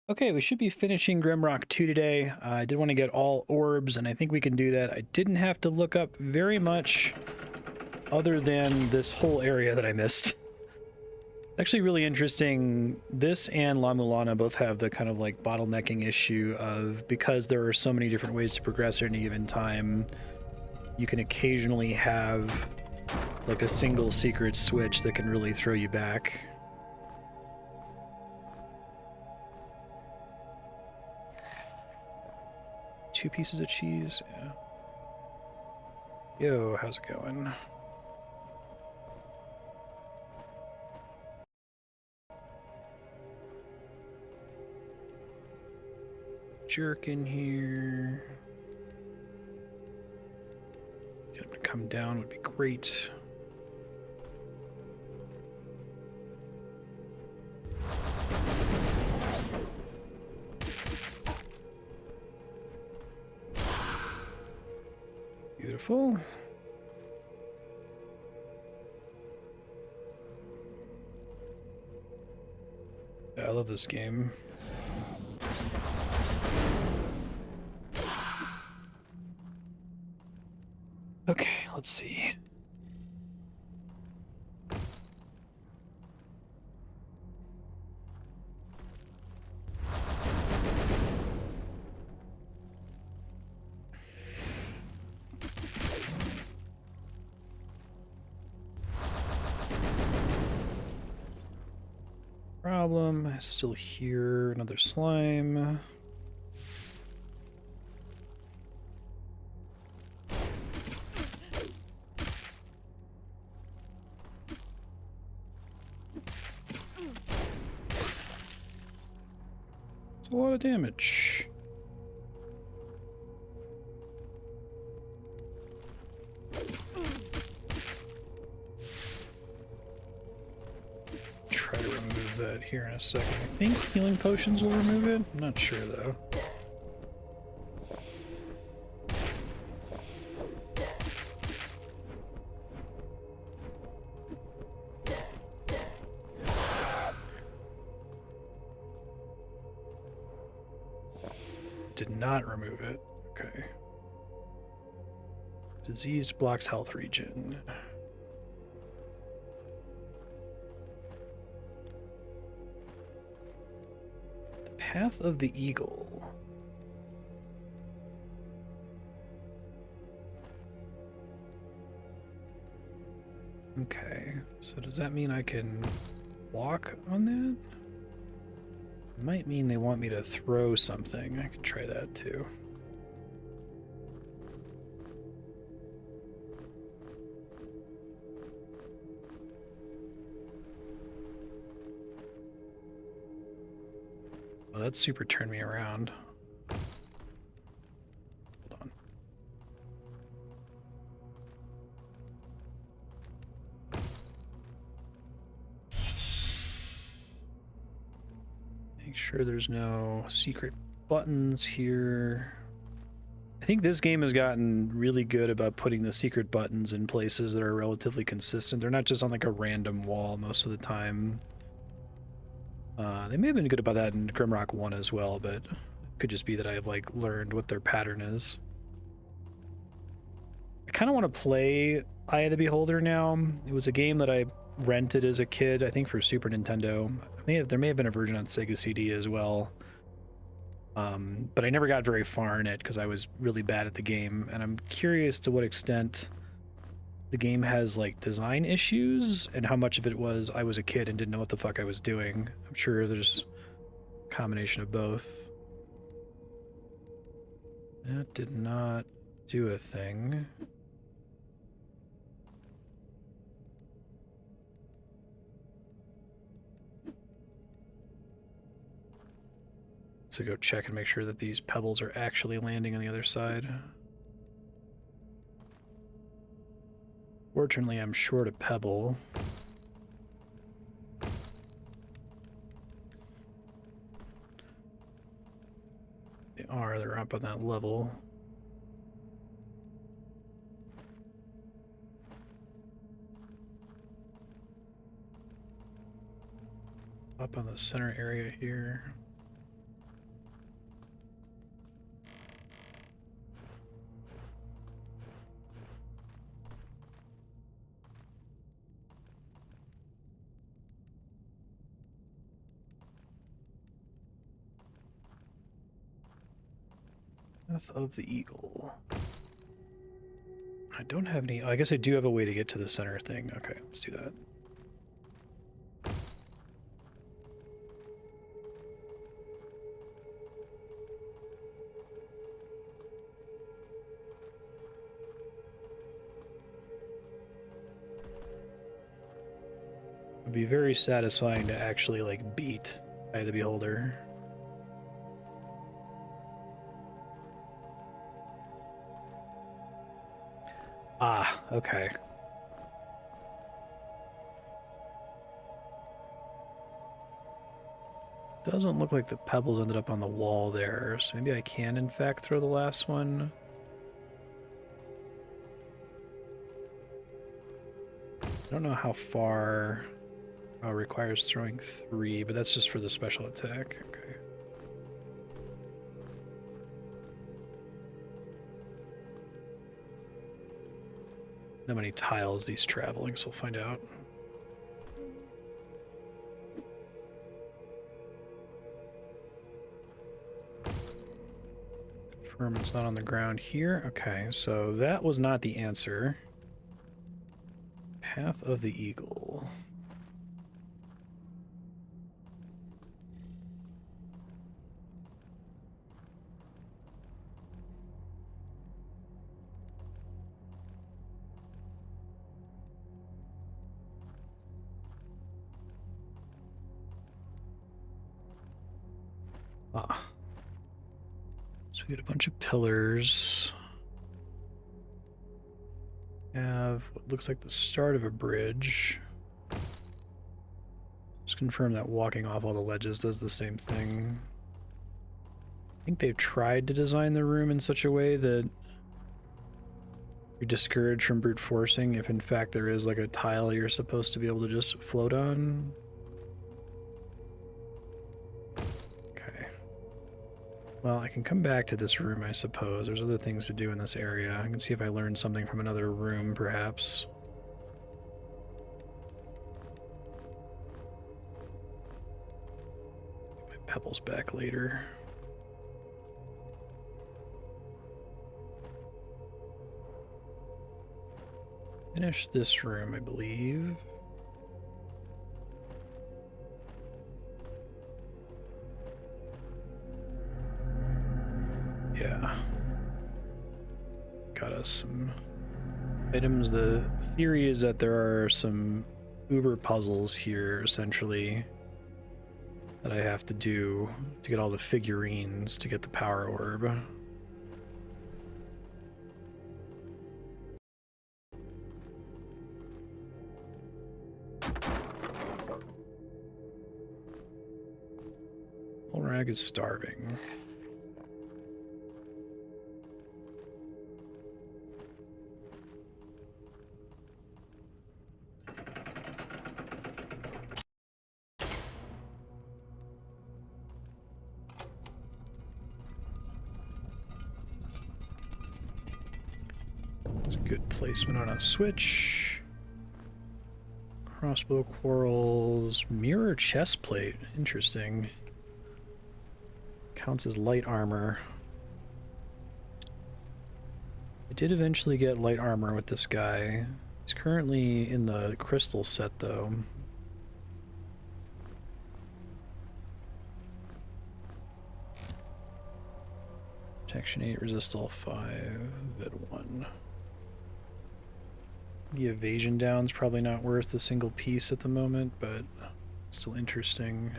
Okay, we should be finishing Grimrock 2 today. I did want to get all orbs, and I think we can do that. I didn't have to look up very much other than this whole area that I missed. Actually really interesting. This and La Mulana both have the kind of like bottlenecking issue of, because there are so many different ways to progress at any given time, you can occasionally have like a single secret switch that can really throw you back. Two pieces of cheese, yeah. Yo, how's it going? Jerk in here. Get him to come down would be great. Beautiful. Yeah, I love this game. Okay, let's see. Problem, I still hear another slime. It's a lot of damage. Try to remove that here in a second. I think healing potions will remove it. I'm not sure though. Did not remove it. Okay. Diseased blocks health regen. The Path of the Eagle. Okay, so does that mean I can walk on that? Might mean they want me to throw something. I could try that too. Oh, that super turned me around. Hold on. Make sure there's no secret buttons here. I think this game has gotten really good about putting the secret buttons in places that are relatively consistent. They're not just on like a random wall most of the time. They may have been good about that in Grimrock 1 as well, but it could just be that I've like learned what their pattern is. I kind of want to play Eye of the Beholder now. It was a game that I rented as a kid, I think for Super Nintendo. There may have been a version on Sega CD as well. But I never got very far in it because I was really bad at the game, and I'm curious to what extent the game has like design issues and how much of it was I was a kid and didn't know what the fuck I was doing. I'm sure there's a combination of both. That did not do a thing. So go check and make sure that these pebbles are actually landing on the other side. Fortunately, I'm short a pebble. They're up on that level. Up on the center area here. Path of the Eagle. I don't have any... I guess I do have a way to get to the center thing. Okay, let's do that. It'd be very satisfying to actually, like, beat Eye of the Beholder. Ah, okay. Doesn't look like the pebbles ended up on the wall there, so maybe I can, in fact, throw the last one. I don't know how far... Oh, requires throwing 3, but that's just for the special attack. Okay. How many tiles these travelings, we'll find out. Confirm it's not on the ground here. Okay, so that was not the answer. Path of the Eagle. Ah. So we got a bunch of pillars. Have what looks like the start of a bridge. Just confirm that walking off all the ledges does the same thing. I think they've tried to design the room in such a way that you're discouraged from brute forcing if in fact there is like a tile you're supposed to be able to just float on. Okay. Well, I can come back to this room, I suppose. There's other things to do in this area. I can see if I learned something from another room, perhaps. Get my pebbles back later. Finish this room, I believe. Yeah. Got us some items. The theory is that there are some uber puzzles here, essentially, that I have to do to get all the figurines to get the power orb. Olrag is starving. It's a good placement on a switch. Crossbow quarrels, mirror chest plate. Interesting. Counts as light armor. I did eventually get light armor with this guy. He's currently in the crystal set, though. Protection 8, resist all 5 at 1. The evasion down's probably not worth a single piece at the moment, but still interesting.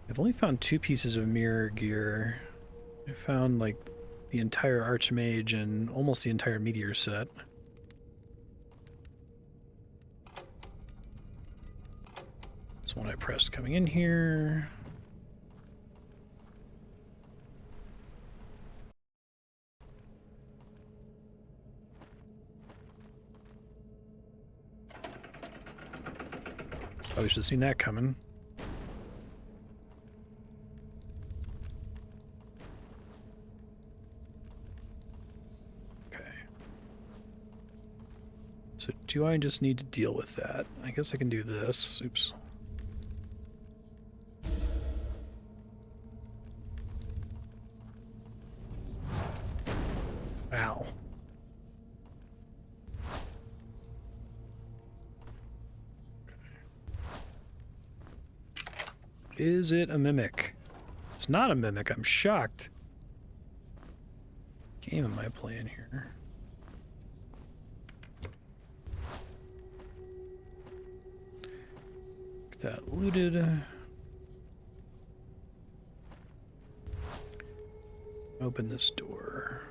I've only found 2 pieces of mirror gear. I found like the entire Archmage and almost the entire Meteor set. That's one I pressed coming in here. Probably should have seen that coming. So do I just need to deal with that? I guess I can do this. Oops. Is it a mimic? It's not a mimic. I'm shocked. What game am I playing here? Get that looted. Open this door.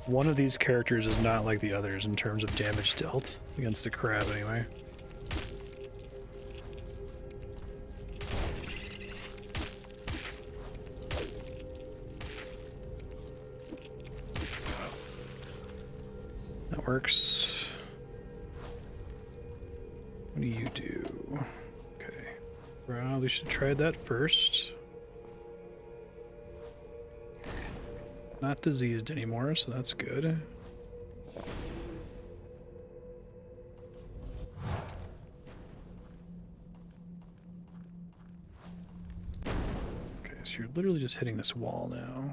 One of these characters is not like the others in terms of damage dealt against the crab, anyway. That works. What do you do? Okay. Probably should try that first. Not diseased anymore, so that's good. Okay, so you're literally just hitting this wall now.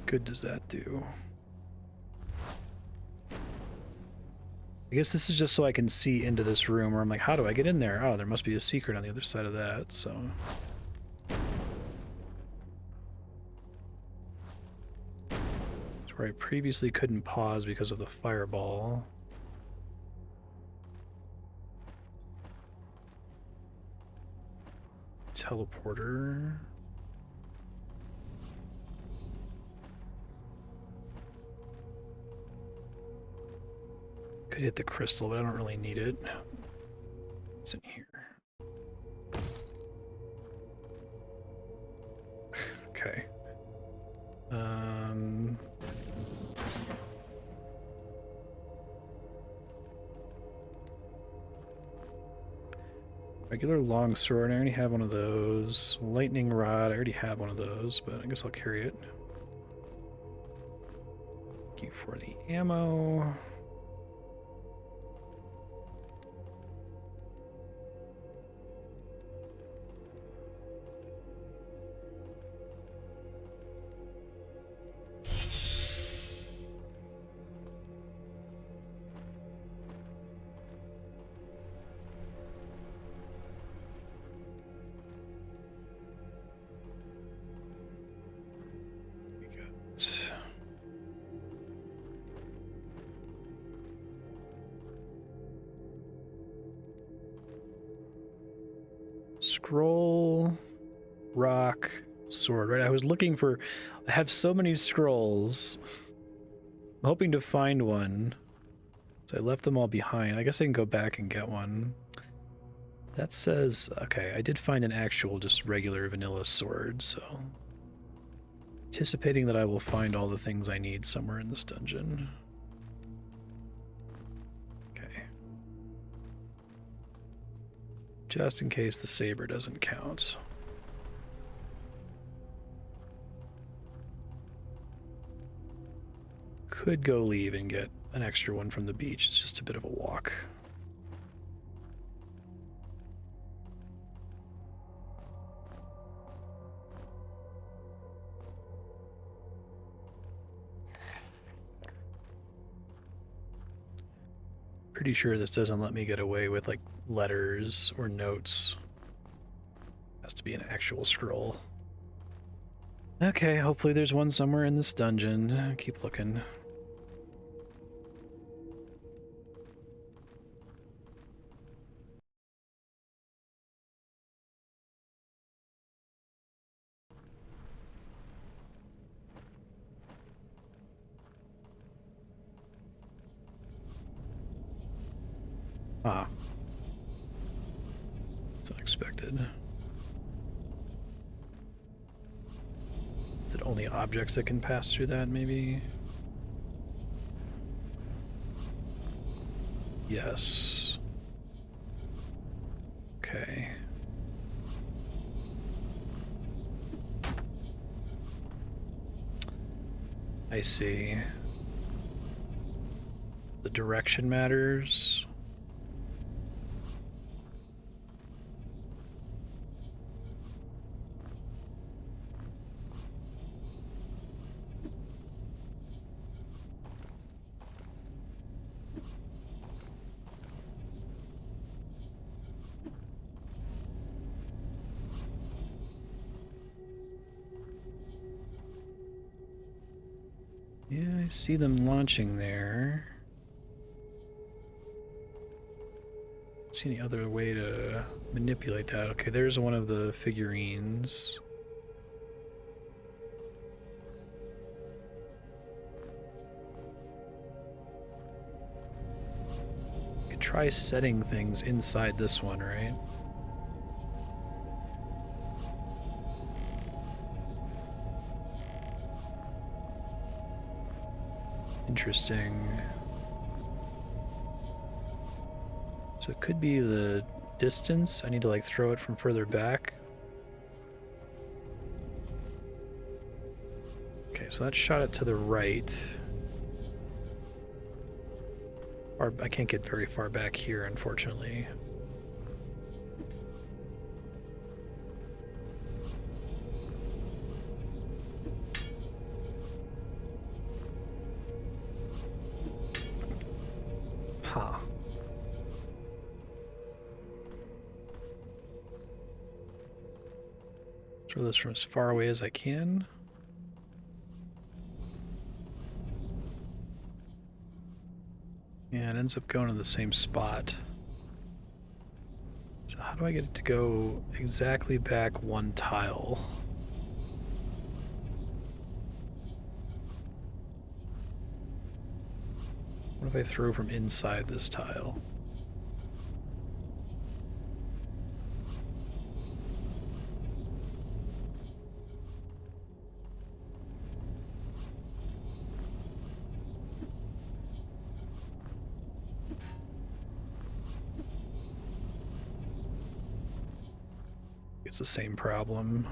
Good does that do? I guess this is just so I can see into this room where I'm like, how do I get in there? Oh, there must be a secret on the other side of that, so. It's where I previously couldn't pause because of the fireball. Teleporter. Could hit the crystal, but I don't really need it. What's in here? Okay. Regular longsword, I already have one of those. Lightning rod, I already have one of those, but I guess I'll carry it. Thank you for the ammo. Scroll, rock, sword, right? I was looking for, I have so many scrolls. I'm hoping to find one. So I left them all behind. I guess I can go back and get one. That says, okay, I did find an actual just regular vanilla sword, so. Anticipating that I will find all the things I need somewhere in this dungeon. Just in case the saber doesn't count. Could go leave and get an extra one from the beach. It's just a bit of a walk. Pretty sure this doesn't let me get away with like letters or notes. Has to be an actual scroll. Okay, hopefully there's one somewhere in this dungeon. Keep looking. Ah. It's unexpected. Is it only objects that can pass through that, maybe? Yes. Okay. I see. The direction matters. Yeah, I see them launching there. Don't see any other way to manipulate that. Okay, there's one of the figurines. Could try setting things inside this one, right? Interesting. So it could be the distance. I need to like throw it from further back. Okay, so that shot it to the right. I can't get very far back here, unfortunately. Huh. Throw this from as far away as I can. Yeah, it ends up going to the same spot. So how do I get it to go exactly back one tile? What if I throw from inside this tile? It's the same problem.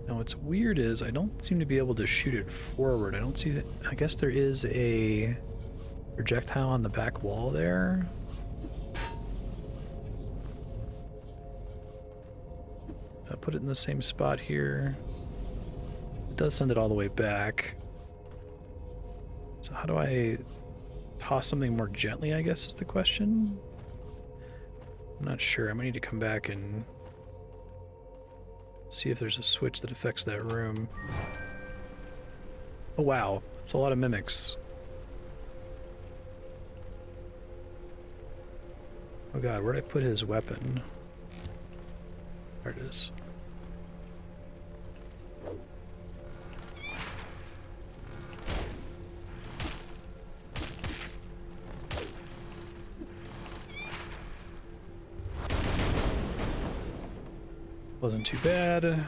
Now what's weird is I don't seem to be able to shoot it forward. I don't see that. I guess there is a projectile on the back wall there. Does that put it in the same spot here? It does send it all the way back. So how do I toss something more gently, I guess is the question? I'm not sure. I might need to come back and see if there's a switch that affects that room. Oh wow, that's a lot of mimics. Oh god, where'd I put his weapon? There it is. Wasn't too bad.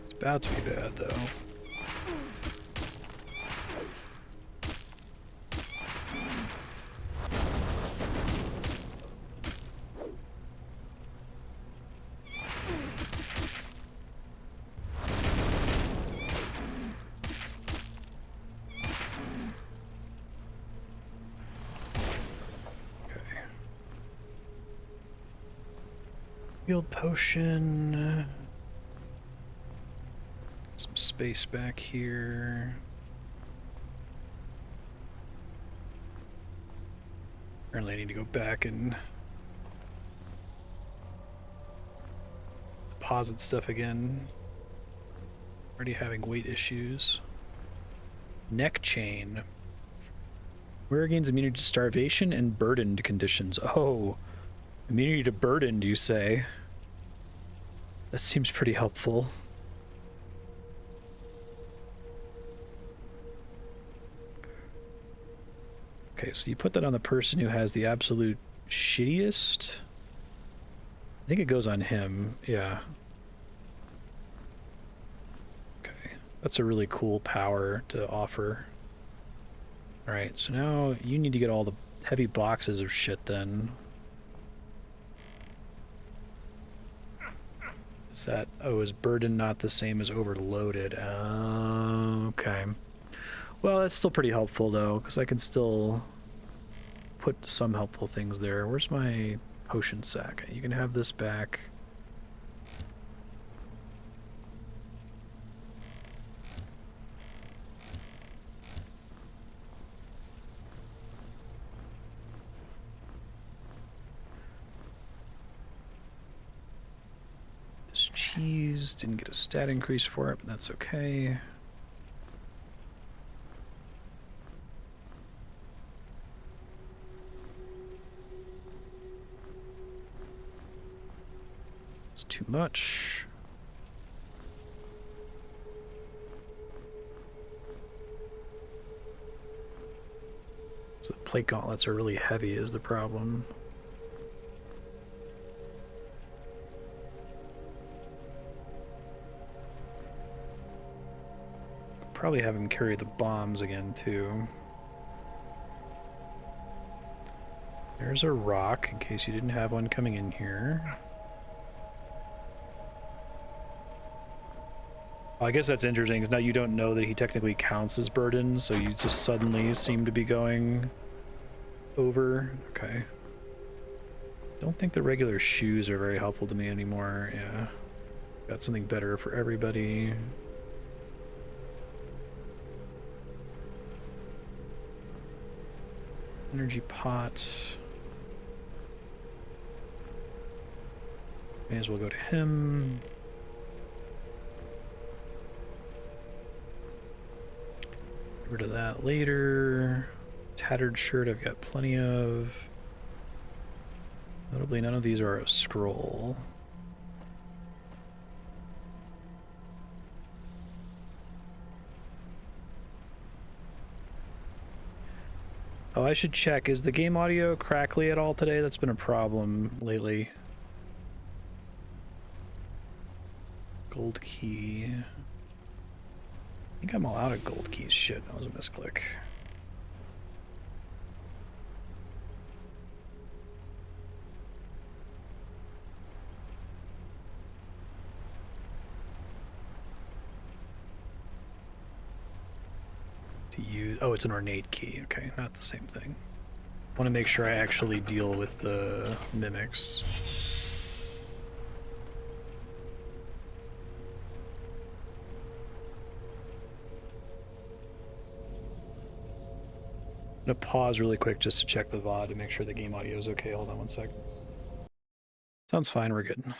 It's about to be bad, though. Healed potion. Some space back here. Apparently I need to go back and deposit stuff again. Already having weight issues. Neck chain. Wearer gains immunity to starvation and burdened conditions. Oh, immunity to burdened, you say? That seems pretty helpful. Okay, so you put that on the person who has the absolute shittiest I think it goes on him, yeah. Okay, that's a really cool power to offer. Alright, so now you need to get all the heavy boxes of shit then. Is that, oh, is burden not the same as overloaded? Okay. Well, that's still pretty helpful though, because I can still put some helpful things there. Where's my potion sack? You can have this back. This cheese didn't get a stat increase for it, but that's okay. It's too much. So the plate gauntlets are really heavy is the problem. Probably have him carry the bombs again too. There's a rock in case you didn't have one coming in here. Well, I guess that's interesting because now you don't know that he technically counts as burden, so you just suddenly seem to be going over. Okay. Don't think the regular shoes are very helpful to me anymore. Yeah. Got something better for everybody. Energy pot. May as well go to him. Get rid of that later. Tattered shirt I've got plenty of. Notably, none of these are a scroll. Oh, I should check. Is the game audio crackly at all today? That's been a problem lately. Gold key. I think I'm all out of gold keys. Shit, that was a misclick. To use, oh, it's an ornate key. Okay, not the same thing. I want to make sure I actually deal with the mimics. I'm gonna pause really quick just to check the VOD to make sure the game audio is okay. Hold on one sec. Sounds fine, we're good.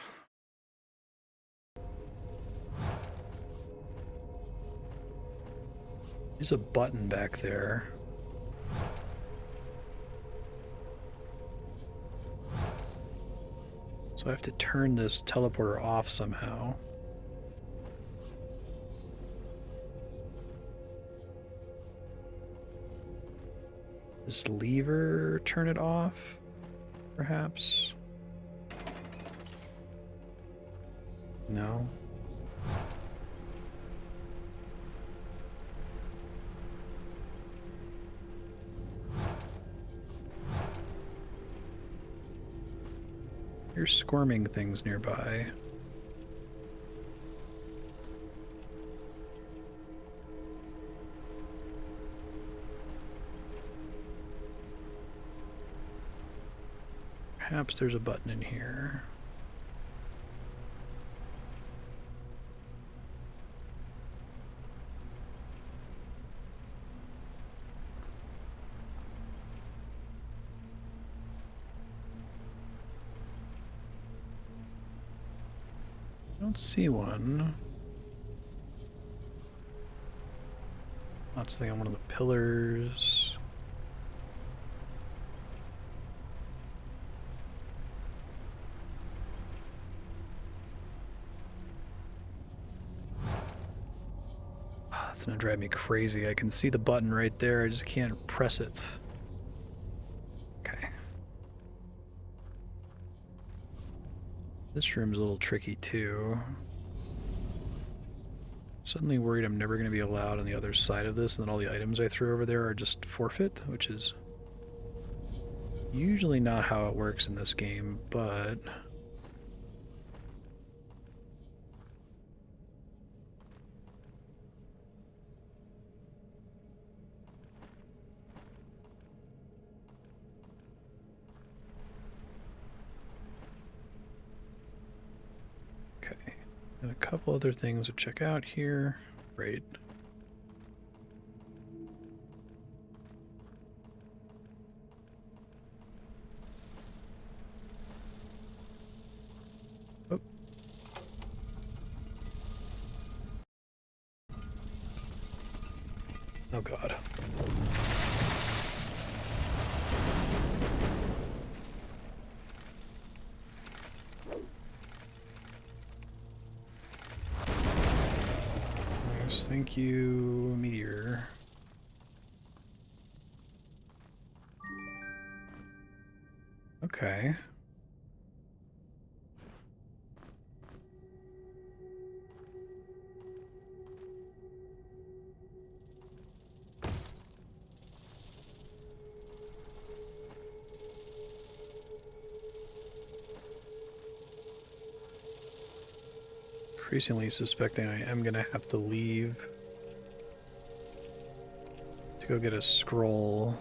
There's a button back there. So I have to turn this teleporter off somehow. This lever, turn it off, perhaps? No. Here's squirming things nearby. Perhaps there's a button in here. I don't see one. Not something on one of the pillars. That's gonna drive me crazy. I can see the button right there, I just can't press it. Okay. This room's a little tricky too. Suddenly worried I'm never going to be allowed on the other side of this, and then all the items I threw over there are just forfeit, which is usually not how it works in this game, but... Okay, and a couple other things to check out here. Great. Oh. Oh god. Yes, thank you, meteor. Okay. Increasingly suspecting I am gonna have to leave to go get a scroll.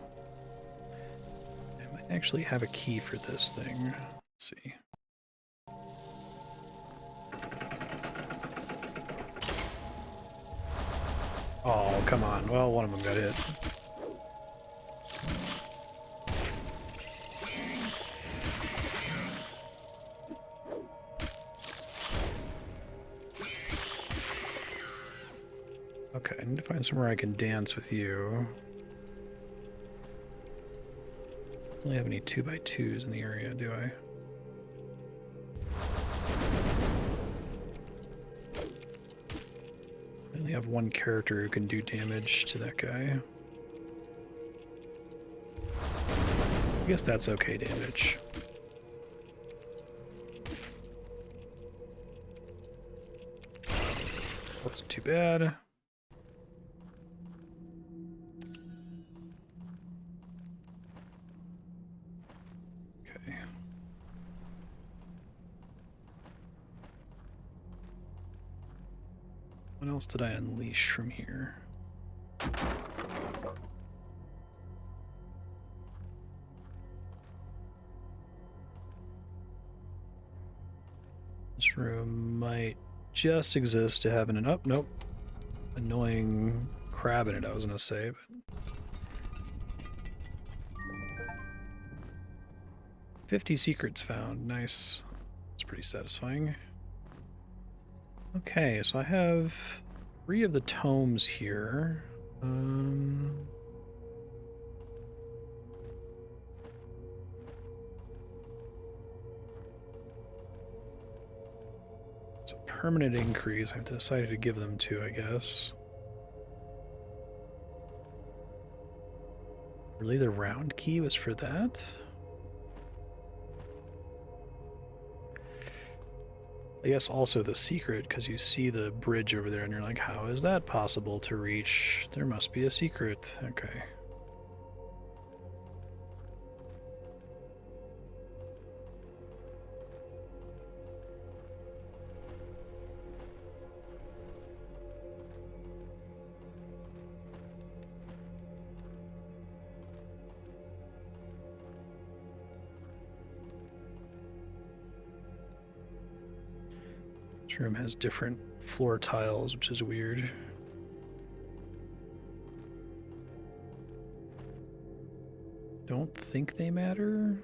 I might actually have a key for this thing. Let's see. Oh, come on. Well, one of them got hit. Okay, I need to find somewhere I can dance with you. I don't really have any 2x2s in the area, do I? I only have one character who can do damage to that guy. I guess that's okay damage. Wasn't too bad. Okay. What else did I unleash from here? This room might just exist to have an nope. Annoying crab in it, I was gonna say, but 50 secrets found. Nice. It's pretty satisfying. Okay, so I have 3 of the tomes here. It's a permanent increase. I've decided to give them to, I guess. Really, the round key was for that? I guess also the secret, because you see the bridge over there and you're like, how is that possible to reach? There must be a secret. Okay. This room has different floor tiles, which is weird. Don't think they matter.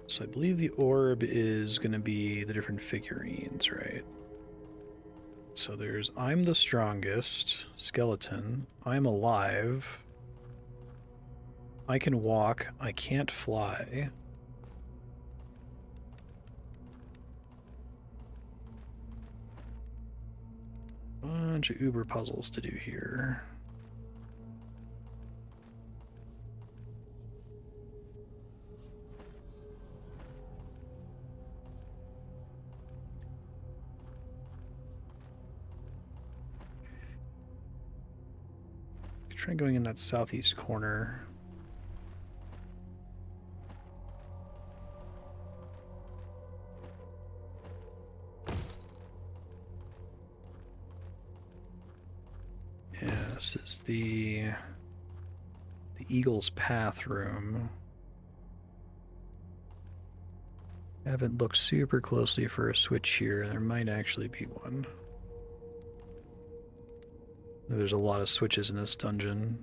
So I believe the orb is going to be the different figurines, right? So there's I'm the strongest, skeleton, I'm alive, I can walk, I can't fly. Bunch of uber puzzles to do here. try going in that southeast corner. Yeah, this is the Eagle's Path room. I haven't looked super closely for a switch here. There might actually be one. There's a lot of switches in this dungeon.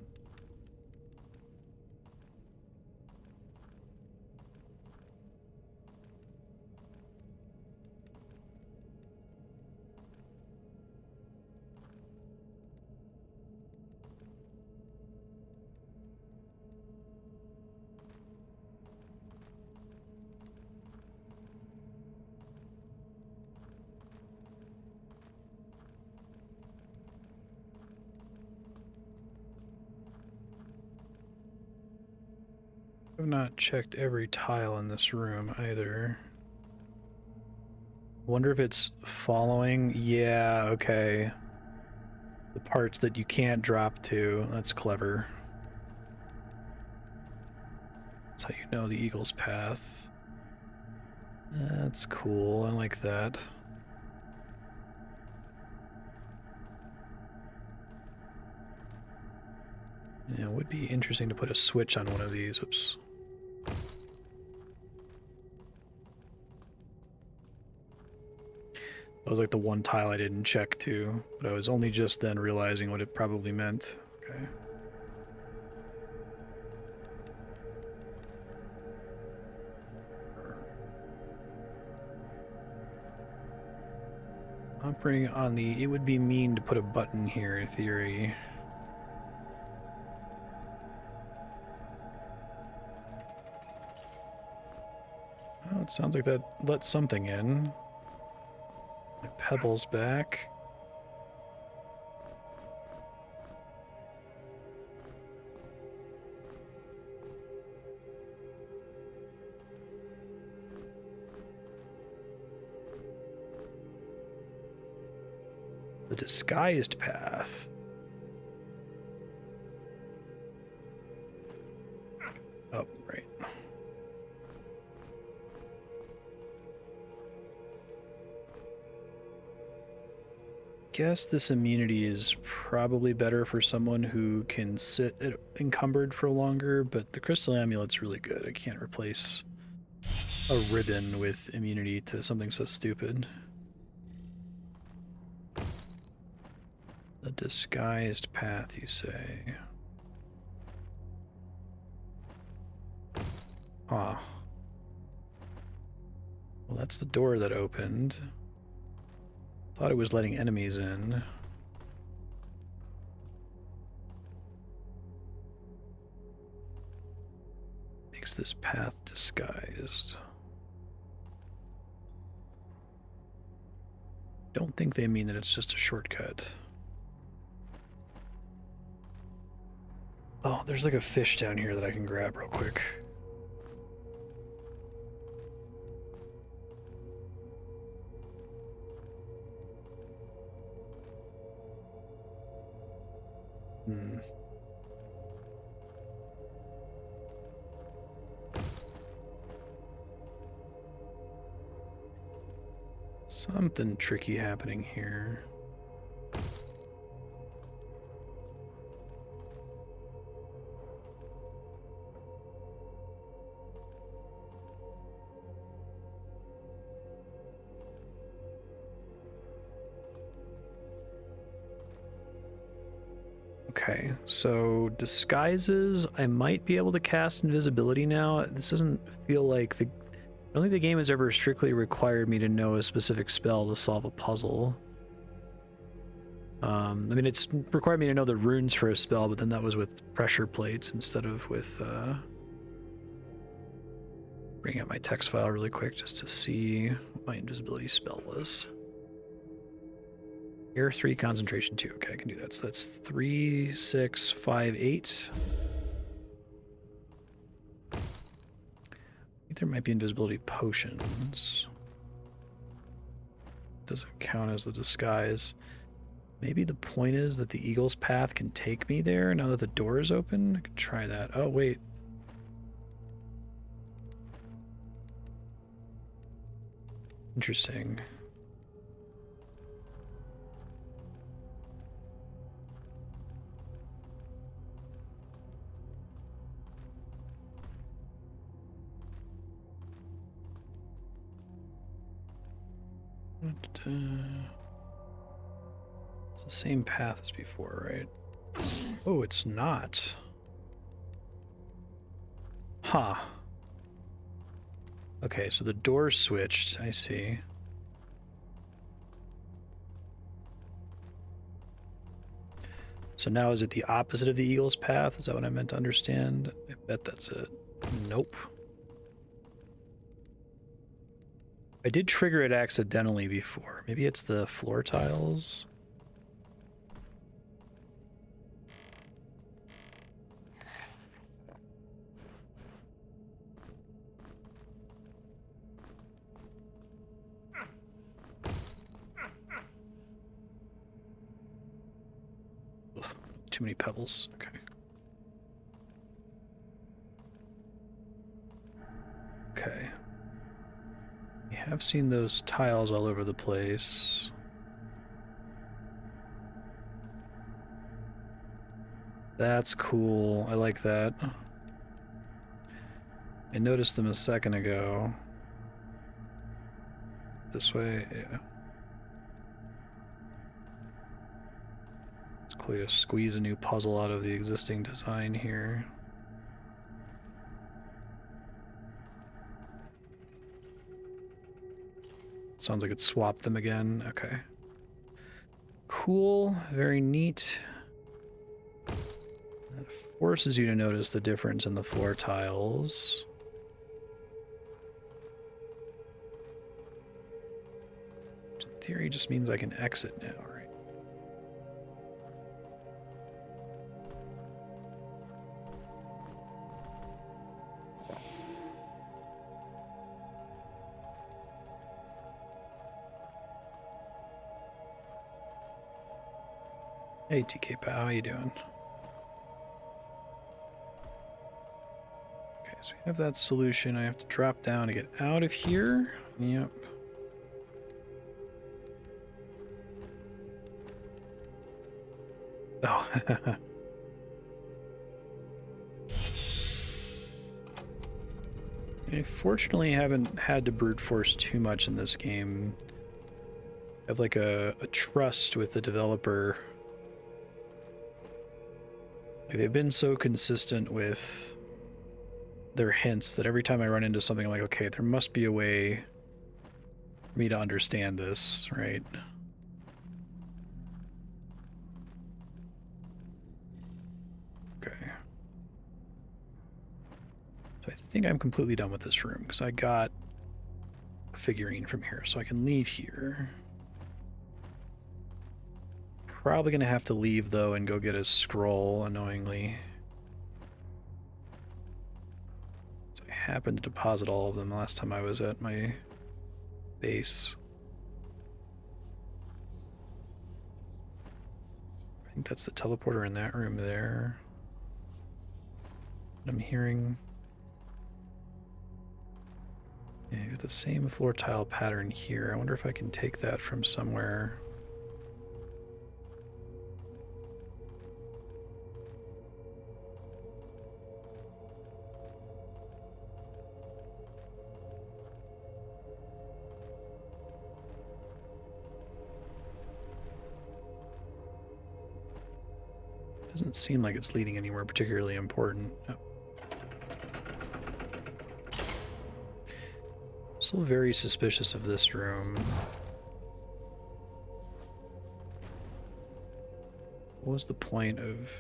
I've not checked every tile in this room either. Wonder if it's following. Yeah, okay. The parts that you can't drop to. That's clever. That's how you know the Eagle's Path. That's cool. I like that. Yeah, it would be interesting to put a switch on one of these. Oops. That was like the one tile I didn't check too, but I was only just then realizing what it probably meant. Okay. Operating on the... It would be mean to put a button here in theory. Oh, it sounds like that let something in. My pebbles back. The disguised path. Oh, right. Guess this immunity is probably better for someone who can sit encumbered for longer, but the crystal amulet's really good. I can't replace a ribbon with immunity to something so stupid. The disguised path, you say? Ah. Well, that's the door that opened. Thought it was letting enemies in. Makes this path disguised. Don't think they mean that it's just a shortcut. Oh, there's like a fish down here that I can grab real quick. Something tricky happening here. Okay, so disguises, I might be able to cast invisibility now. This doesn't feel like I don't think the game has ever strictly required me to know a specific spell to solve a puzzle. I mean, it's required me to know the runes for a spell, but then that was with pressure plates instead of with, bring up my text file really quick just to see what my invisibility spell was. Air 3, concentration 2. Okay, I can do that. So that's 3, 6, 5, 8. I think there might be invisibility potions. Doesn't count as the disguise. Maybe the point is that the Eagle's Path can take me there now that the door is open? I could try that. Oh, wait. Interesting. It's the same path as before, right? Oh, it's not. Huh. Okay, so the door switched, I see. So now is it the opposite of the Eagle's Path? Is that what I meant to understand? I bet that's it. Nope. I did trigger it accidentally before. Maybe it's the floor tiles? Ugh, too many pebbles. Okay. Okay. We have seen those tiles all over the place. That's cool. I like that. I noticed them a second ago. This way, yeah. It's clear to squeeze a new puzzle out of the existing design here. Sounds like it swapped them again. Okay. Cool. Very neat. That forces you to notice the difference in the floor tiles. Which in theory just means I can exit now, right? Hey TK Pal, how you doing? Okay, so we have that solution. I have to drop down to get out of here. Yep. Oh. I fortunately haven't had to brute force too much in this game. I have like a trust with the developer. Like they've been so consistent with their hints that every time I run into something, I'm like, okay, there must be a way for me to understand this, right? Okay. So I think I'm completely done with this room because I got a figurine from here, so I can leave here. Probably gonna have to leave though and go get a scroll, annoyingly. So I happened to deposit all of them last time I was at my base. I think that's the teleporter in that room there. I'm hearing... Yeah, you have the same floor tile pattern here. I wonder if I can take that from somewhere. Doesn't seem like it's leading anywhere particularly important. Oh. Still very suspicious of this room. What was the point of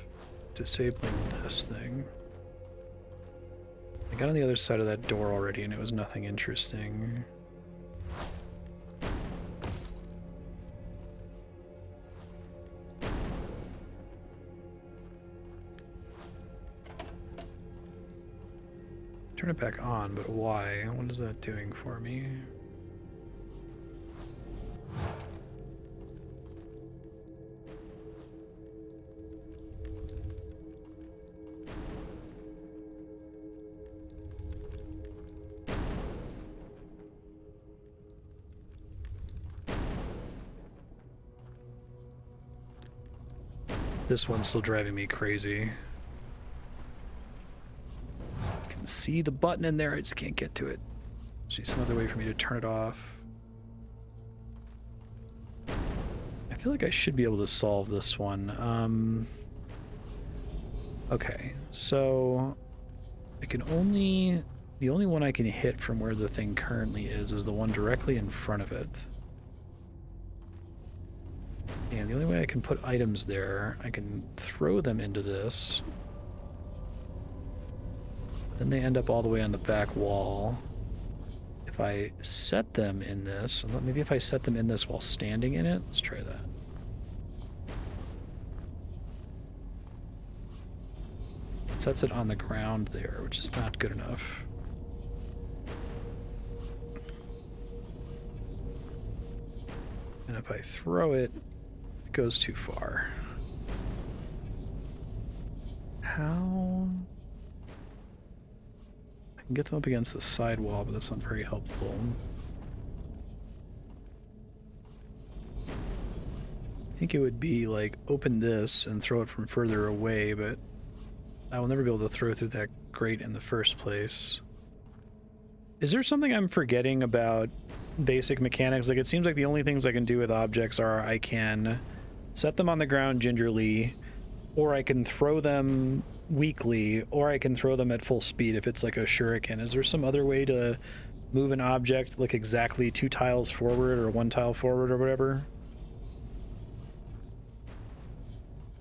disabling this thing? I got on the other side of that door already and it was nothing interesting. Turn it back on, but why? What is that doing for me? This one's still driving me crazy. I can see the button in there, I just can't get to it. See some other way for me to turn it off. I feel like I should be able to solve this one. Okay, so I can only... The only one I can hit from where the thing currently is the one directly in front of it. And the only way I can put items there, I can throw them into this. Then they end up all the way on the back wall. If I set them in this, maybe if I set them in this while standing in it, let's try that. It sets it on the ground there, which is not good enough. And if I throw it, it goes too far. How? I can get them up against the side wall, but that's not very helpful. I think it would be like open this and throw it from further away, but I will never be able to throw through that grate in the first place. Is there something I'm forgetting about basic mechanics? Like, it seems like the only things I can do with objects are I can set them on the ground gingerly, or I can throw them weakly, or I can throw them at full speed if it's like a shuriken. Is there some other way to move an object like exactly 2 tiles forward or 1 tile forward or whatever?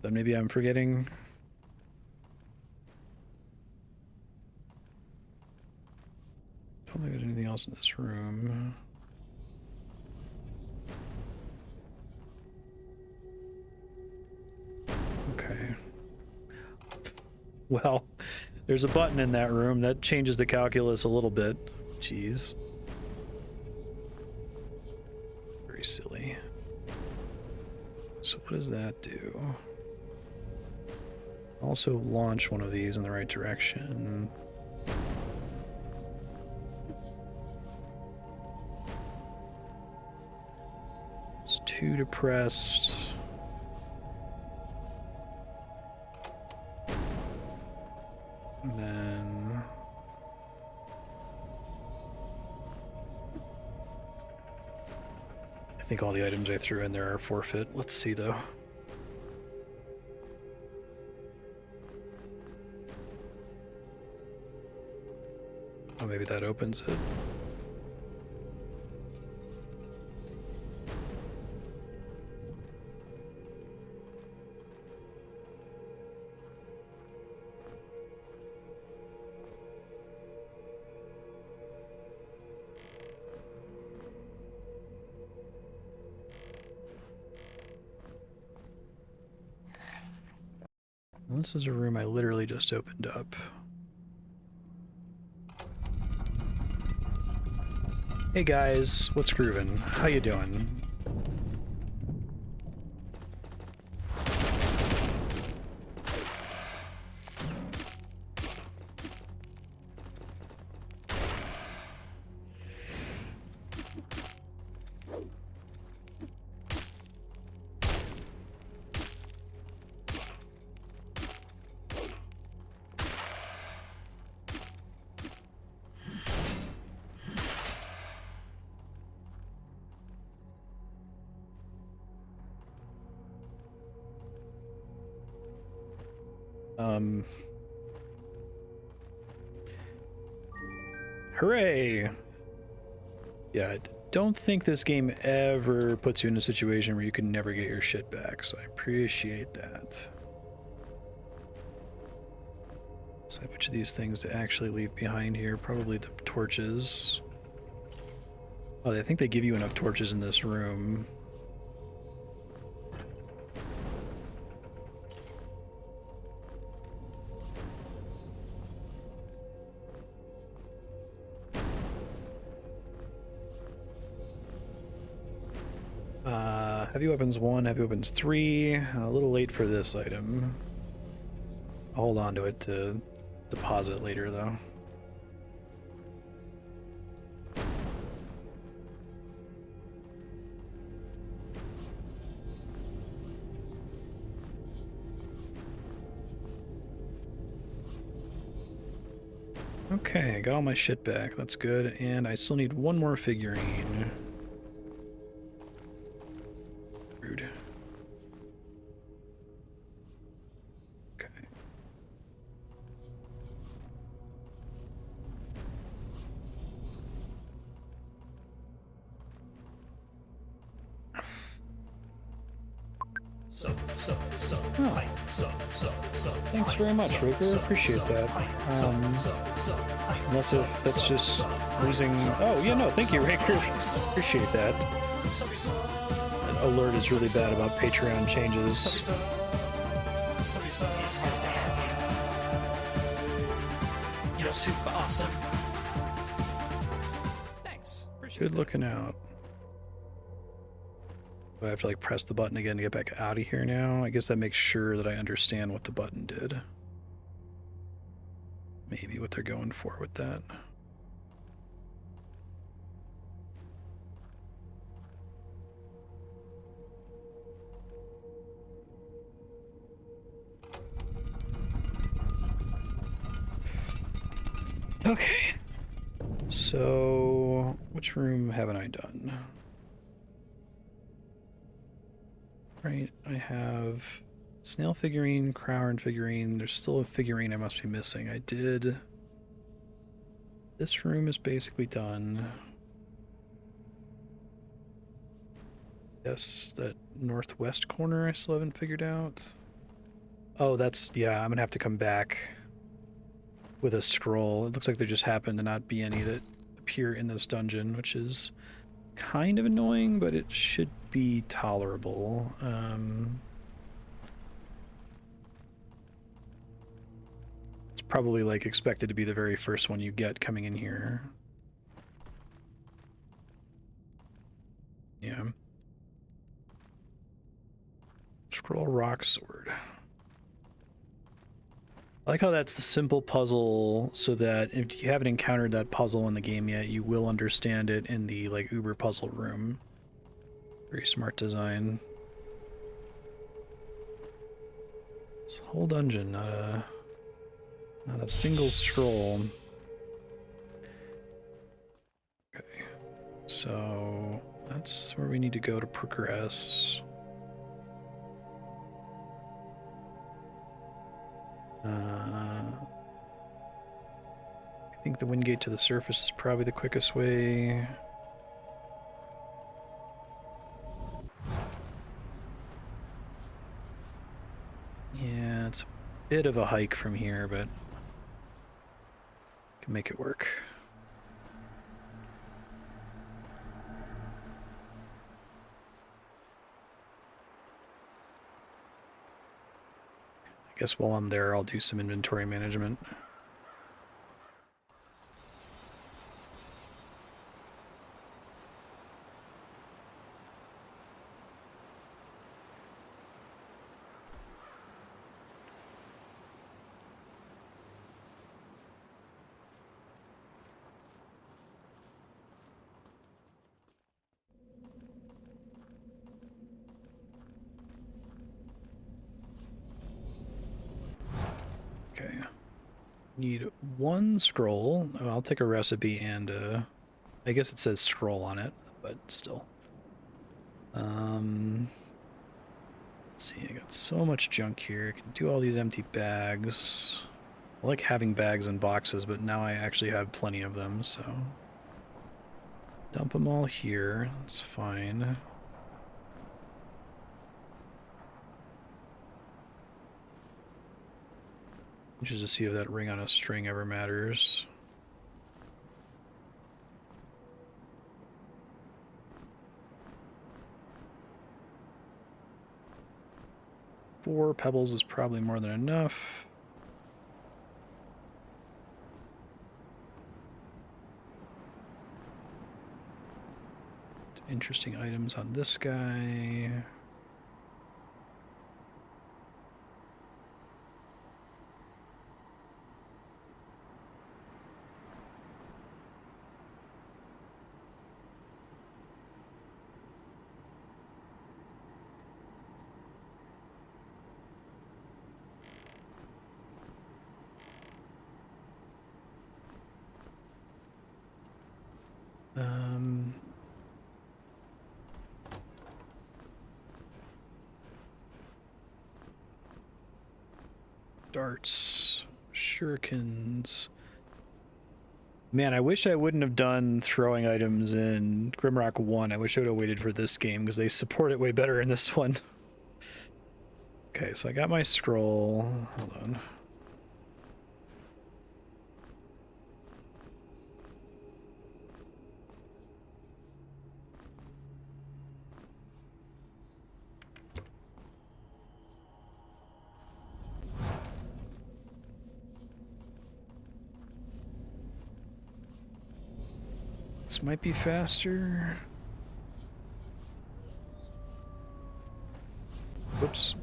That maybe I'm forgetting. I don't think there's anything else in this room. Okay. Well, there's a button in that room. That changes the calculus a little bit. Jeez. Very silly. So what does that do? Also launch one of these in the right direction. It's 2 depressed. And then I think all the items I threw in there are forfeit. Let's see though. Oh, maybe that opens it. This is a room I literally just opened up. Hey guys, what's groovin'? How you doing? Hooray! Yeah, I don't think this game ever puts you in a situation where you can never get your shit back, so I appreciate that. So which of these things to actually leave behind here? Probably the torches. Oh, I think they give you enough torches in this room. Heavy weapons 1, heavy weapons 3. A little late for this item. I'll hold on to it to deposit later, though. Okay, got all my shit back. That's good. And I still need one more figurine. Rude. Okay. Thanks very much, Raker. Appreciate that. Unless if that's just losing... Oh, yeah, no, thank you, Raker. Appreciate that. That alert is really bad about Patreon changes. You're super awesome. Thanks. Good looking out. Do I have to like press the button again to get back out of here now? I guess that makes sure that I understand what the button did. Maybe what they're going for with that. Okay. So, which room haven't I done? Right, I have snail figurine, crowhorn figurine. There's still a figurine I must be missing. I did... This room is basically done. Yes, that northwest corner I still haven't figured out. Oh, that's... Yeah, I'm gonna have to come back with a scroll. It looks like there just happened to not be any that appear in this dungeon, which is kind of annoying, but it should be tolerable. It's probably like expected to be the very first one you get coming in here. Yeah. Scroll rock sword. I like how that's the simple puzzle, so that if you haven't encountered that puzzle in the game yet, you will understand it in the like Uber puzzle room. Very smart design. This whole dungeon, not a single scroll. Okay, so that's where we need to go to progress. I think the wind gate to the surface is probably the quickest way. Yeah, it's a bit of a hike from here, but can make it work. I guess while I'm there, I'll do some inventory management. Okay. Need one scroll. Oh, I'll take a recipe and I guess it says scroll on it, but still. Let's see, I got so much junk here. I can do all these empty bags. I like having bags and boxes, but now I actually have plenty of them, so dump them all here. That's fine. Just to see if that ring on a string ever matters. Four pebbles is probably more than enough. Interesting items on this guy. Um, darts, shurikens. Man, I wish I wouldn't have done throwing items in Grimrock 1. I wish I would have waited for this game because they support it way better in this one. Okay, so I got my scroll. Hold on. This might be faster. Whoops.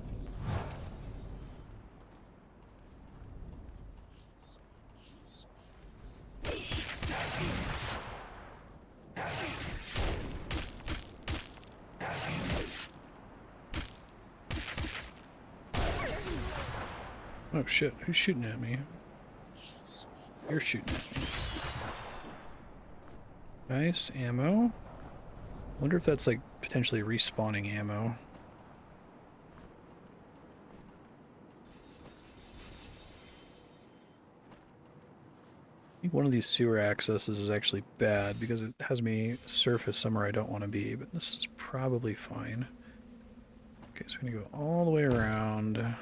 Oh shit, who's shooting at me? You're shooting at me. Nice, ammo. Wonder if that's like potentially respawning ammo. I think one of these sewer accesses is actually bad because it has me surface somewhere I don't want to be, but this is probably fine. Okay, so we're gonna go all the way around.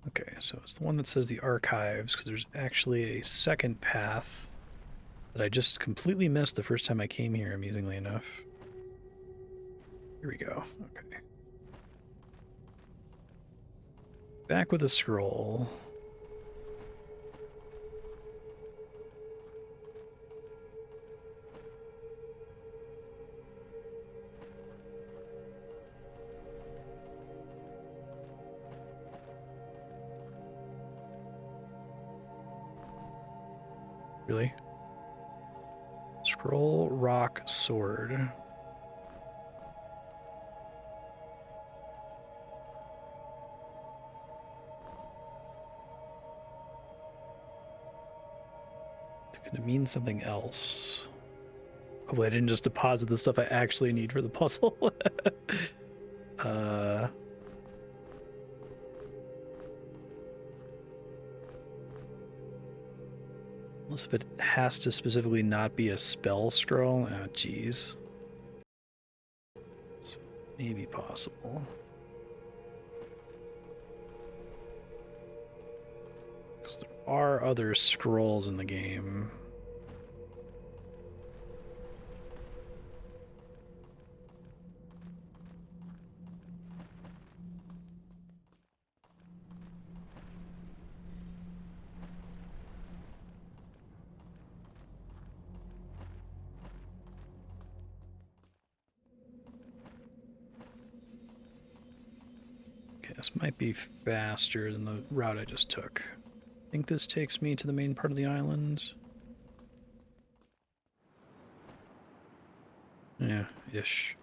Okay, so it's the one that says the archives, because there's actually a second path that I just completely missed the first time I came here, amusingly enough. Here we go. Okay. Back with a scroll. Really? Scroll, rock, sword. It's gonna mean something else. Hopefully I didn't just deposit the stuff I actually need for the puzzle. Unless if it has to specifically not be a spell scroll. Oh, jeez. It's maybe possible. Because there are other scrolls in the game. This might be faster than the route I just took. I think this takes me to the main part of the island. Yeah, ish.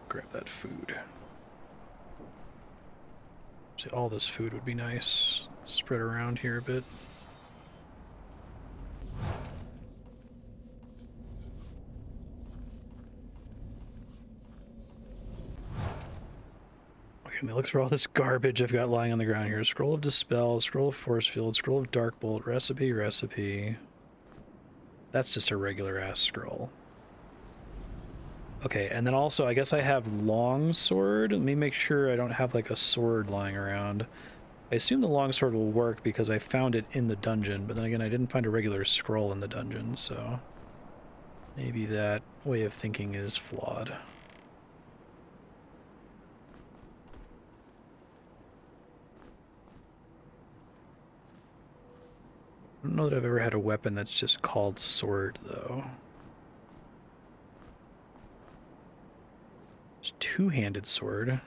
Grab that food. See, all this food would be nice. Spread around here a bit. Okay, let me look through all this garbage I've got lying on the ground here. Scroll of Dispel, Scroll of Force Field, Scroll of Dark Bolt, Recipe. That's just a regular ass scroll. Okay, and then also I guess I have long sword. Let me make sure I don't have like a sword lying around. I assume the longsword will work because I found it in the dungeon, but then again, I didn't find a regular scroll in the dungeon, so maybe that way of thinking is flawed. I don't know that I've ever had a weapon that's just called sword, though. There's two-handed sword.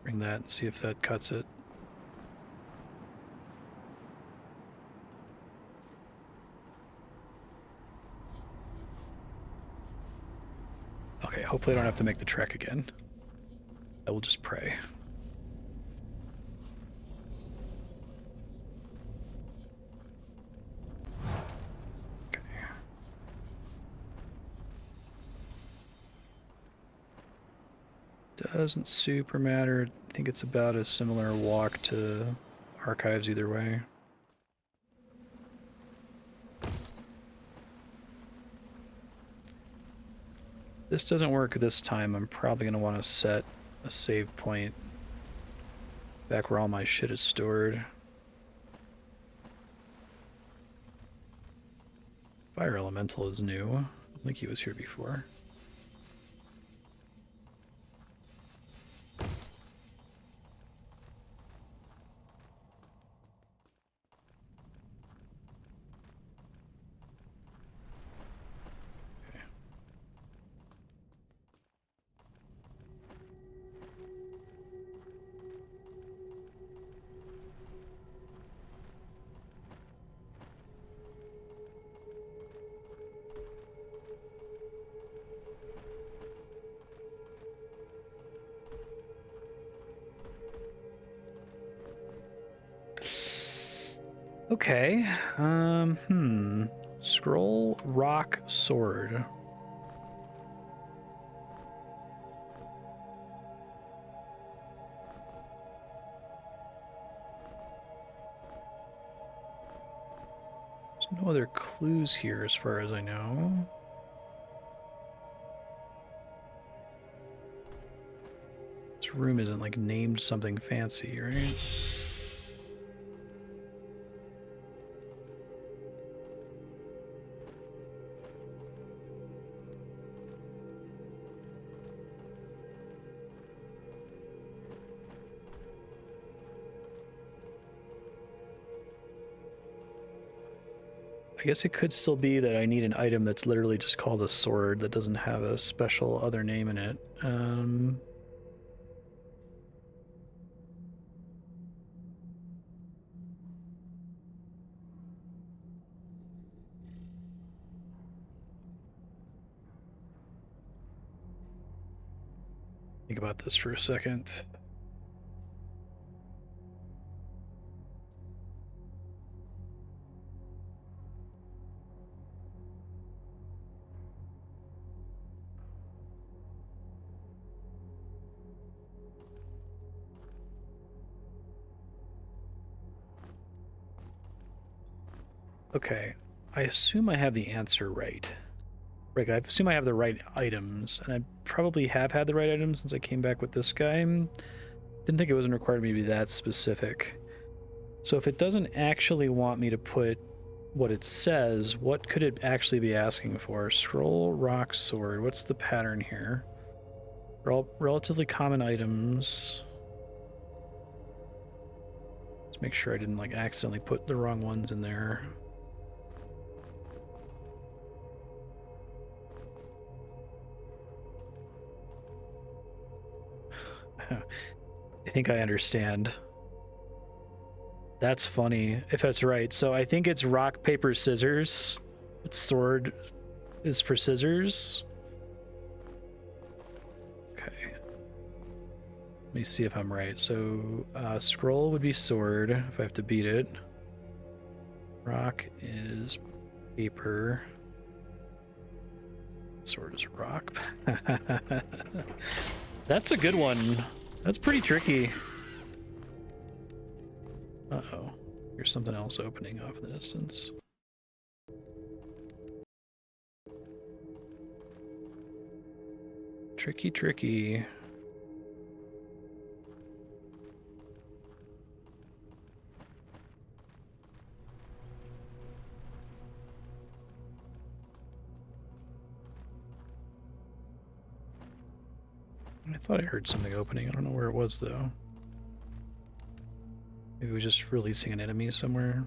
Bring that and see if that cuts it. Okay, hopefully I don't have to make the trek again. I will just pray. Okay. Doesn't super matter. I think it's about a similar walk to archives either way. This doesn't work this time. I'm probably going to want to set a save point back where all my shit is stored. Fire Elemental is new. I think he was here before. Okay, Scroll, rock, sword. There's no other clues here as far as I know. This room isn't like named something fancy, right? I guess it could still be that I need an item that's literally just called a sword that doesn't have a special other name in it. Think about this for a second. Okay, I assume I have the answer right. Right, I assume I have the right items, and I probably have had the right items since I came back with this guy. Didn't think it wasn't required me to be that specific. So if it doesn't actually want me to put what it says, what could it actually be asking for? Scroll, rock, sword. What's the pattern here? Relatively common items. Let's make sure I didn't like accidentally put the wrong ones in there. I think I understand. That's funny, if that's right. So I think it's rock, paper, scissors. Sword is for scissors. Okay. Let me see if I'm right. So scroll would be sword if I have to beat it. Rock is paper. Sword is rock. That's a good one. That's pretty tricky. Uh-oh. Here's something else opening off in the distance. Tricky, tricky. I thought I heard something opening. I don't know where it was, though. Maybe it was just releasing an enemy somewhere.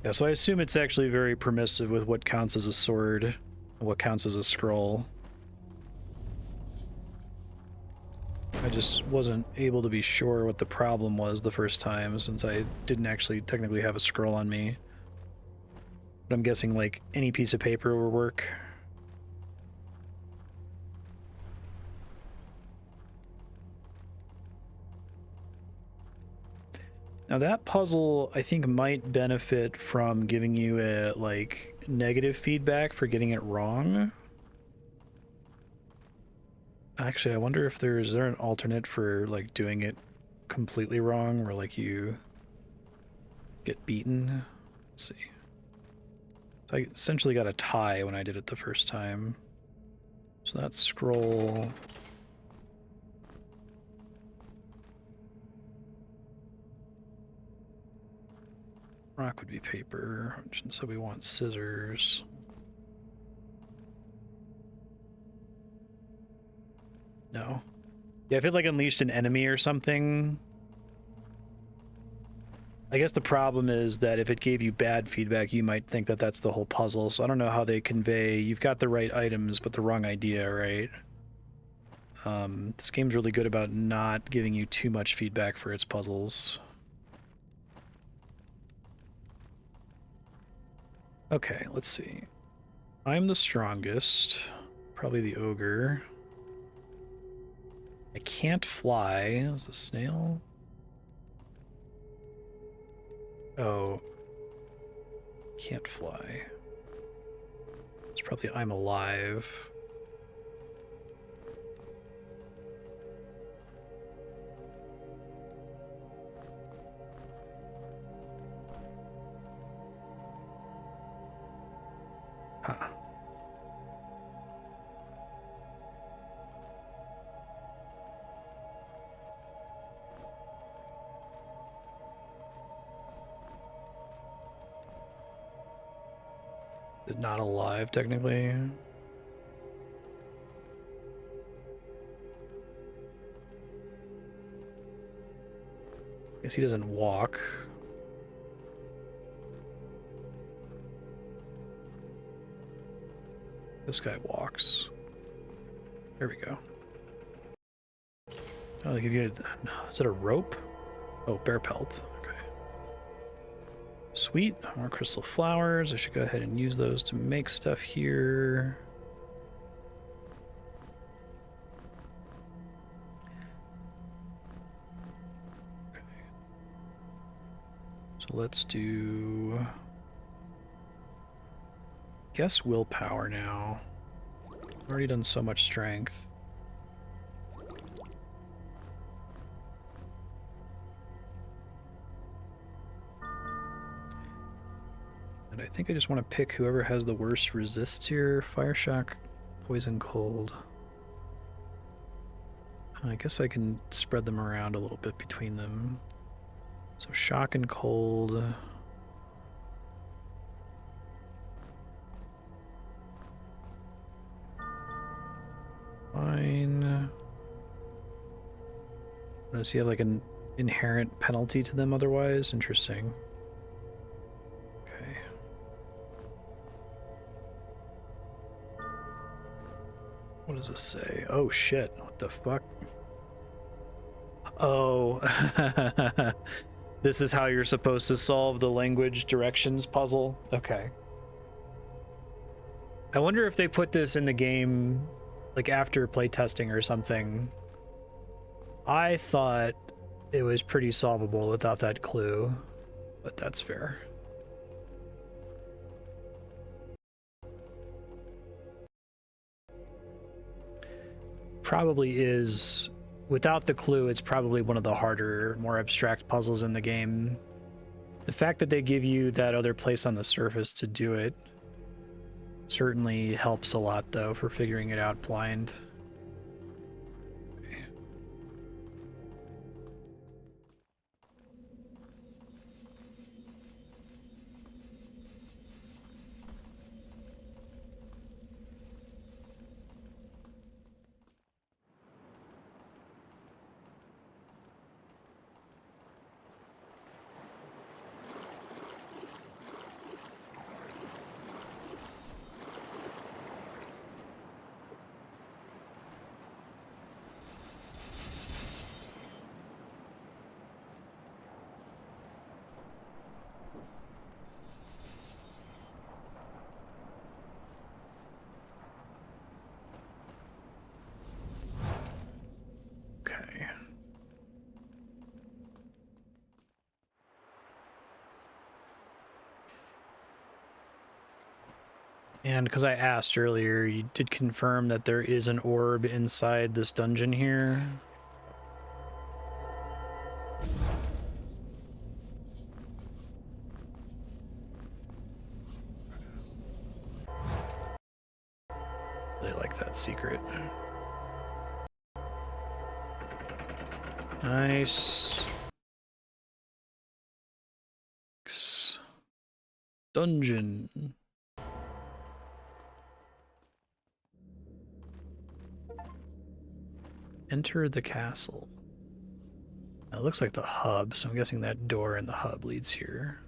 Yeah, so I assume it's actually very permissive with what counts as a sword and what counts as a scroll. I just wasn't able to be sure what the problem was the first time, since I didn't actually technically have a scroll on me. But I'm guessing, like, any piece of paper will work. Now that puzzle, I think, might benefit from giving you a, like, negative feedback for getting it wrong. Actually, I wonder if is there an alternate for, like, doing it completely wrong, where, like, you get beaten? Let's see. So I essentially got a tie when I did it the first time. So that scroll... Rock would be paper, so we want scissors. No. Yeah, if it, like, unleashed an enemy or something... I guess the problem is that if it gave you bad feedback, you might think that that's the whole puzzle. So I don't know how they convey, you've got the right items, but the wrong idea, right? This game's really good about not giving you too much feedback for its puzzles. Okay, let's see. I'm the strongest. Probably the ogre. I can't fly. Is a snail? Oh. Can't fly. It's probably I'm alive. Huh. Not alive, technically. Guess he doesn't walk. This guy walks. There we go. Oh, they give you a... Is it a rope? Oh, bear pelt. Okay. Sweet. More crystal flowers. I should go ahead and use those to make stuff here. Okay. So let's do... Guess willpower now. I've already done so much strength. And I think I just want to pick whoever has the worst resists here. Fire shock, poison cold. I guess I can spread them around a little bit between them. So shock and cold. Fine. Does he have like an inherent penalty to them otherwise? Interesting. Okay. What does this say? Oh shit, what the fuck? Oh. This is how you're supposed to solve the language directions puzzle? Okay. I wonder if they put this in the game, like, after playtesting or something. I thought it was pretty solvable without that clue, but that's fair. Probably is, without the clue, it's probably one of the harder, more abstract puzzles in the game. The fact that they give you that other place on the surface to do it certainly helps a lot, though, for figuring it out blind. And because I asked earlier, you did confirm that there is an orb inside this dungeon here. Really like that secret. Nice. Dungeon. Enter the castle. Now, it looks like the hub, so I'm guessing that door in the hub leads here.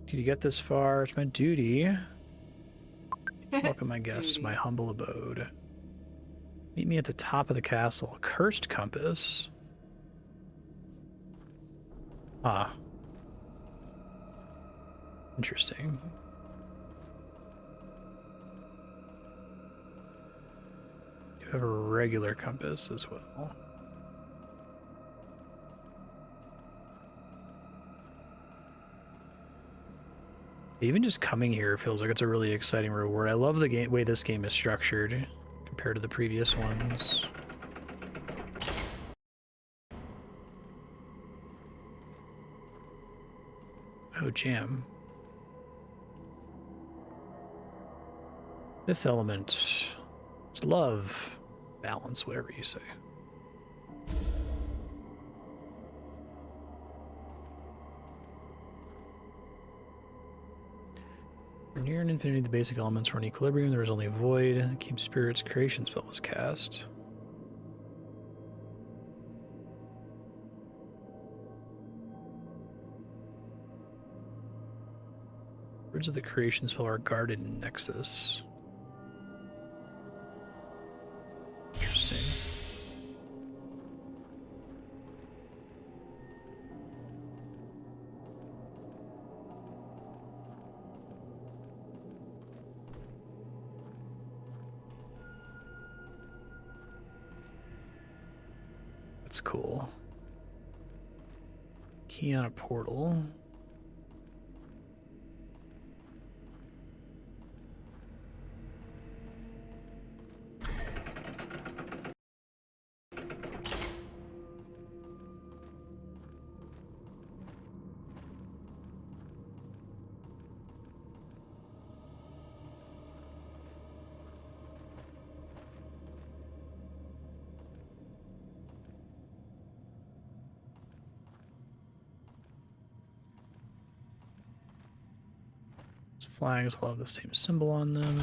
Did you get this far? It's my duty. Welcome, my guests, to my humble abode. Meet me at the top of the castle. Cursed compass. Ah. Interesting. You have a regular compass as well. Even just coming here feels like it's a really exciting reward. I love the way this game is structured compared to the previous ones. Oh, jam. Fifth element. It's love. Balance, whatever you say. For near an infinity, the basic elements were in equilibrium. There was only void. The Keep Spirit's creation spell was cast. Words of the creation spell are guarded in Nexus. Interesting. That's cool. Key on a portal. Flags will have the same symbol on them.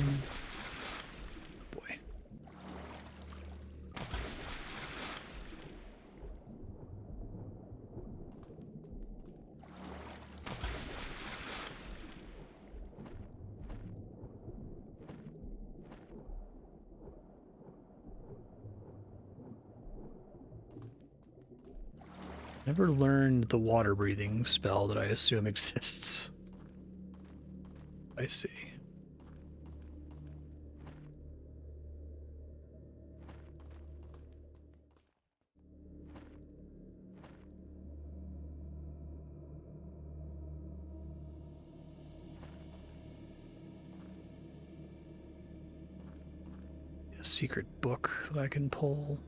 Oh boy. Never learned the water breathing spell that I assume exists. I see. A secret book that I can pull.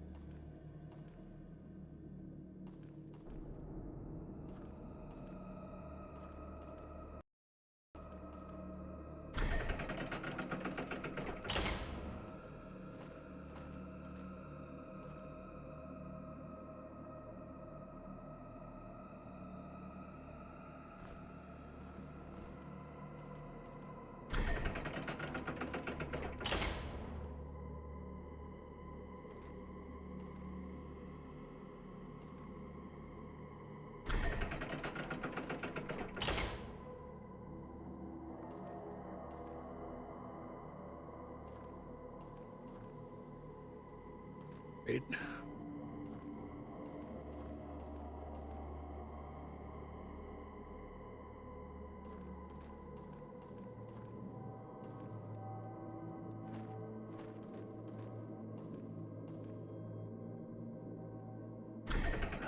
Great.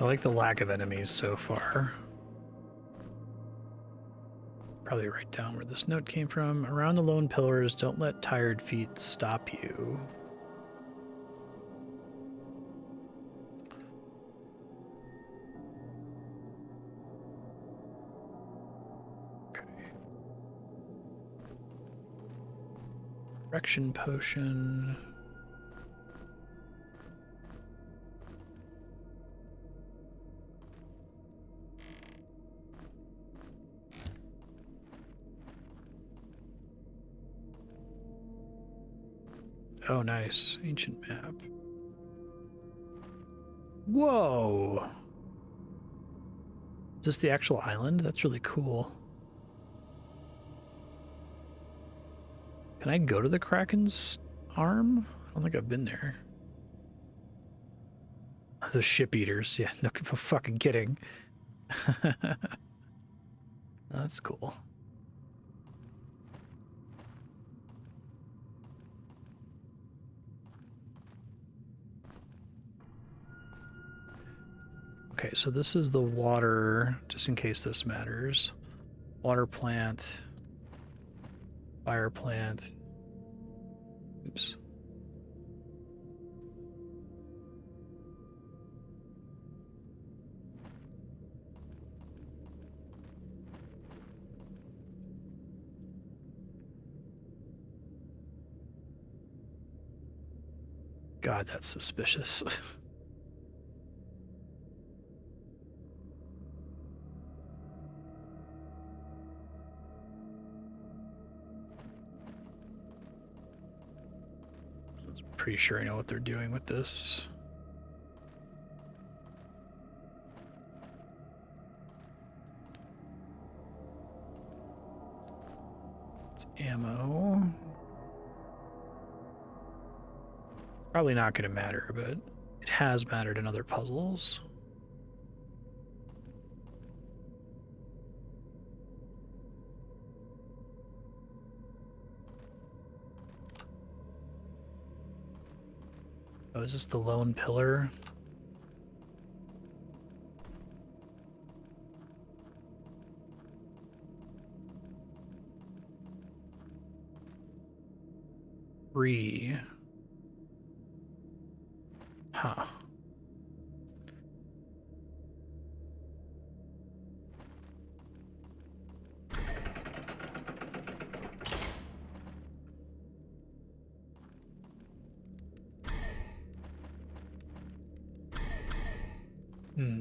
I like the lack of enemies so far. Probably write down where this note came from. Around the lone pillars, don't let tired feet stop you. Correction potion. Oh, nice. Ancient map. Whoa! Is this the actual island? That's really cool. Can I go to the Kraken's arm? I don't think I've been there. The ship eaters. Yeah, no fucking kidding. That's cool. Okay, so this is the water, just in case this matters. Water plant. Fire plant. Oops. God, that's suspicious. Pretty sure I know what they're doing with this. It's ammo. Probably not going to matter, but it has mattered in other puzzles. Oh, is this the lone pillar? Three. Huh. Hmm.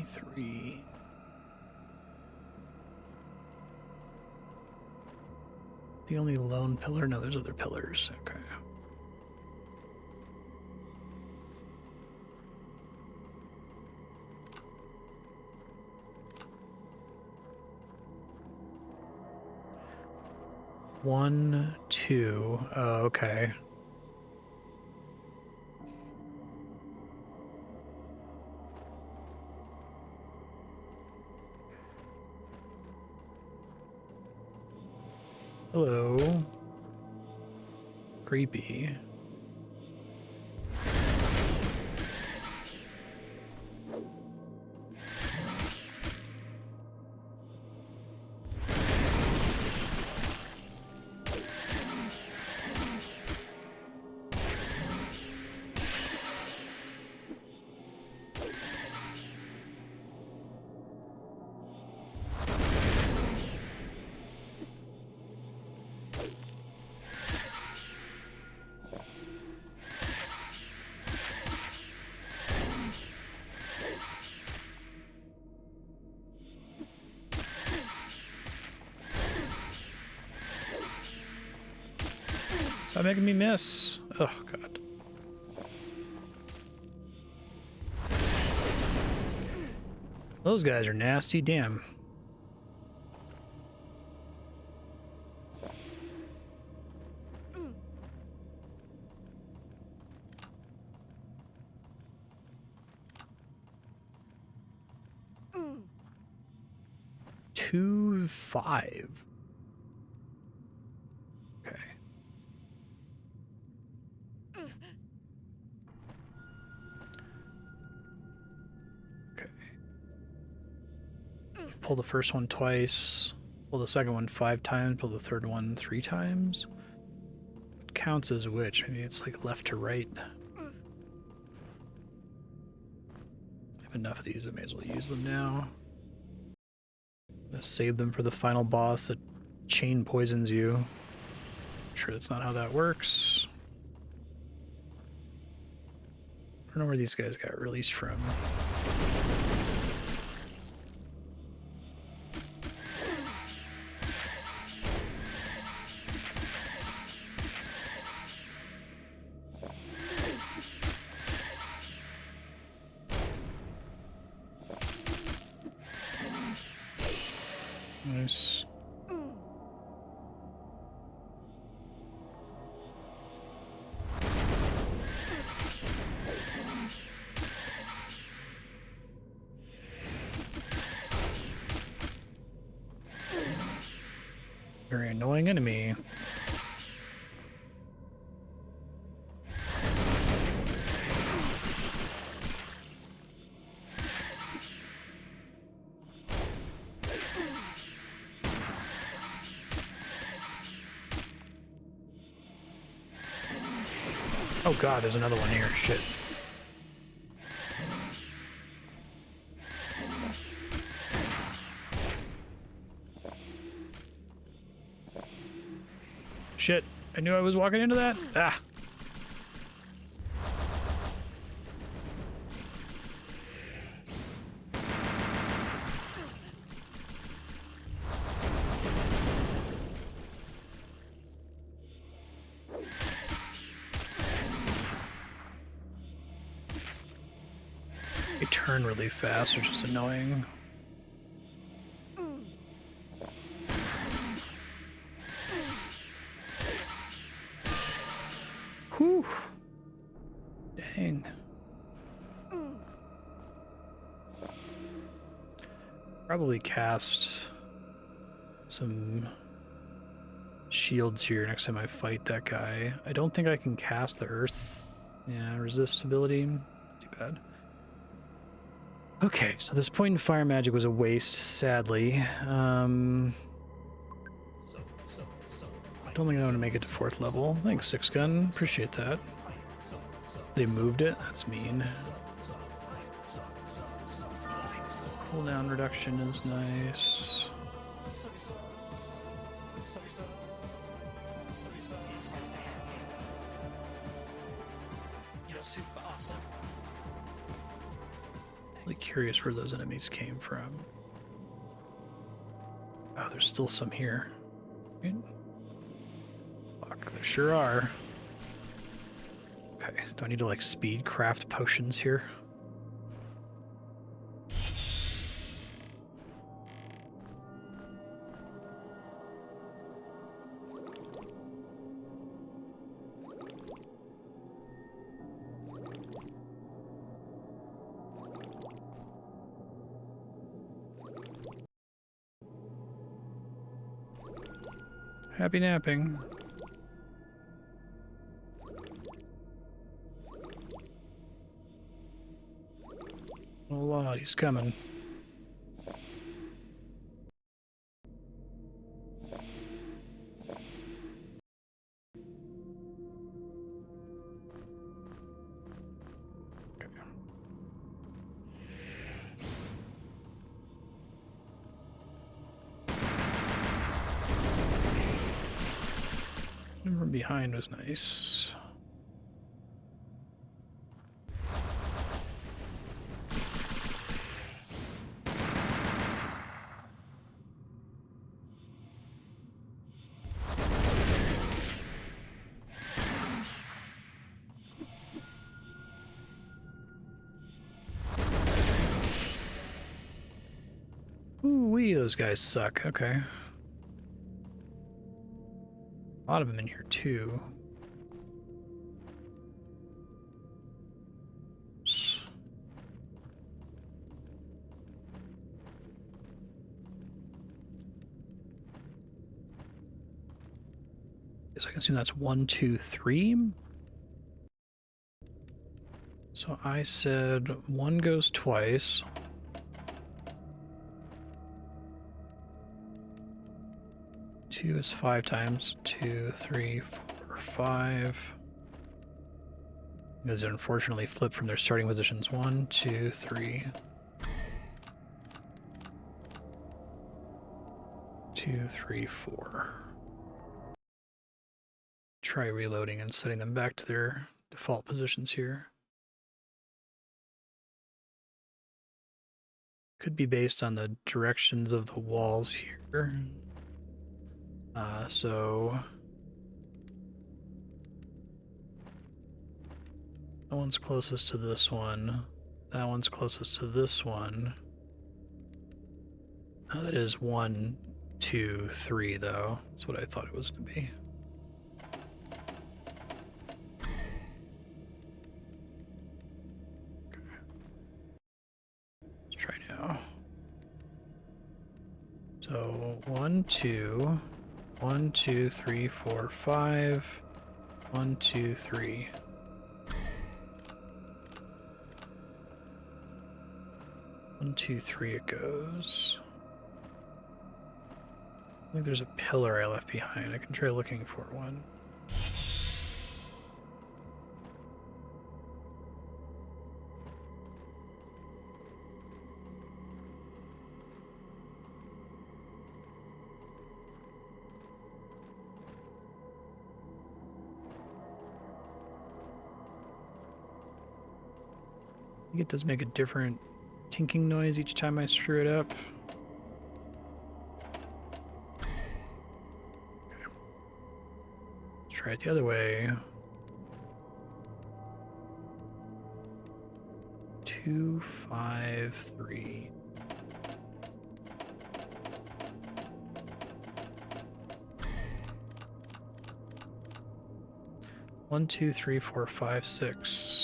Three. The only lone pillar? No, there's other pillars. Okay. One, two. Oh, okay. Hello. Creepy. Stop making me miss. Oh, God. Those guys are nasty, damn. Two, 5. Okay. Okay. Pull the first one twice. Pull the second one 5 times. Pull the third one 3 times. What counts as which? Maybe it's like left to right. I have enough of these. I may as well use them now. I'm gonna save them for the final boss that chain poisons you. I'm sure that's not how that works. I don't know where these guys got released from. Nice. Very annoying enemy. Oh God, there's another one here. Shit. Shit. I knew I was walking into that. Ah. They turn really fast, which is annoying. Whew. Dang. Probably cast some shields here next time I fight that guy. I don't think I can cast the earth. Yeah, resist ability. That's too bad. Okay, so this point in fire magic was a waste, sadly. Don't think I want to make it to 4th level. Thanks, 6-gun. Appreciate that. They moved it? That's mean. Cooldown reduction is nice. You're super awesome. Really curious where those enemies came from. Oh, there's still some here. Right? Fuck, there sure are. Okay, do I need to like speed craft potions here? Happy napping. Oh Lord, he's coming. From behind was nice. Ooh-wee, those guys suck. Okay. A lot of them in here, too. Guess I can assume that's 1, 2, 3. So I said 1 goes twice. Two is 5 times. 2, 3, 4, 5. Those unfortunately flip from their starting positions. 1, 2, 3. 2, 3, 4. Try reloading and setting them back to their default positions here. Could be based on the directions of the walls here. So that one's closest to this one. That one's closest to this one. That is 1, 2, 3 though. That's what I thought it was going to be. Let's try now. So 1, 2, 1, 2, 3, 4, 5. 1, 2, 3. One, 2, 3 it goes. I think there's a pillar I left behind. I can try looking for one. I think it does make a different tinking noise each time I screw it up. Let's try it the other way. 2, 5, 3. One, 2, 3, 4, 5, 6.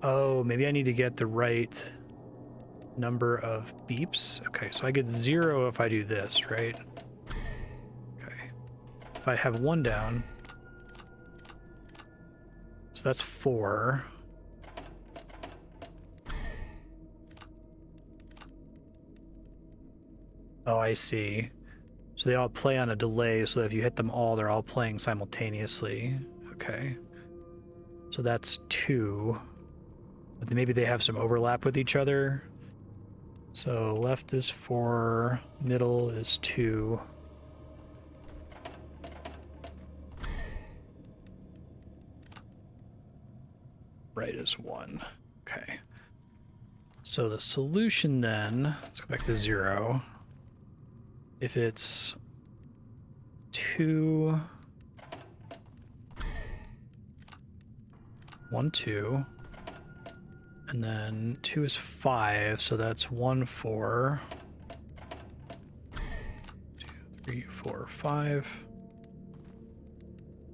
Oh, maybe I need to get the right number of beeps. Okay, so I get 0 if I do this, right? Okay. If I have 1 down, so that's 4. Oh, I see. So they all play on a delay, so that if you hit them all, they're all playing simultaneously. Okay. So that's 2. But maybe they have some overlap with each other. So left is 4, middle is 2. Right is 1. Okay. So the solution then, let's go back to 0. If it's 2, 1, 2, and then 2 is 5, so that's 1, 4, 2, 3, 4, 5,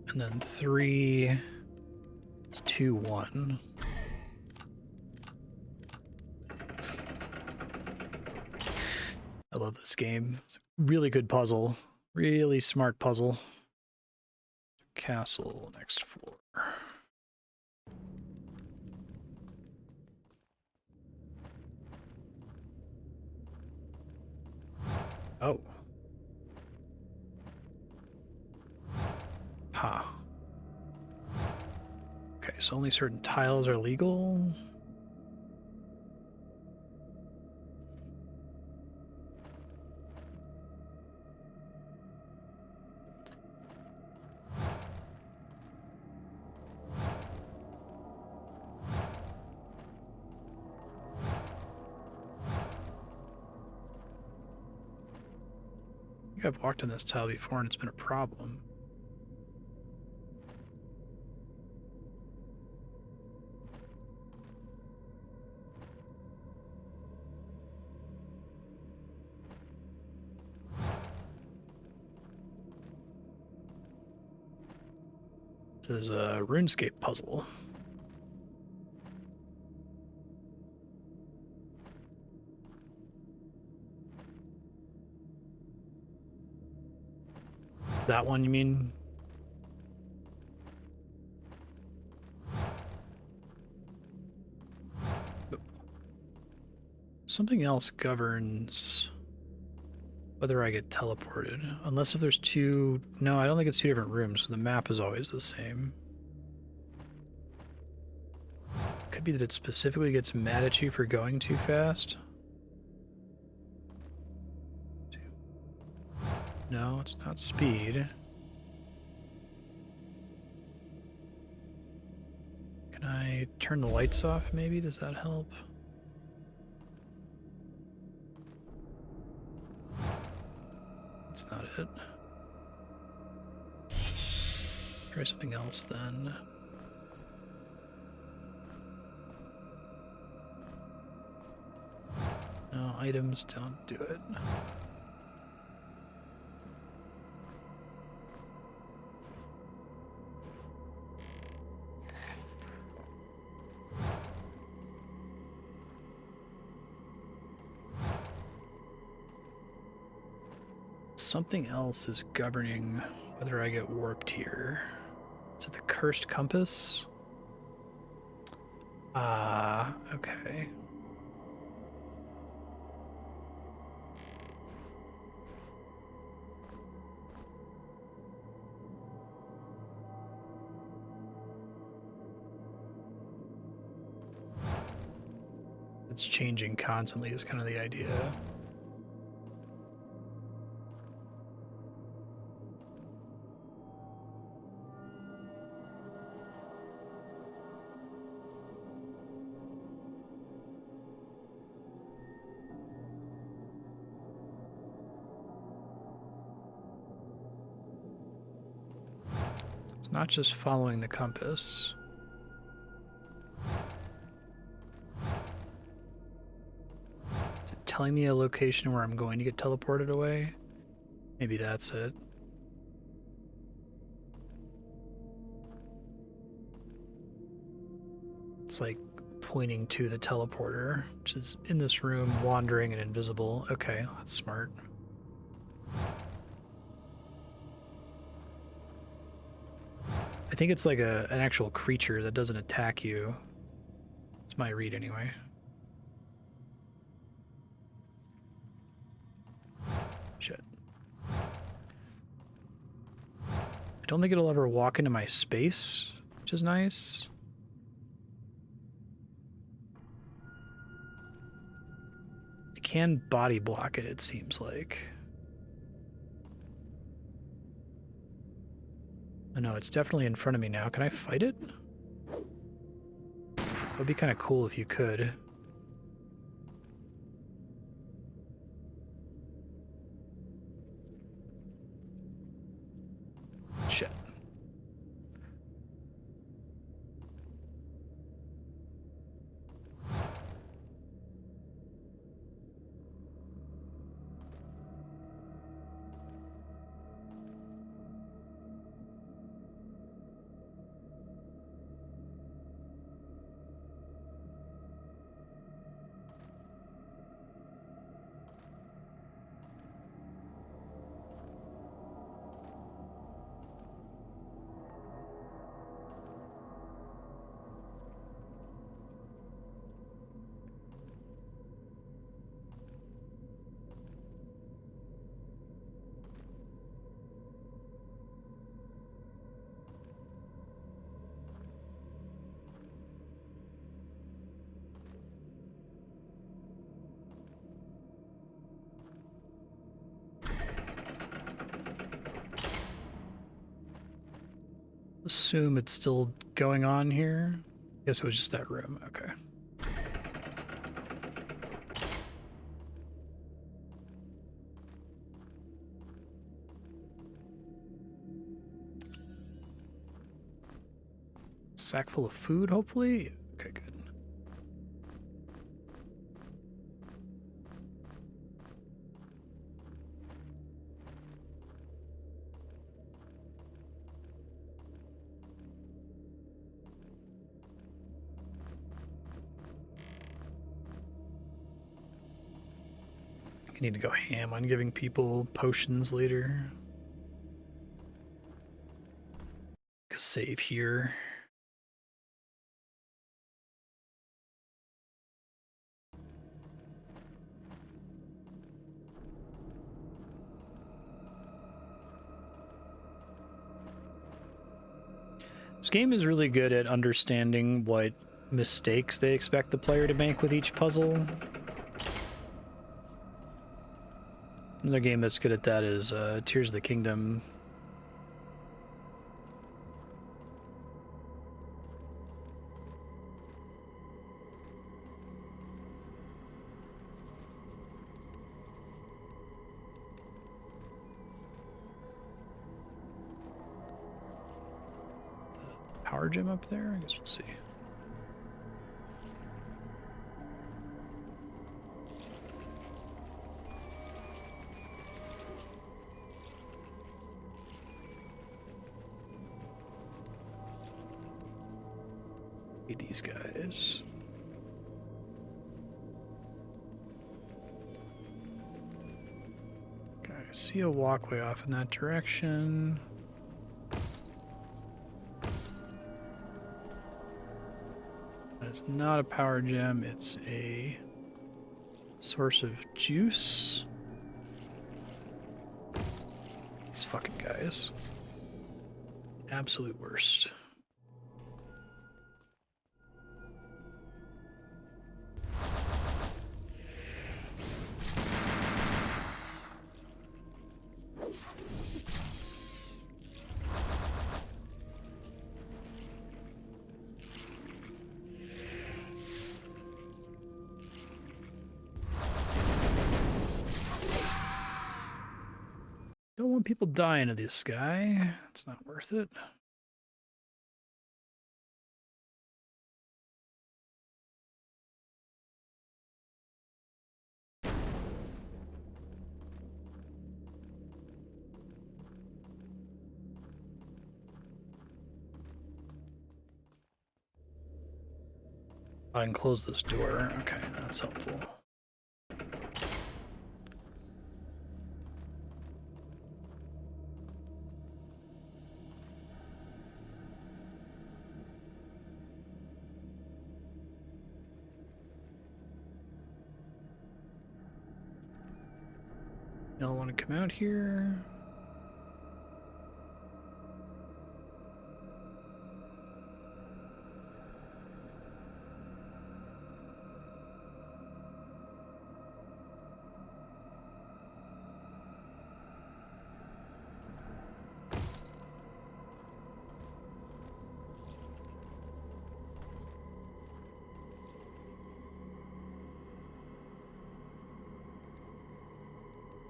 and then 3 is 2, 1. I love this game. It's a really good puzzle. Really smart puzzle. Castle, next floor. Oh. Ha. Okay, so only certain tiles are legal. I think I've walked on this tile before and it's been a problem. This is a RuneScape puzzle. That one, you mean? Something else governs whether I get teleported. Unless if there's two... No, I don't think it's two different rooms. The map is always the same. Could be that it specifically gets mad at you for going too fast. No, it's not speed. Can I turn the lights off, maybe? Does that help? That's not it. Try something else, then. No, items don't do it. Something else is governing whether I get warped here. Is it the cursed compass? Okay. It's changing constantly is kind of the idea. It's not just following the compass. Is it telling me a location where I'm going to get teleported away? Maybe that's it. It's like pointing to the teleporter, which is in this room, wandering and invisible. Okay, that's smart. I think it's like an actual creature that doesn't attack you. It's my read anyway. Shit. I don't think it'll ever walk into my space, which is nice. I can body block it, it seems like. Oh no, it's definitely in front of me now. Can I fight it? It would be kind of cool if you could. Shit. Assume it's still going on here. Guess it was just that room. Okay. Sack full of food, hopefully? Okay, good. I need to go ham on giving people potions later. Go save here. This game is really good at understanding what mistakes they expect the player to make with each puzzle. Another game that's good at that is Tears of the Kingdom. Power gem up there? I guess we'll see. These guys. Okay, I see a walkway off in that direction. It's not a power gem, it's a source of juice. These fucking guys. Absolute worst. Don't want people dying to this guy. It's not worth it. I can close this door. Okay, that's helpful. Y'all want to come out here?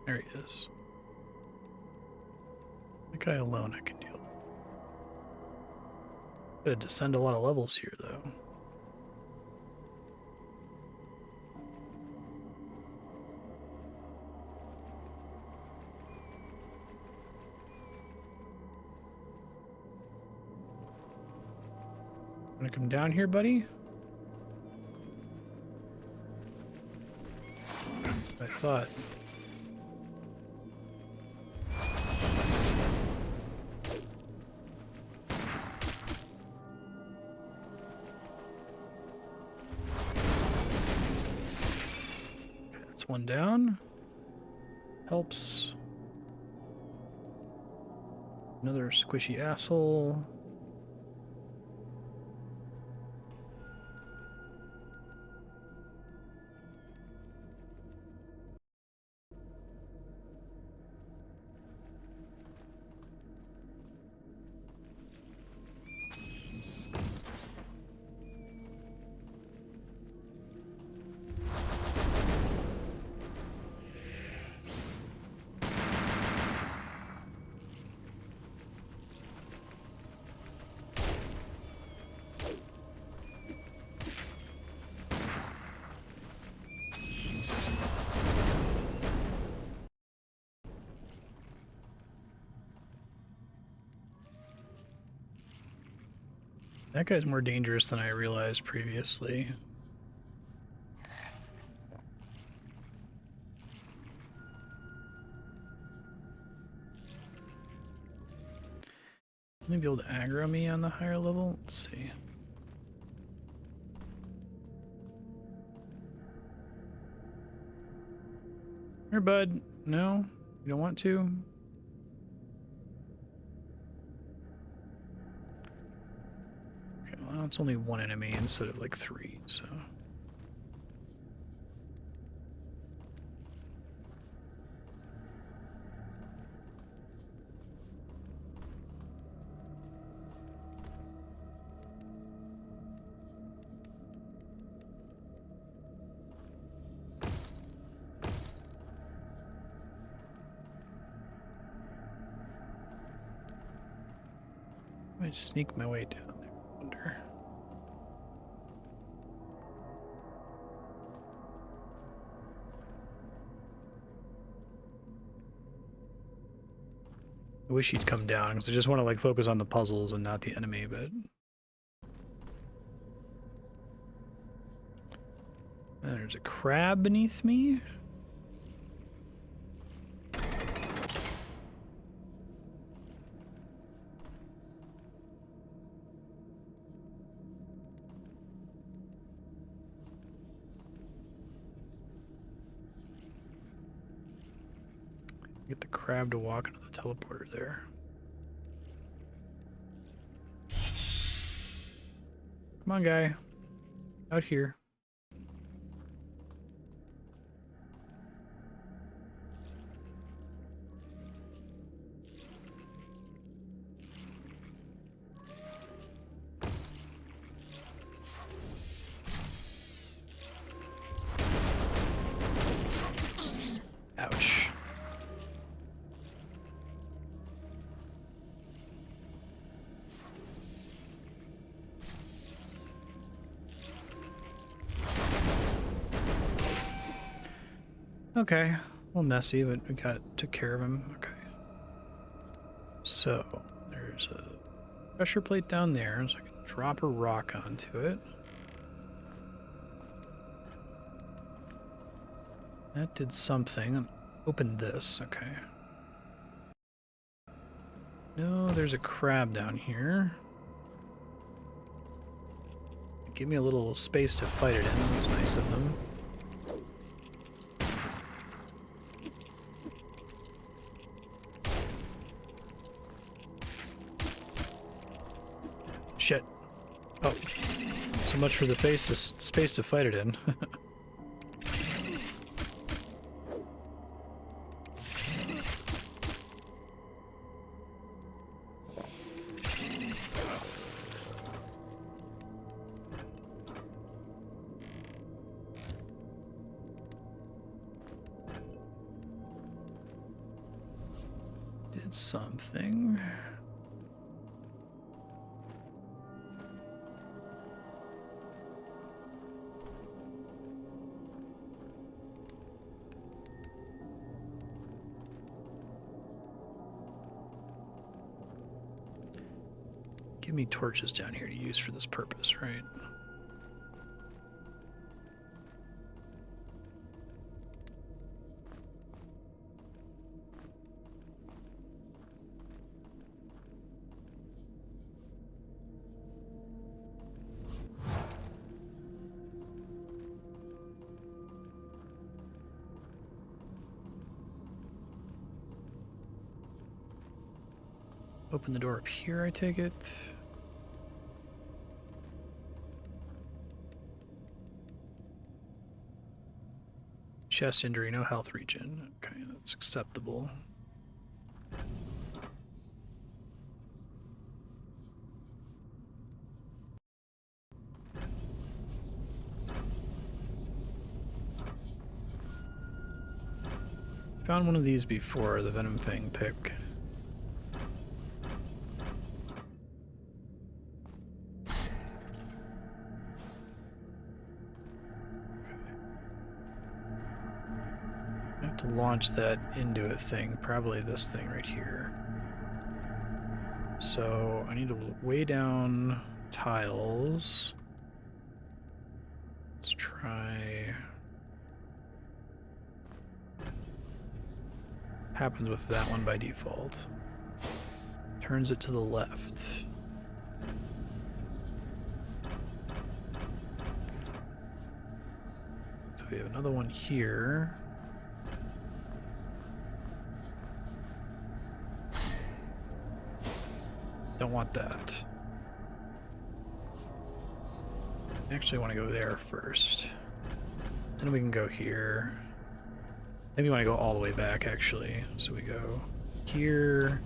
There he is. The guy alone I can deal with. Gotta descend a lot of levels here, though. Wanna come down here, buddy? I thought. That's one down. Helps. Another squishy asshole. That guy's more dangerous than I realized previously. Maybe be able to aggro me on the higher level. Let's see. Here, bud. No? You don't want to? Okay, well, it's only one enemy instead of like 3, so... I might sneak my way down there, I wonder. I wish he'd come down, because I just want to like focus on the puzzles and not the enemy, but... There's a crab beneath me. Get the crab to walk into the teleporter there. Come on, guy. Out here. Ouch. Okay, a little messy, but we took care of him. Okay. So, there's a pressure plate down there, so I can drop a rock onto it. That did something. Open this, okay. No, there's a crab down here. Give me a little space to fight it in, that's nice of them. Shit. Oh. So much for the space to fight it in. Did something. Give me torches down here to use for this purpose, right? Open the door up here, I take it. Chest injury, no health regen. Okay, that's acceptable. Found one of these before, the Venom Fang pick. To launch that into a thing, probably this thing right here. So I need to weigh down tiles. Let's try. Happens with that one by default. turns it to the left. So we have another one here. Don't want that. I actually want to go there first. Then we can go here. Then we want to go all the way back, actually. So we go here,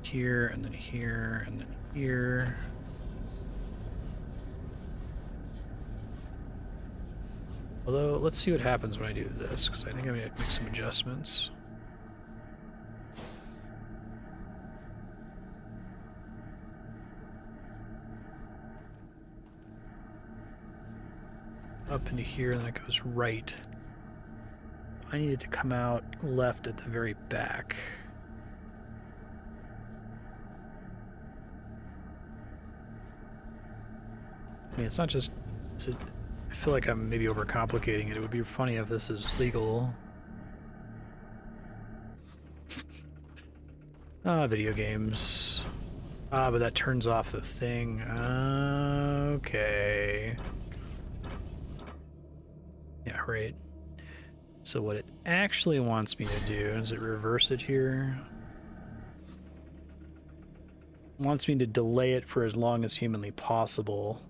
here, and then here, and then here. Although, let's see what happens when I do this, because I think I'm going to make some adjustments. Up into here, and then it goes right. I needed to come out left at the very back. I mean, it's not just... I feel like I'm maybe overcomplicating it. It would be funny if this is legal. Video games. But that turns off the thing. Okay. Yeah, right. So what it actually wants me to do, is it reverse it here? It wants me to delay it for as long as humanly possible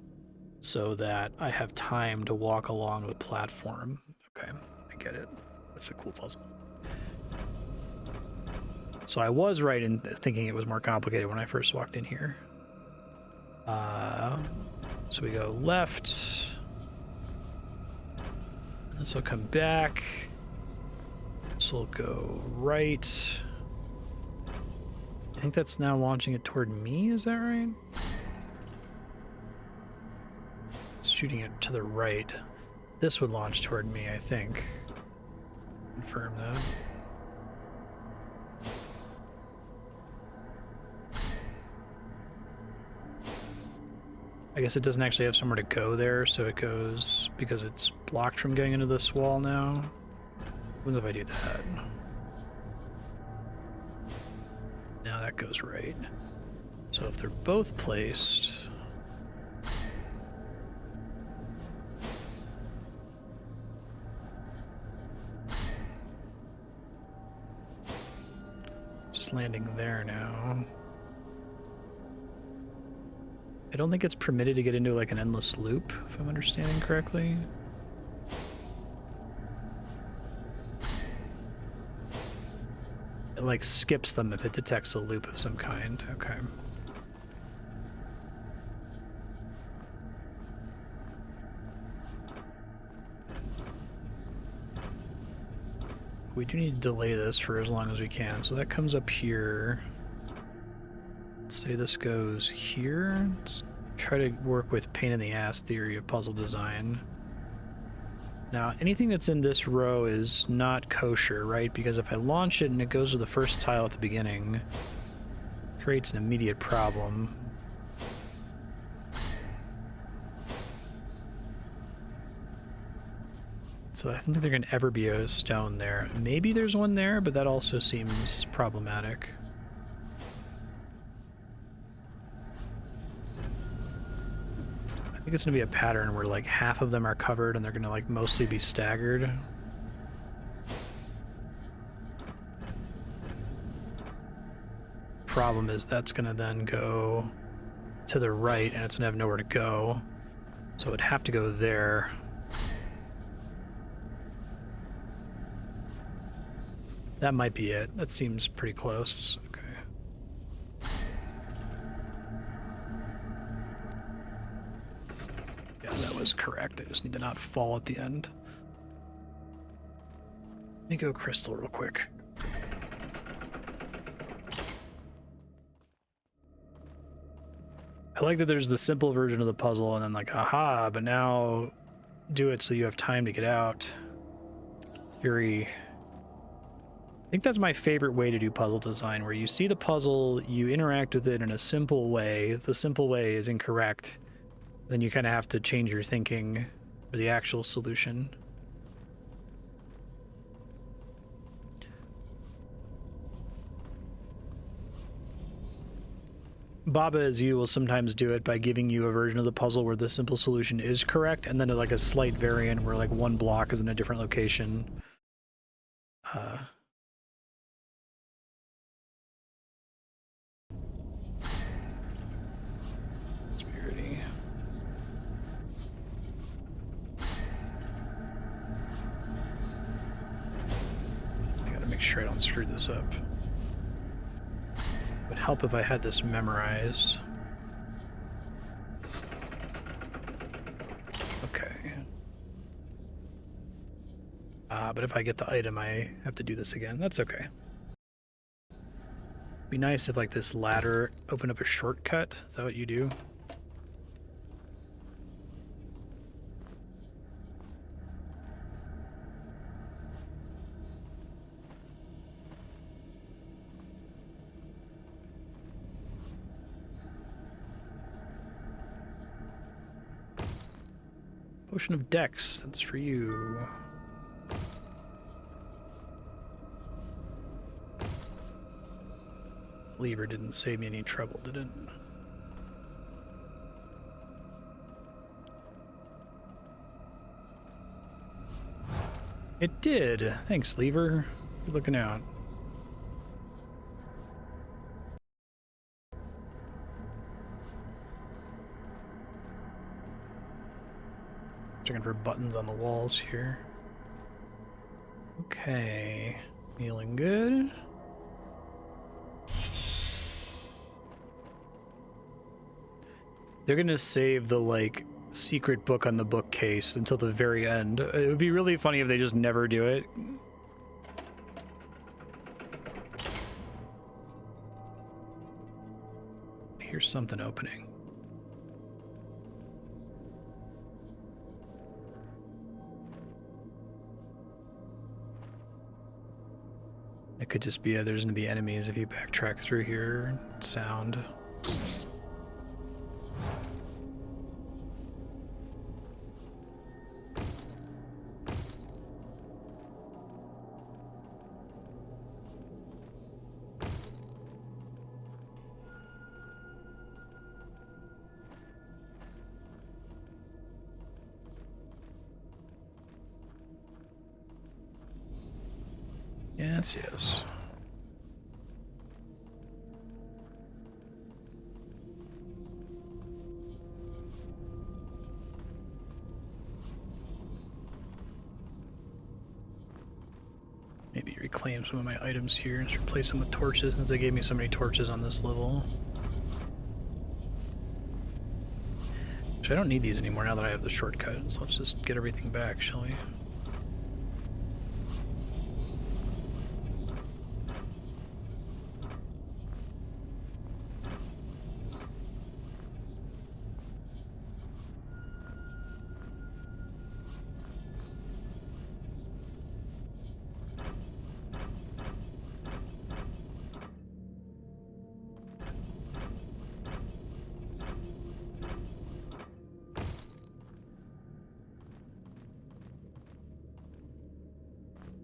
so that I have time to walk along the platform. Okay, I get it. That's a cool puzzle. So I was right in thinking it was more complicated when I first walked in here. So we go left. This will come back. This will go right. I think that's now launching it toward me, is that right? It's shooting it to the right. This would launch toward me, I think. Confirm that. I guess it doesn't actually have somewhere to go there, so it goes because it's blocked from getting into this wall now. What if I do that? Now that goes right. So if they're both placed... Just landing there now. I don't think it's permitted to get into like an endless loop, if I'm understanding correctly. It like skips them if it detects a loop of some kind. Okay. We do need to delay this for as long as we can. So that comes up here. Let's say this goes here. Let's try to work with pain in the ass theory of puzzle design. Now, anything that's in this row is not kosher, right? Because if I launch it and it goes to the first tile at the beginning, it creates an immediate problem. So I don't think there can ever be a stone there. Maybe there's one there, but that also seems problematic. I think it's gonna be a pattern where like half of them are covered and they're gonna like mostly be staggered. Problem is that's gonna then go to the right and it's gonna have nowhere to go. So it'd have to go there. That might be it. That seems pretty close. Okay. Yeah, that was correct. I just need to not fall at the end. Let me go crystal real quick. I like that there's the simple version of the puzzle and then like, aha, but now do it so you have time to get out. Very... I think that's my favorite way to do puzzle design, where you see the puzzle, you interact with it in a simple way. The simple way is incorrect. Then you kind of have to change your thinking for the actual solution. Baba as you will sometimes do it by giving you a version of the puzzle where the simple solution is correct, and then like a slight variant where like one block is in a different location. Spirity. I gotta make sure I don't screw this up. It would help if I had this memorized. Okay. But if I get the item, I have to do this again. That's okay. Be nice if like this ladder opened up a shortcut. Is that what you do? Potion of Dex, that's for you. Lever didn't save me any trouble, did it? It did. Thanks, Lever. You're looking out. Checking for buttons on the walls here. Okay. Feeling good. They're gonna save the, like, secret book on the bookcase until the very end. It would be really funny if they just never do it. Here's something opening. It could just be there's gonna be enemies if you backtrack through here. Sound. Yes, yes. Maybe reclaim some of my items here and just replace them with torches since they gave me so many torches on this level. Actually, I don't need these anymore now that I have the shortcut, so let's just get everything back, shall we?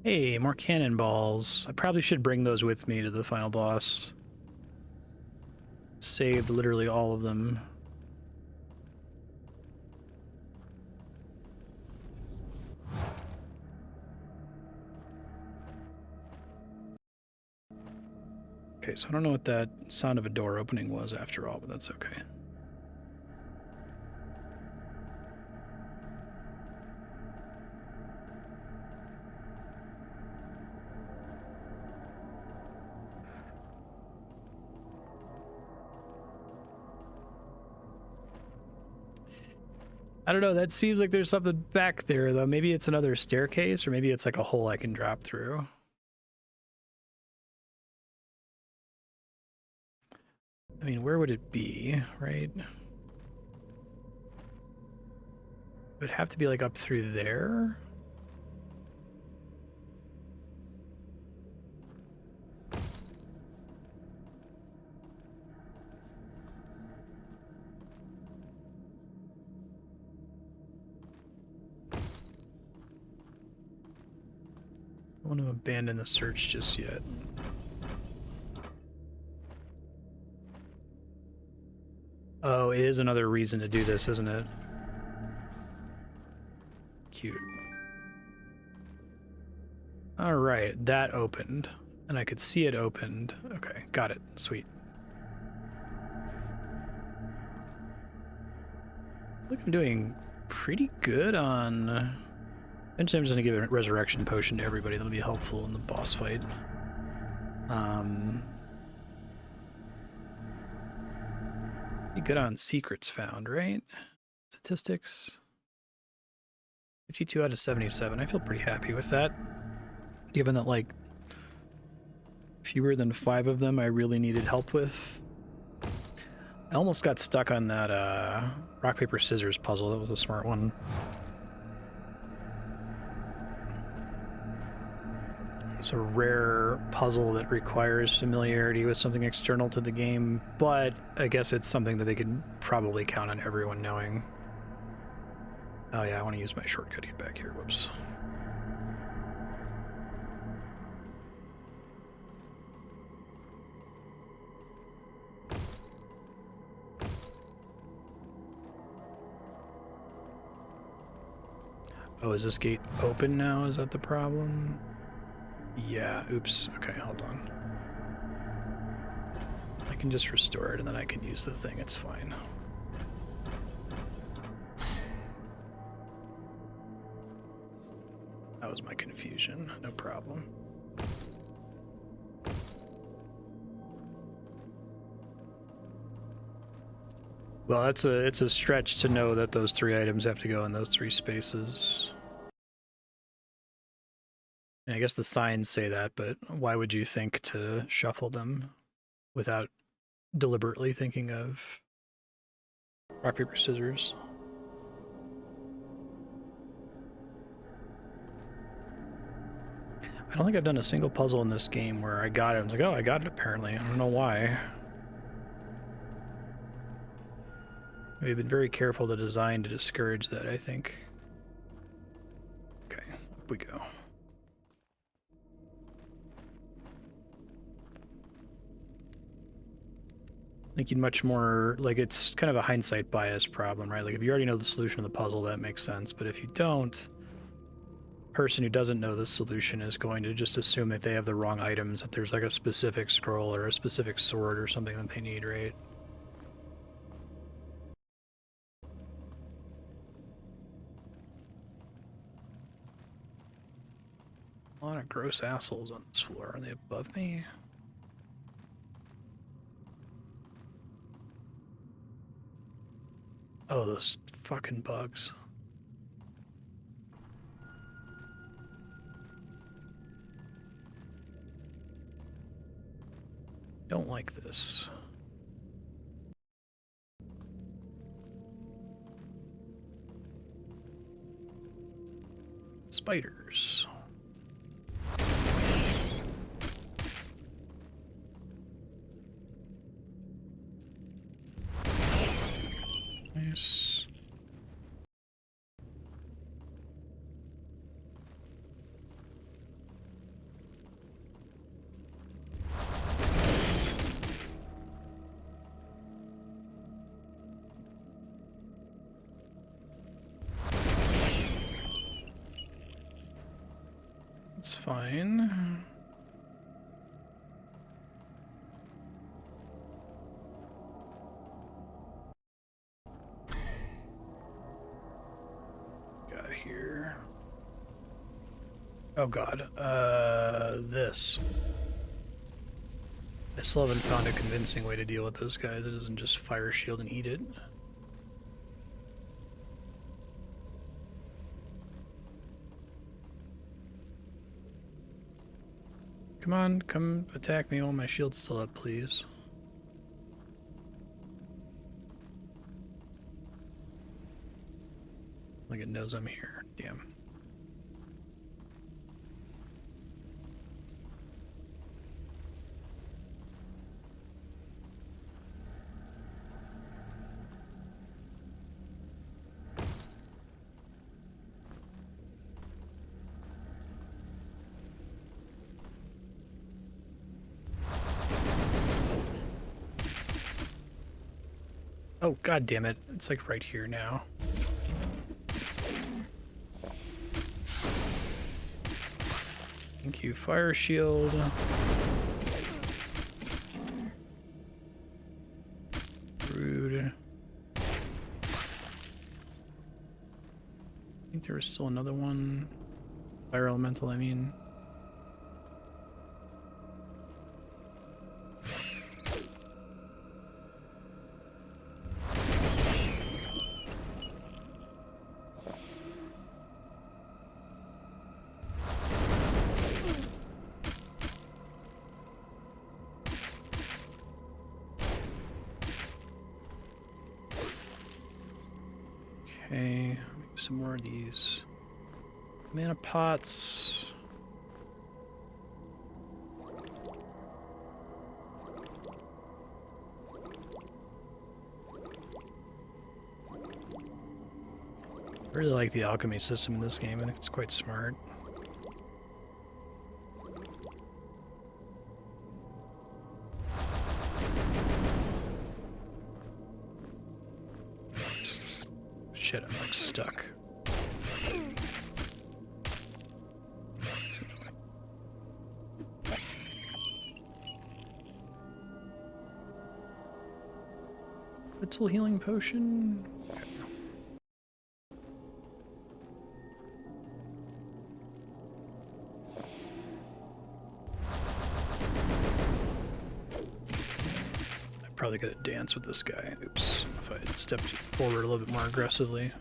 Hey, more cannonballs. I probably should bring those with me to the final boss. Saved literally all of them. Okay, so I don't know what that sound of a door opening was after all, but that's okay. I don't know, that seems like there's something back there, though. Maybe it's another staircase, or maybe it's like a hole I can drop through. I mean, where would it be, right? It would have to be like up through there. I don't want to abandon the search just yet. Oh, it is another reason to do this, isn't it? Cute. All right, that opened. And I could see it opened. Okay, got it. Sweet. I think I'm doing pretty good on... Eventually I'm just going to give a resurrection potion to everybody. That'll be helpful in the boss fight. Be good on secrets found, right? Statistics. 52 out of 77. I feel pretty happy with that. Given that, like, fewer than 5 of them I really needed help with. I almost got stuck on that rock, paper, scissors puzzle. That was a smart one. It's a rare puzzle that requires familiarity with something external to the game, but I guess it's something that they could probably count on everyone knowing. Oh yeah, I want to use my shortcut to get back here. Whoops. Oh, is this gate open now? Is that the problem? Yeah, oops. Okay, hold on. I can just restore it and then I can use the thing. It's fine. That was my confusion. No problem. Well, it's a stretch to know that those 3 items have to go in those 3 spaces. And I guess the signs say that, but why would you think to shuffle them without deliberately thinking of rock, paper, scissors? I don't think I've done a single puzzle in this game where I got it. I was like, oh, I got it apparently. I don't know why. We've been very careful to design to discourage that, I think. Okay, up we go. I think you'd much more, like, it's kind of a hindsight bias problem, right? Like, if you already know the solution of the puzzle, that makes sense. But if you don't, the person who doesn't know the solution is going to just assume that they have the wrong items, that there's like a specific scroll or a specific sword or something that they need, right? A lot of gross assholes on this floor. Are they above me? Oh, those fucking bugs. Don't like this. Spiders. Nice. It's fine. Got here. Oh god. This. I still haven't found a convincing way to deal with those guys. It doesn't just fire shield and eat it. Come on, come attack me while my shield's still up, please. Like it knows I'm here. Damn. Oh, god damn it. It's like right here now. Thank you, fire shield. Rude. I think there was still another one. Fire elemental, I mean. Okay, make some more of these mana pots. I really like the alchemy system in this game. I think it's quite smart. Shit, I'm like stuck. Little healing potion. I probably gotta dance with this guy. Oops. If I had stepped forward a little bit more aggressively.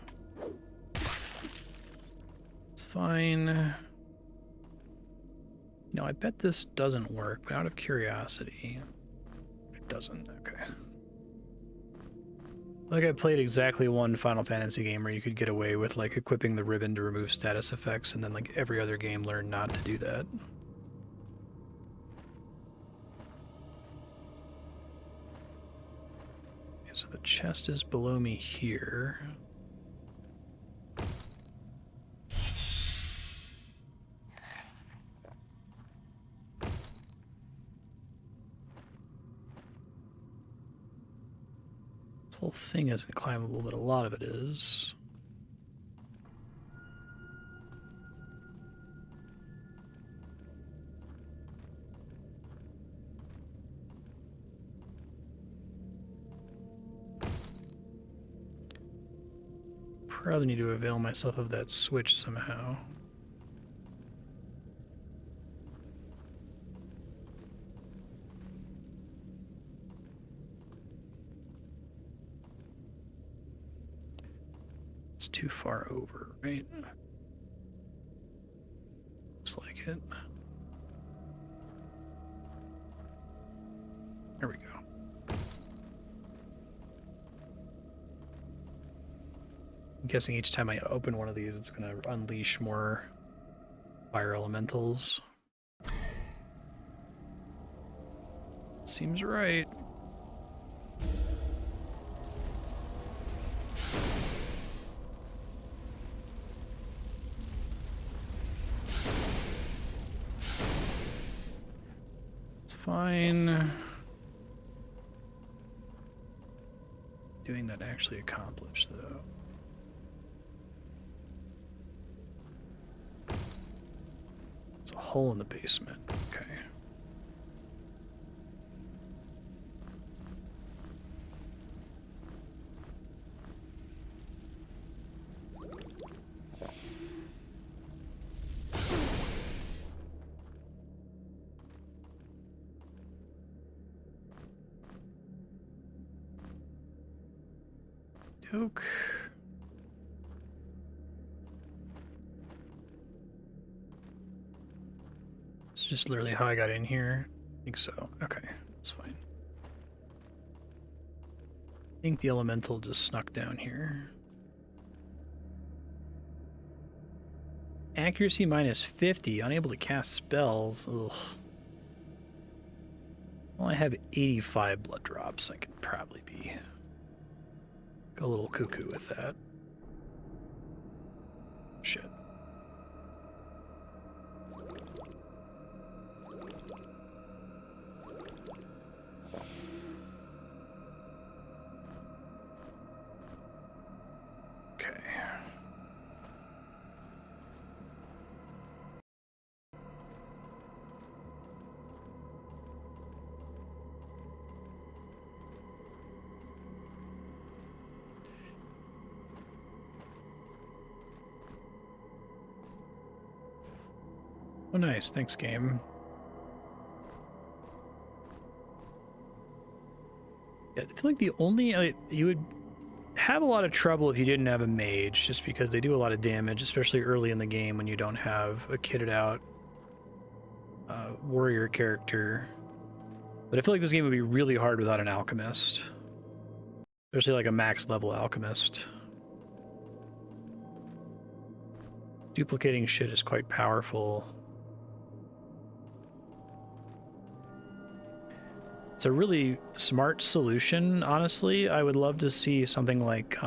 It's fine. No, I bet this doesn't work, but out of curiosity, it doesn't. Okay. Like I played exactly one Final Fantasy game where you could get away with like equipping the ribbon to remove status effects, and then like every other game learned not to do that. Okay, so the chest is below me here. This whole thing isn't climbable, but a lot of it is. Probably need to avail myself of that switch somehow. It's too far over, right? Looks like it. There we go. I'm guessing each time I open one of these, it's going to unleash more fire elementals. Seems right. It's fine. Doing that actually accomplished, though. There's a hole in the basement. Okay. Doke. It's just literally how I got in here. I think so. Okay, that's fine. I think the elemental just snuck down here. Accuracy minus 50, unable to cast spells. Ugh. Well, I have 85 blood drops. I could probably go a little cuckoo with that. Shit. Oh, nice. Thanks, game. Yeah, I feel like the only... you would have a lot of trouble if you didn't have a mage, just because they do a lot of damage, especially early in the game when you don't have a kitted out warrior character. But I feel like this game would be really hard without an alchemist. Especially like a max level alchemist. Duplicating shit is quite powerful. It's a really smart solution, honestly. I would love to see something like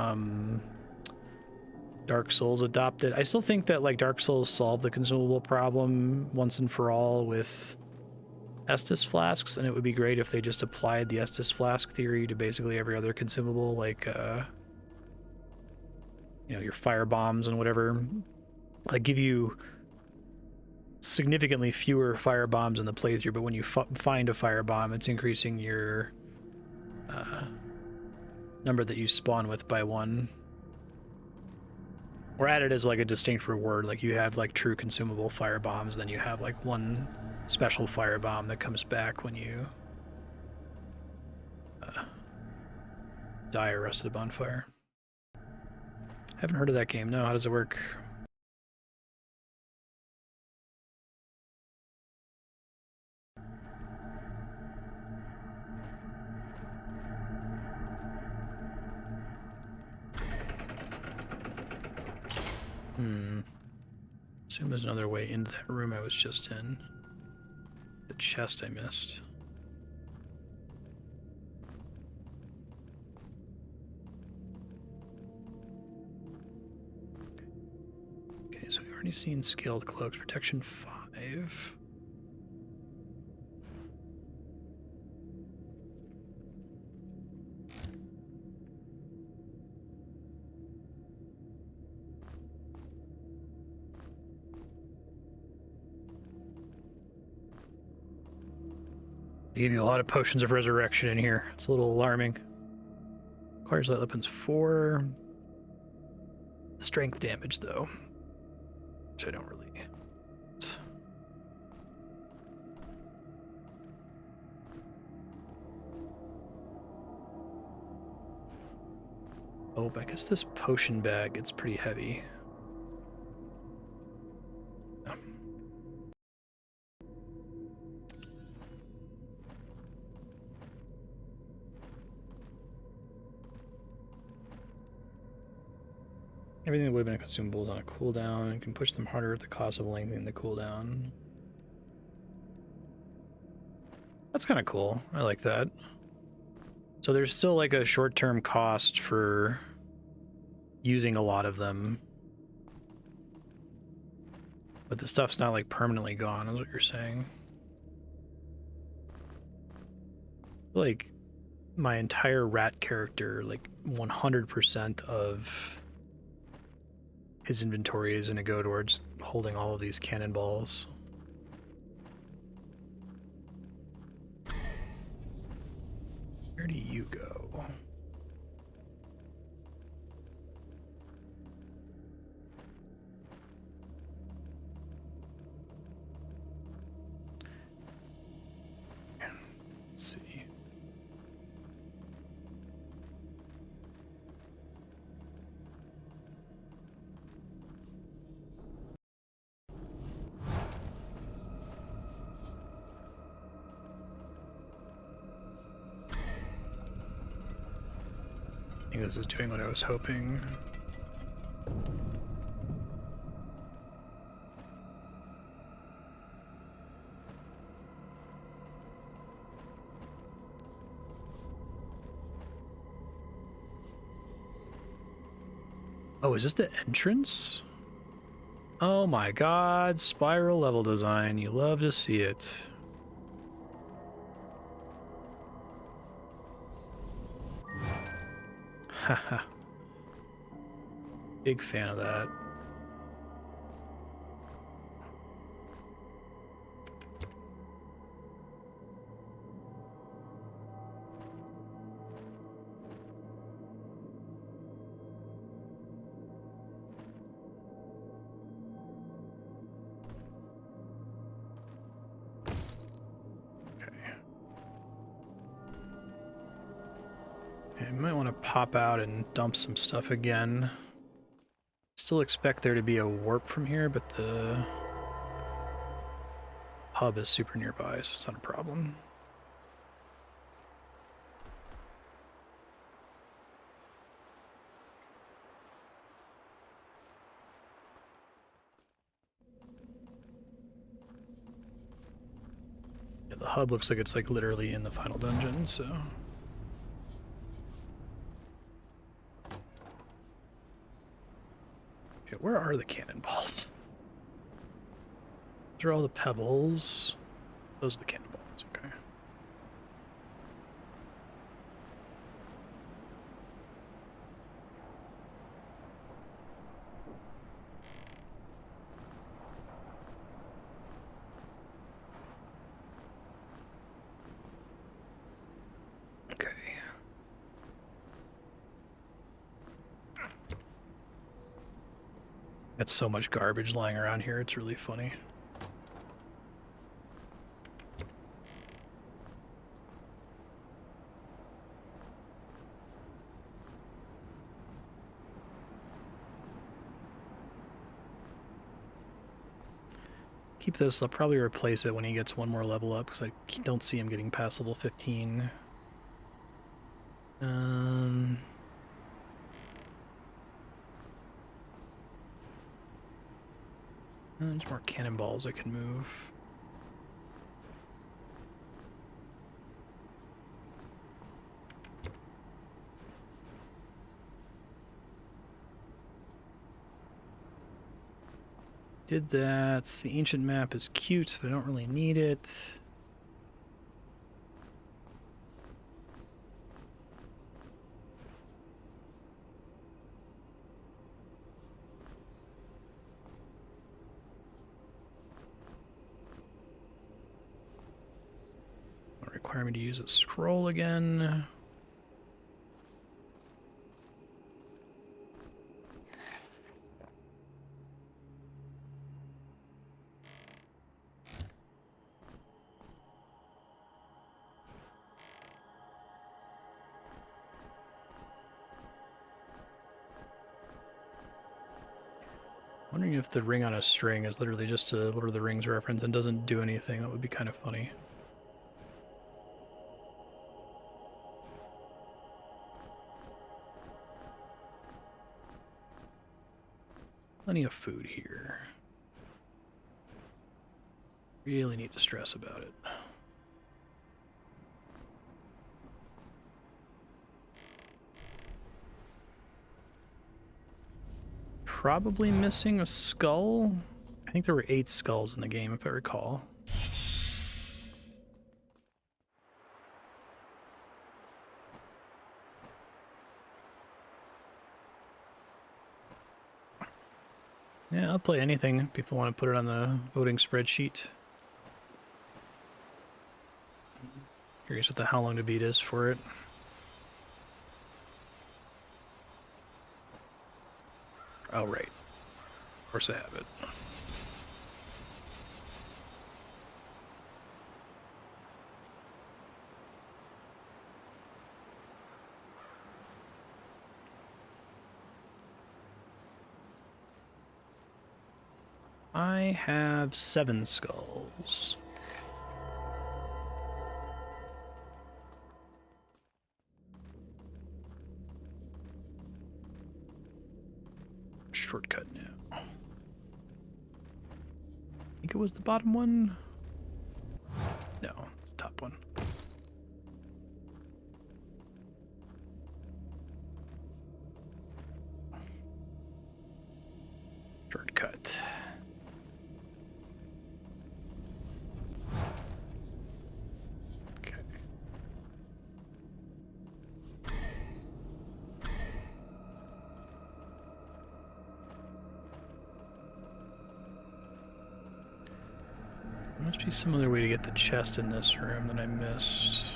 Dark Souls adopted. I still think that like Dark Souls solved the consumable problem once and for all with Estus flasks, and it would be great if they just applied the Estus flask theory to basically every other consumable, like you know, your fire bombs and whatever. Like give you significantly fewer fire bombs in the playthrough, but when you find a fire bomb, it's increasing your number that you spawn with by 1. Or add it as like a distinct reward, like you have like true consumable fire bombs, then you have like 1 special fire bomb that comes back when you die or rest at a bonfire. Haven't heard of that game. No, how does it work? Assume there's another way into that room I was just in. The chest I missed. Okay, so we've already seen scaled cloaks, protection 5. They give you a lot of potions of resurrection in here. It's a little alarming. Requires light weapons 4. Strength damage, though. Which I don't really... Oh, I guess this potion bag gets pretty heavy. Everything that would have been consumables on a cooldown. You can push them harder at the cost of lengthening the cooldown. That's kind of cool. I like that. So there's still like a short-term cost for using a lot of them. But the stuff's not like permanently gone, is what you're saying. Like my entire rat character, like 100% of his inventory is gonna go towards holding all of these cannonballs. Where do you go? Let's see. I think this is doing what I was hoping. Oh, is this the entrance? Oh my god, spiral level design. You love to see it. Haha. Big fan of that. I might want to pop out and dump some stuff again. Still expect there to be a warp from here, but the hub is super nearby, so it's not a problem. Yeah, the hub looks like it's like literally in the final dungeon, so... Okay, where are the cannonballs? Those are all the pebbles. Those are the cannonballs, okay. Okay. Got so much garbage lying around here, it's really funny. Keep this, I'll probably replace it when he gets one more level up, because I don't see him getting past level 15. There's more cannonballs I can move. Did that. The ancient map is cute, but I don't really need it. Require me to use a scroll again. Wondering if the ring on a string is literally just a Lord of the Rings reference and doesn't do anything. That would be kind of funny. Plenty of food here. Really need to stress about it. Probably missing a skull. I think there were 8 skulls in the game, if I recall. Yeah, I'll play anything if people want to put it on the voting spreadsheet. Curious what the how long to beat is for it. Oh, right. Of course I have it. I have 7 skulls. Shortcut now. I think it was the bottom one. No, it's the top one. Shortcut. Okay. There must be some other way to get the chest in this room that I missed.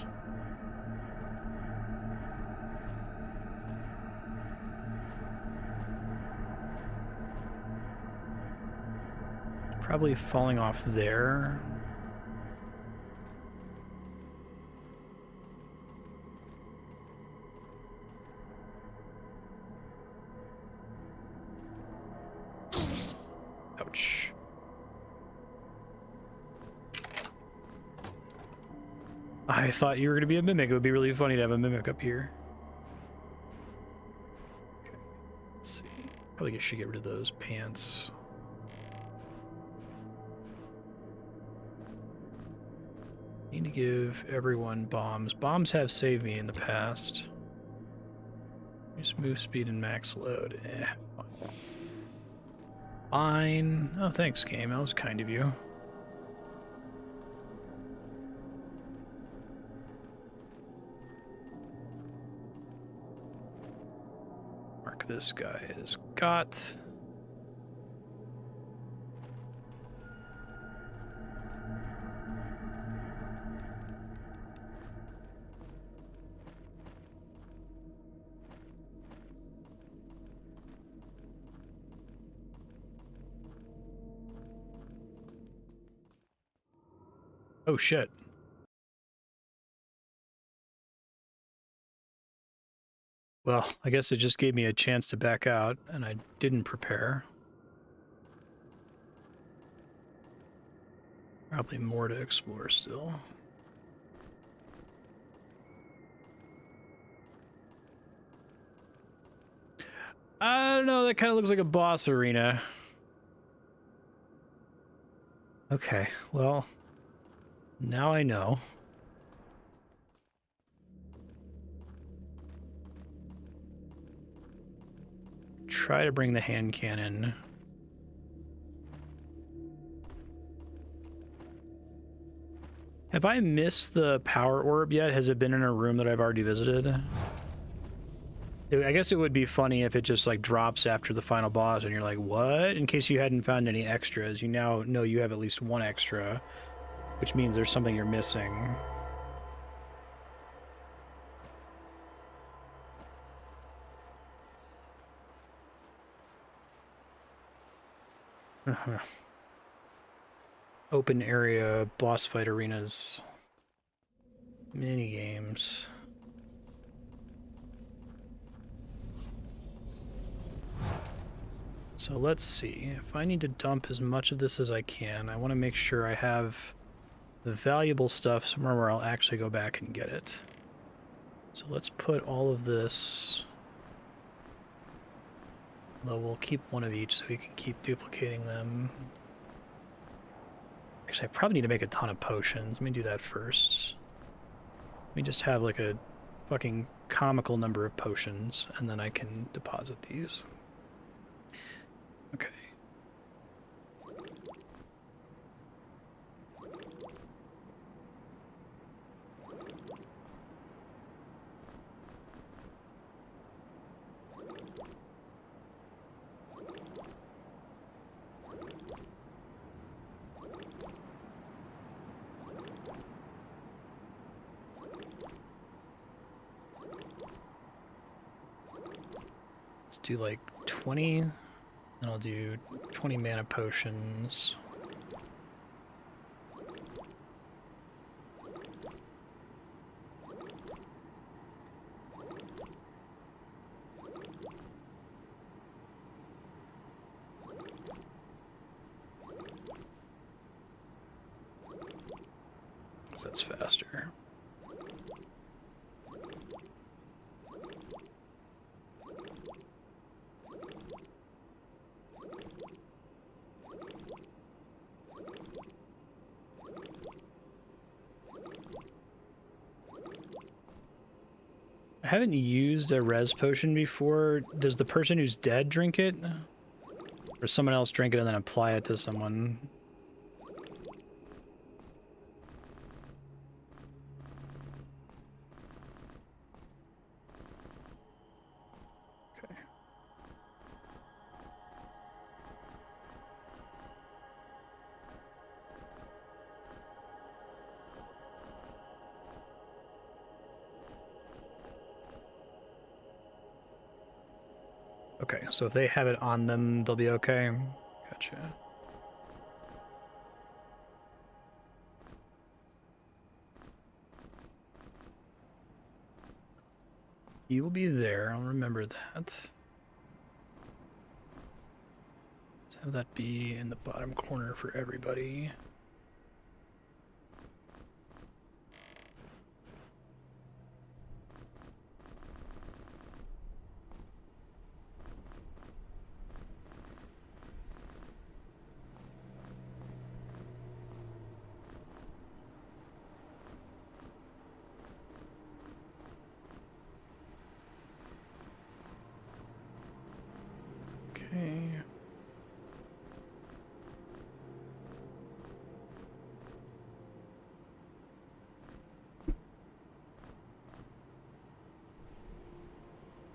Probably falling off there. I thought you were going to be a mimic. It would be really funny to have a mimic up here. Okay, let's see. Probably should get rid of those pants. Need to give everyone bombs. Bombs have saved me in the past. Use move speed and max load. Fine. Fine. Oh, thanks, game. That was kind of you. Mark this guy as got. Oh, shit. Well, I guess it just gave me a chance to back out, and I didn't prepare. Probably more to explore still. I don't know, that kind of looks like a boss arena. Okay, well, now I know. Try to bring the hand cannon. Have I missed the power orb yet? Has it been in a room that I've already visited? I guess it would be funny if it just like drops after the final boss and you're like, what? In case you hadn't found any extras, you now know you have at least one extra, which means there's something you're missing. Open area boss fight arenas. Mini games. So let's see. If I need to dump as much of this as I can, I want to make sure I have the valuable stuff somewhere where I'll actually go back and get it. So let's put all of this. Though we'll keep one of each so we can keep duplicating them. Actually, I probably need to make a ton of potions. Let me do that first. Let me just have like a fucking comical number of potions, and then I can deposit these. Okay. Let's do like 20, and I'll do 20 mana potions. So that's faster. I haven't used a res potion before. Does the person who's dead drink it? Or someone else drink it and then apply it to someone? Okay. Okay, so if they have it on them, they'll be okay. Gotcha. You will be there, I'll remember that. Let's have that be in the bottom corner for everybody.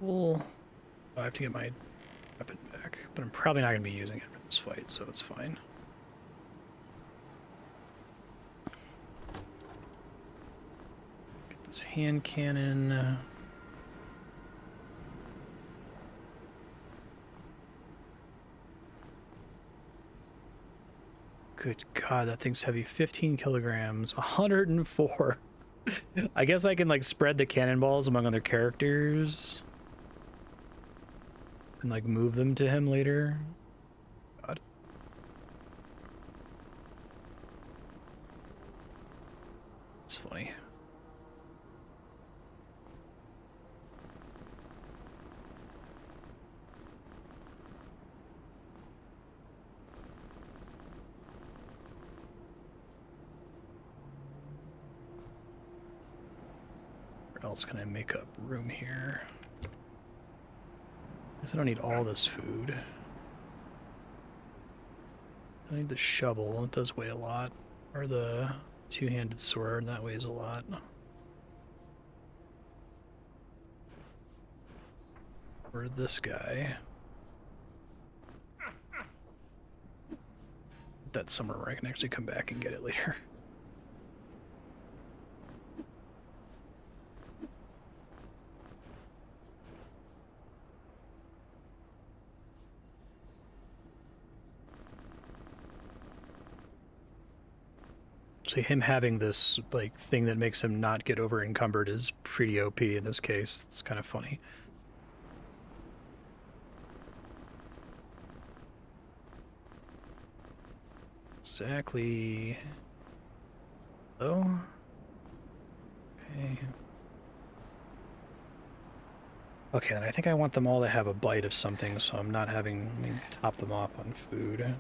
Cool. Oh, I have to get my weapon back, but I'm probably not going to be using it for this fight, so it's fine. Get this hand cannon. Good God, that thing's heavy. 15 kilograms, 104. I guess I can like spread the cannonballs among other characters and like move them to him later. God. It's funny. Where else can I make up room here? I guess I don't need all this food. I need the shovel, it does weigh a lot. Or the two-handed sword, that weighs a lot. Or this guy. That's somewhere where I can actually come back and get it later. So him having this like thing that makes him not get over encumbered is pretty OP in this case. It's kind of funny. Exactly. Oh. Okay. Okay, then I think I want them all to have a bite of something, so I'm not having me top them off on food.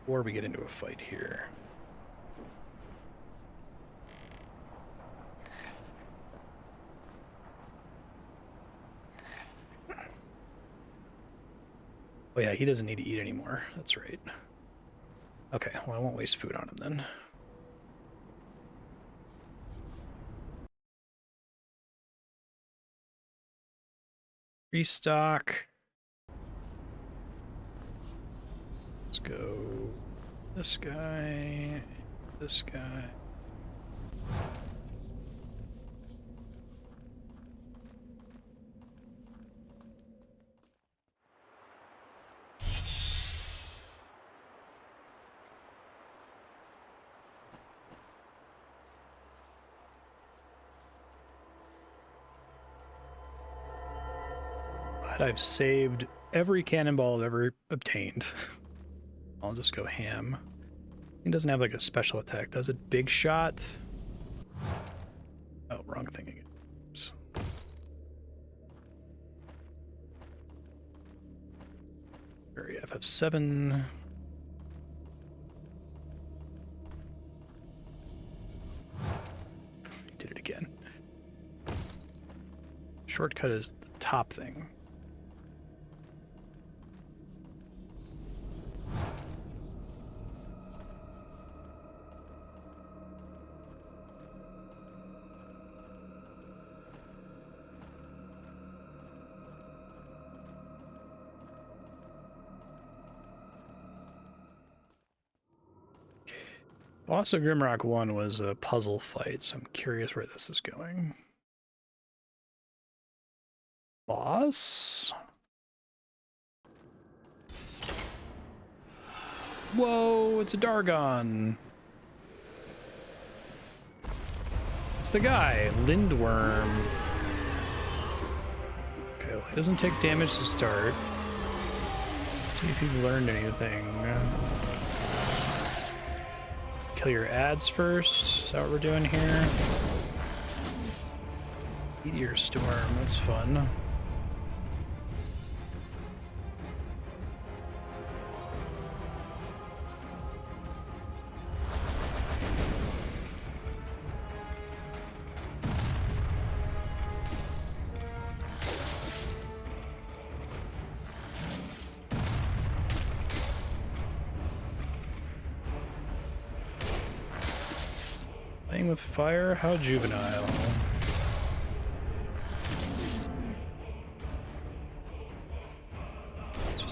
Or we get into a fight here. Oh yeah, he doesn't need to eat anymore. That's right. Okay, well I won't waste food on him then. Restock. Let's go this guy, this guy. I've saved every cannonball I've ever obtained. I'll just go ham. He doesn't have like a special attack, does it? Big shot? Oh, wrong thing again. Oops. Very FF7. Did it again. Shortcut is the top thing. Boss of Grimrock 1 was a puzzle fight, so I'm curious where this is going. Boss? Whoa, it's a Dargon. It's the guy, Lindworm. Okay, well, he doesn't take damage to start. Let's see if you've learned anything. Kill your ads first. Is that what we're doing here? Meteor Storm, that's fun. Playing with fire? How juvenile.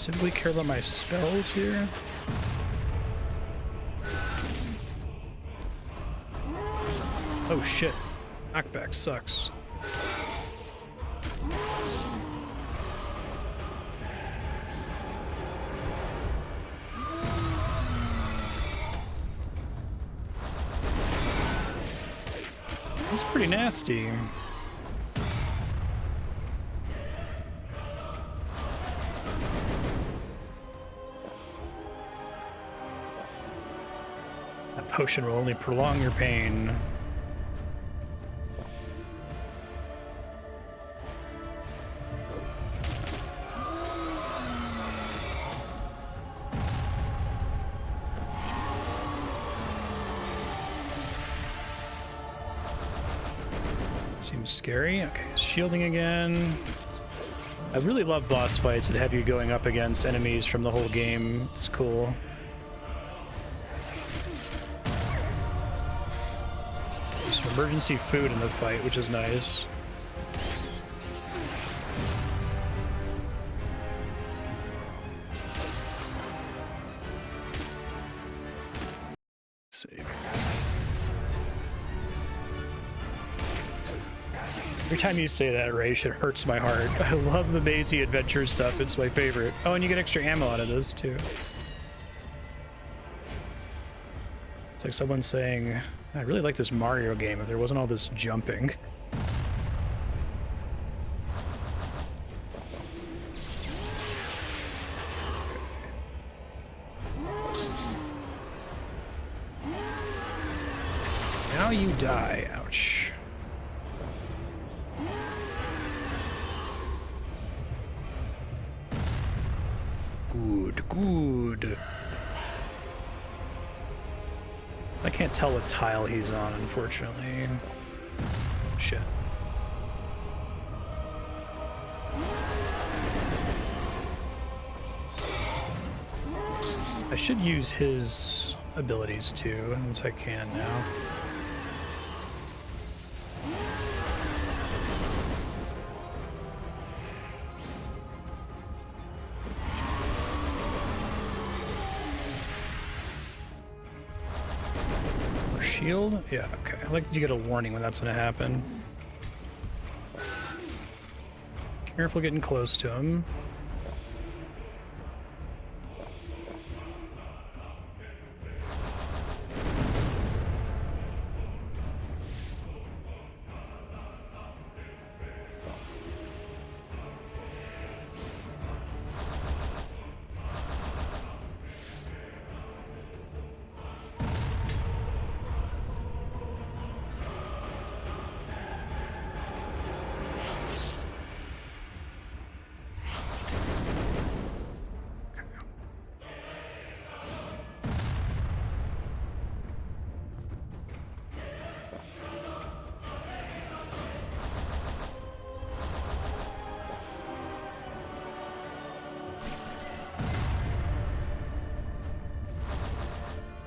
specifically care about my spells here. Oh shit. Knockback sucks. It's pretty nasty. That potion will only prolong your pain. Seems scary. Okay, shielding again. I really love boss fights that have you going up against enemies from the whole game. It's cool. There's some emergency food in the fight, which is nice. Save. Every time you say that, Raish, it hurts my heart. I love the mazy adventure stuff. It's my favorite. Oh, and you get extra ammo out of this, too. It's like someone saying, I really like this Mario game if there wasn't all this jumping. Now you die. Ouch. Good. I can't tell what tile he's on, unfortunately. Shit. I should use his abilities too, since I can now. Shield? Yeah, okay. I like that you get a warning when that's gonna happen. Careful getting close to him.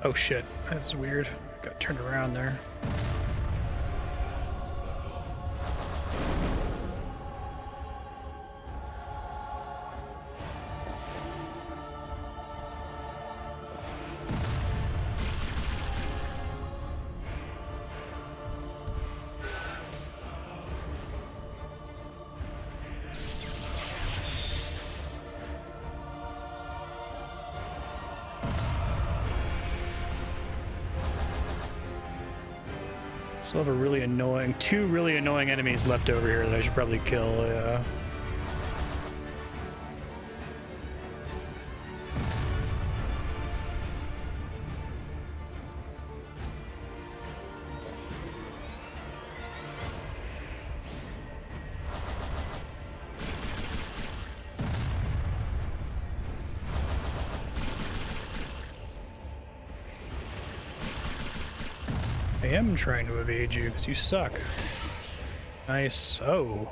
Oh shit, that's weird. Got turned around there. Still have two really annoying enemies left over here that I should probably kill, yeah. I am trying to evade you because you suck. Nice. Oh.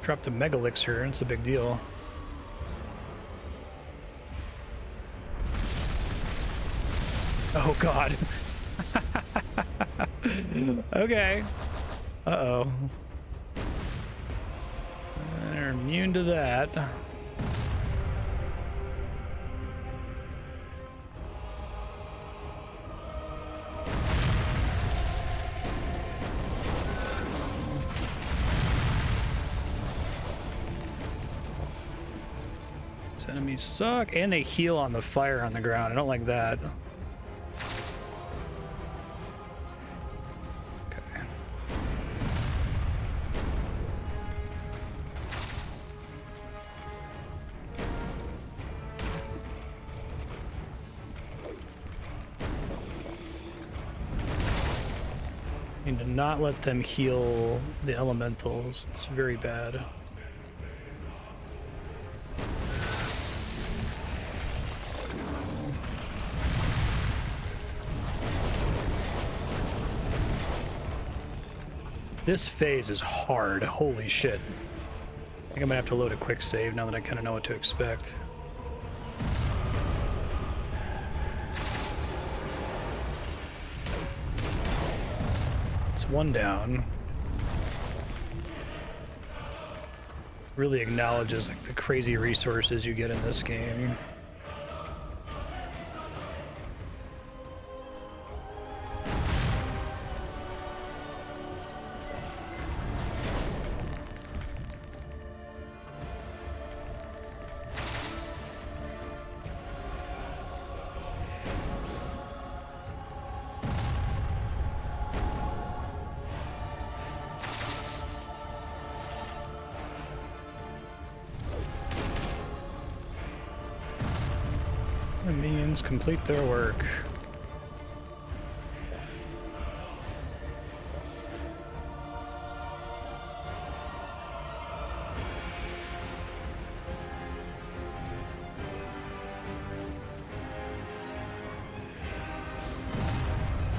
Dropped a mega elixir. It's a big deal. Oh god. Okay. Uh-oh. They're immune to that. enemies suck, and they heal on the fire on the ground. I don't like that. Okay. Need to not let them heal the elementals. It's very bad. This phase is hard. Holy shit. I think I might have to load a quick save now that I kind of know what to expect. It's one down. Really acknowledges like the crazy resources you get in this game. The minions complete their work.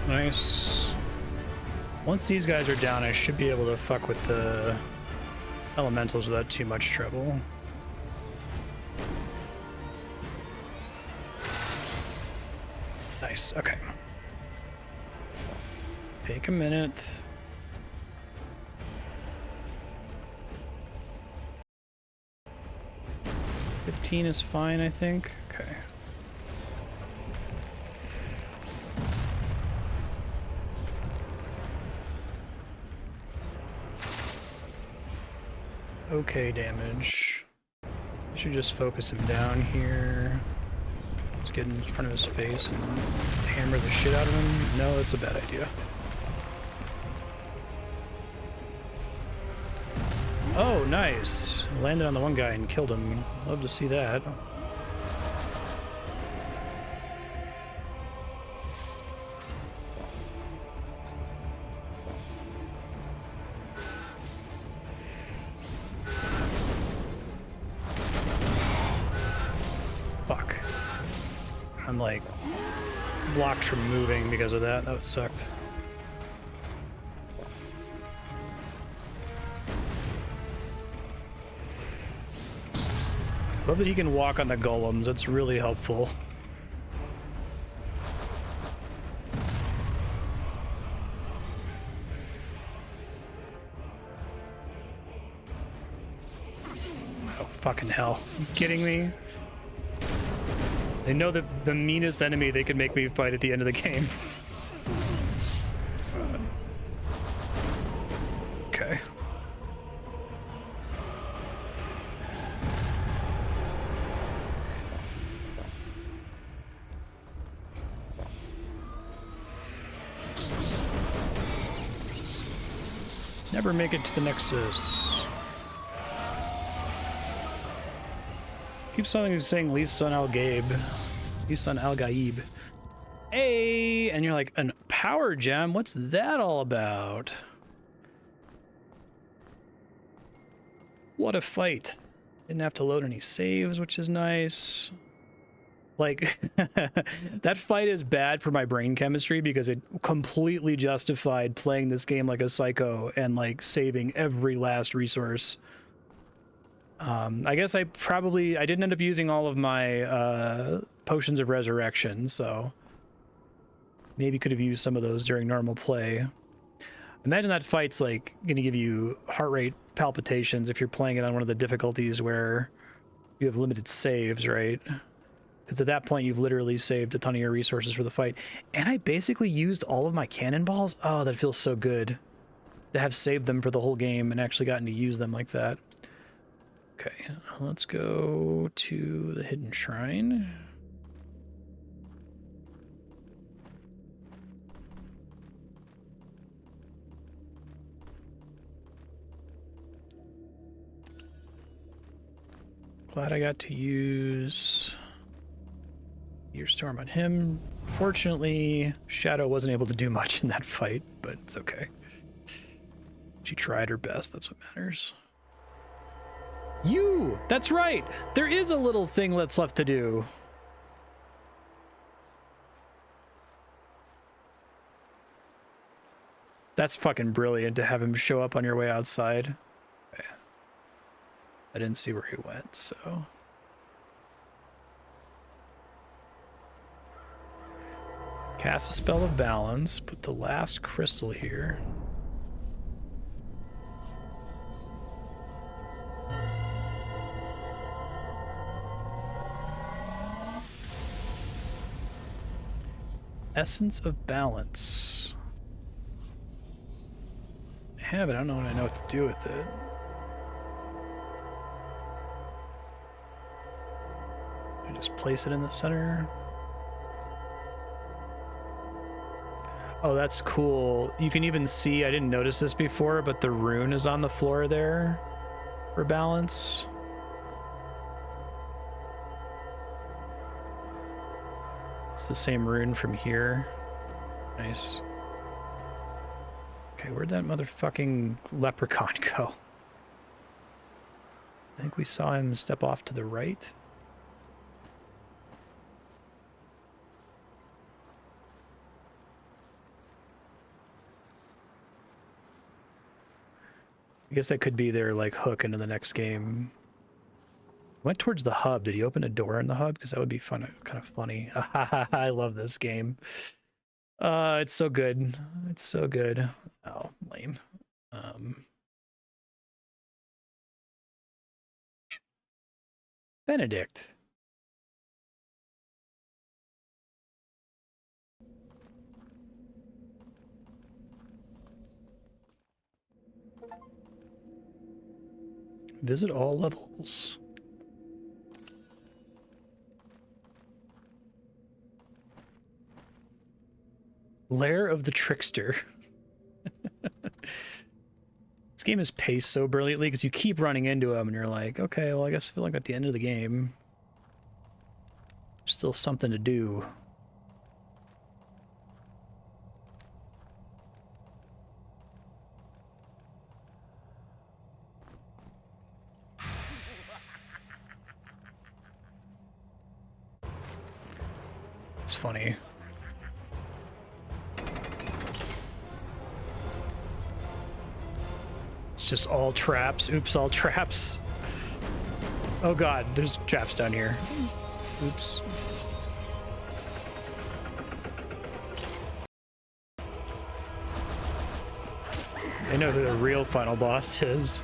Nice. Once these guys are down, I should be able to fuck with the elementals without too much trouble. Nice, okay. Take a minute. $15 is fine, I think. Okay. Okay, damage. I should just focus him down here. Let's get in front of his face and hammer the shit out of him. No, that's a bad idea. Oh, nice. Landed on the one guy and killed him. Love to see that. Fuck. I'm like blocked from moving because of that. That sucked. Love that he can walk on the golems. That's really helpful. Oh, fucking hell. Are you kidding me? They know that the meanest enemy they could make me fight at the end of the game. Okay. Never make it to the Nexus. Keep something saying Lisan Al Gaib. Lisan Al Gaib. Hey! And you're like, an power gem? What's that all about? What a fight. Didn't have to load any saves, which is nice. Like, that fight is bad for my brain chemistry because it completely justified playing this game like a psycho and like saving every last resource. I guess I didn't end up using all of my potions of resurrection, so maybe could have used some of those during normal play. Imagine that fight's like gonna give you heart rate palpitations if you're playing it on one of the difficulties where you have limited saves, right? Because at that point, you've literally saved a ton of your resources for the fight. And I basically used all of my cannonballs. Oh, that feels so good to have saved them for the whole game and actually gotten to use them like that. Okay, let's go to the hidden shrine. Glad I got to use Your Storm on him. Fortunately, Shadow wasn't able to do much in that fight, but it's okay. She tried her best, that's what matters. You! That's right! There is a little thing that's left to do. That's fucking brilliant to have him show up on your way outside. Okay. I didn't see where he went, so... Cast a spell of balance, put the last crystal here. Essence of balance. I have it, I don't know what to do with it. I just place it in the center. Oh, that's cool. You can even see, I didn't notice this before, but the rune is on the floor there for balance. It's the same rune from here. Nice. Okay, where'd that motherfucking leprechaun go? I think we saw him step off to the right. I guess that could be their like hook into the next game. Went towards the hub. Did he open a door in the hub? Because that would be fun, kind of funny. I love this game. It's so good. It's so good. Oh, lame. Benedict. Visit all levels. Lair of the Trickster. This game is paced so brilliantly because you keep running into him and you're like, okay, well, I guess I feel like at the end of the game, there's still something to do. It's funny. It's just all traps. Oops, all traps. Oh god, there's traps down here. Oops. I know who the real final boss is.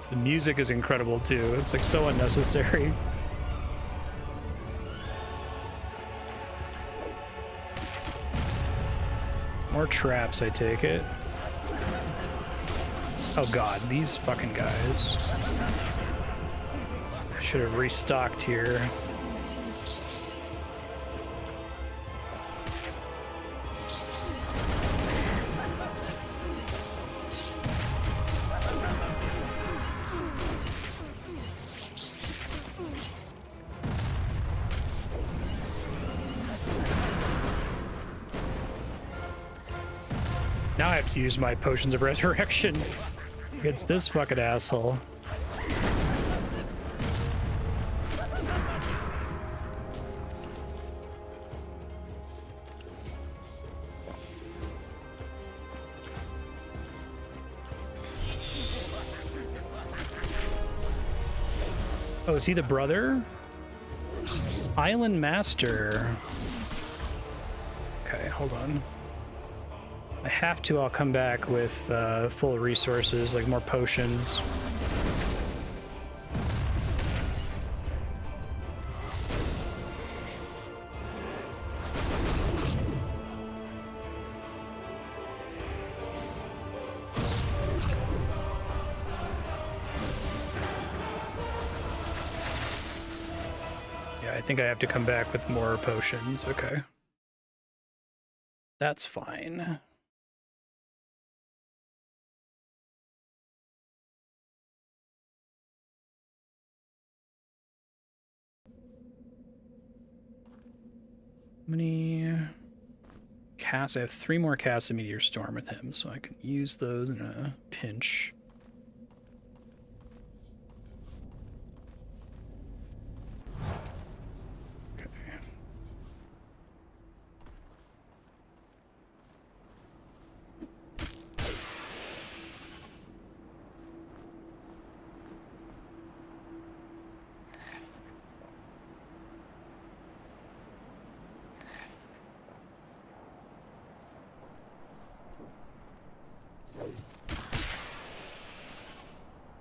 The music is incredible too. It's like so unnecessary. More traps, I take it. Oh god, these fucking guys. I should have restocked here. Now I have to use my potions of resurrection against this fucking asshole. Oh, is he the brother? Island Master. Okay, hold on. I have to, I'll come back with full resources, like more potions. Yeah, I think I have to come back with more potions. Okay. That's fine. How many casts? I have 3 more casts of Meteor Storm with him, so I can use those in a pinch. Okay.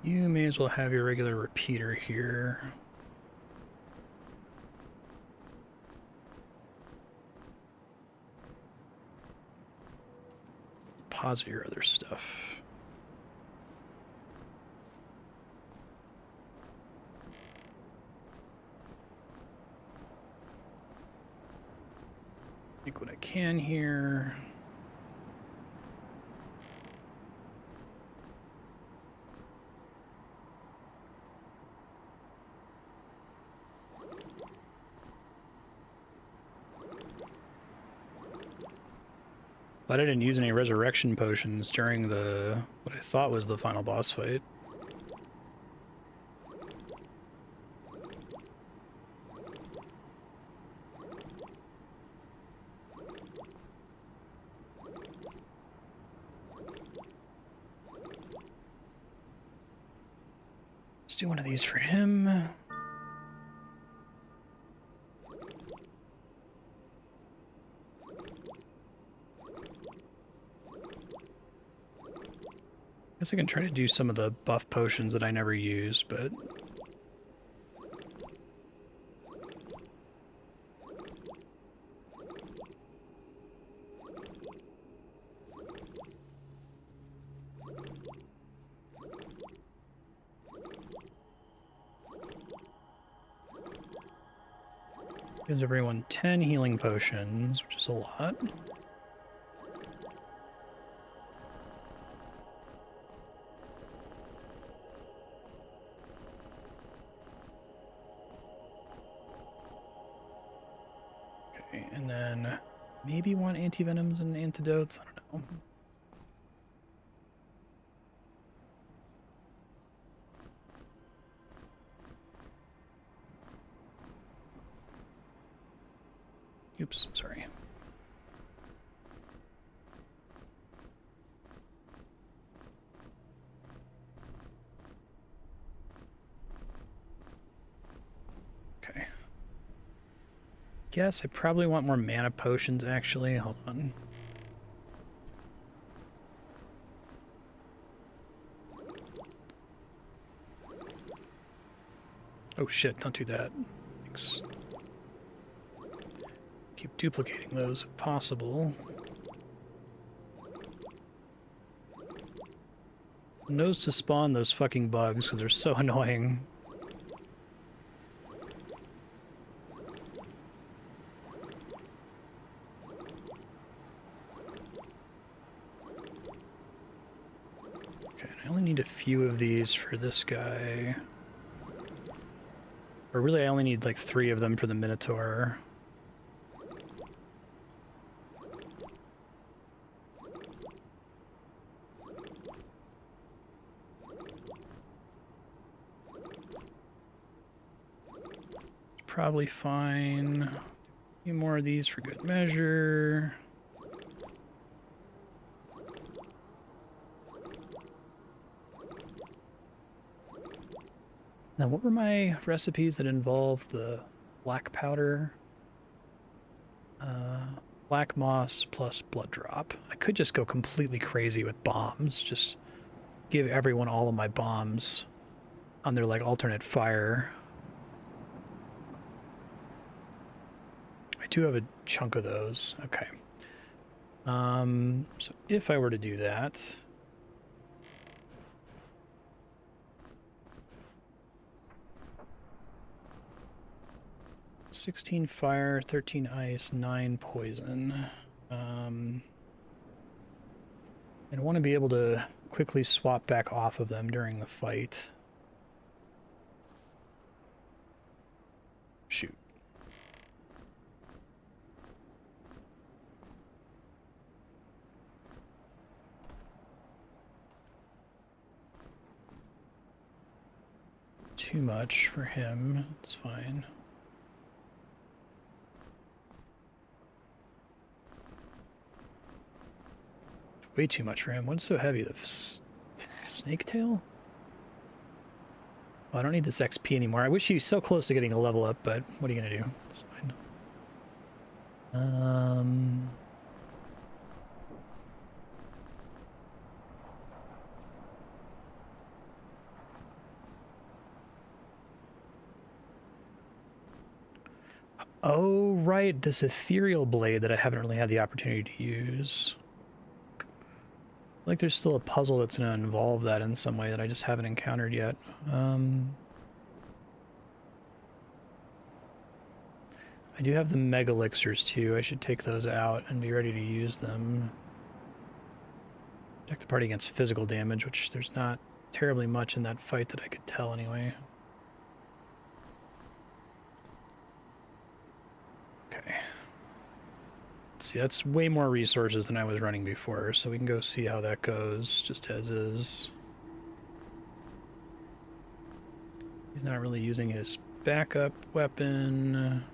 You may as well have your regular repeater here. Deposit your other stuff. Make what I can here. But I didn't use any resurrection potions during what I thought was the final boss fight. Let's do one of these for him. Guess I can try to do some of the buff potions that I never use, but gives everyone 10 healing potions, which is a lot. Okay, and then maybe one antivenoms and antidotes. I don't know. Oops, sorry. Okay. Guess I probably want more mana potions, actually. Hold on. Oh shit, don't do that. Thanks. Keep duplicating those if possible. Knows to spawn those fucking bugs because they're so annoying. Okay, I only need a few of these for this guy. Or really, I only need like 3 of them for the Minotaur. Probably fine. A few more of these for good measure. Now, what were my recipes that involved the black powder? Black moss plus blood drop. I could just go completely crazy with bombs. Just give everyone all of my bombs on their like alternate fire. I do have a chunk of those. Okay. So if I were to do that, 16 fire, 13 ice, 9 poison. And I want to be able to quickly swap back off of them during the fight. Shoot. Too much for him. It's fine. Way too much for him. What's so heavy? The snake tail? Oh, I don't need this XP anymore. I wish he was so close to getting a level up, but what are you gonna do? It's fine. Oh, right. This ethereal blade that I haven't really had the opportunity to use. Like there's still a puzzle that's going to involve that in some way that I just haven't encountered yet. I do have the mega elixirs too. I should take those out and be ready to use them. Protect the party against physical damage, which there's not terribly much in that fight that I could tell anyway. Okay. Let's see, that's way more resources than I was running before, so we can go see how that goes, just as is. He's not really using his backup weapon.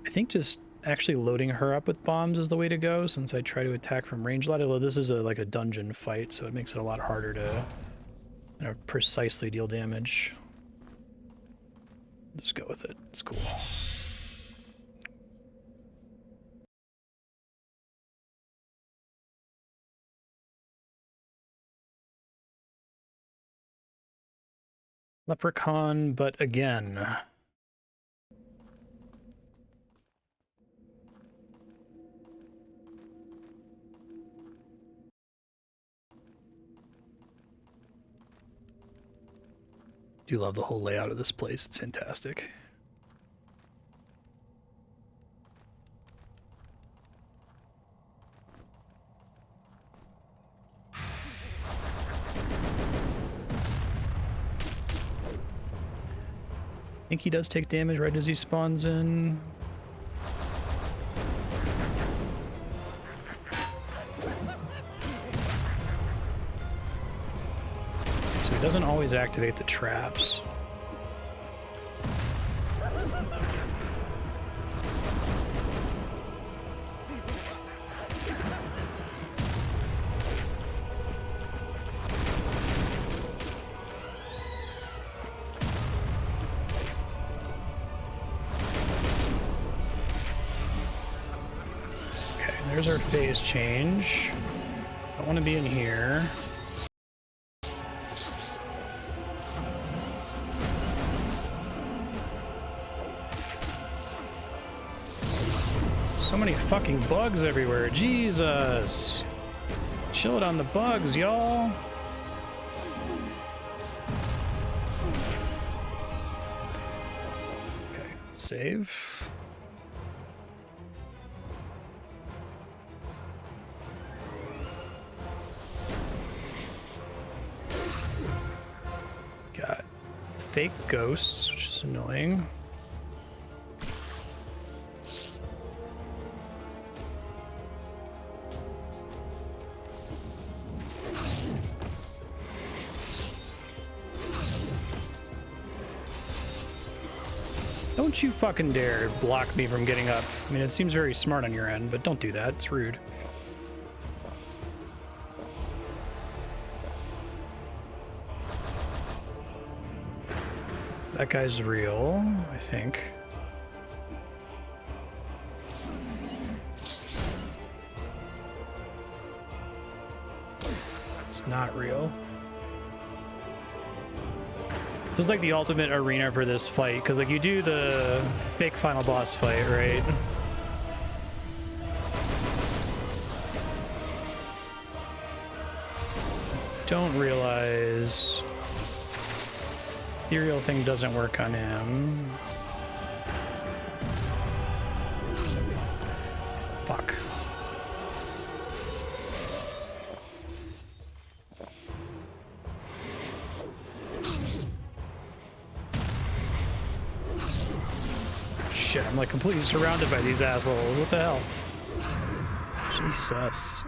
I think just actually loading her up with bombs is the way to go, since I try to attack from range a lot, although this is like a dungeon fight, so it makes it a lot harder to precisely deal damage. Just go with it. It's cool. Leprechaun, but again. Do love the whole layout of this place. It's fantastic. I think he does take damage right as he spawns in. So he doesn't always activate the traps. There's our phase change. I want to be in here. So many fucking bugs everywhere. Jesus. Chill it on the bugs, y'all. Okay, save. Got fake ghosts, which is annoying. Don't you fucking dare block me from getting up. I mean, it seems very smart on your end, but don't do that. It's rude. That guy's real, I think. It's not real. This is like the ultimate arena for this fight, because like you do the fake final boss fight, right? Don't realize ethereal thing doesn't work on him. shit, I'm like completely surrounded by these assholes. What the hell? Jesus.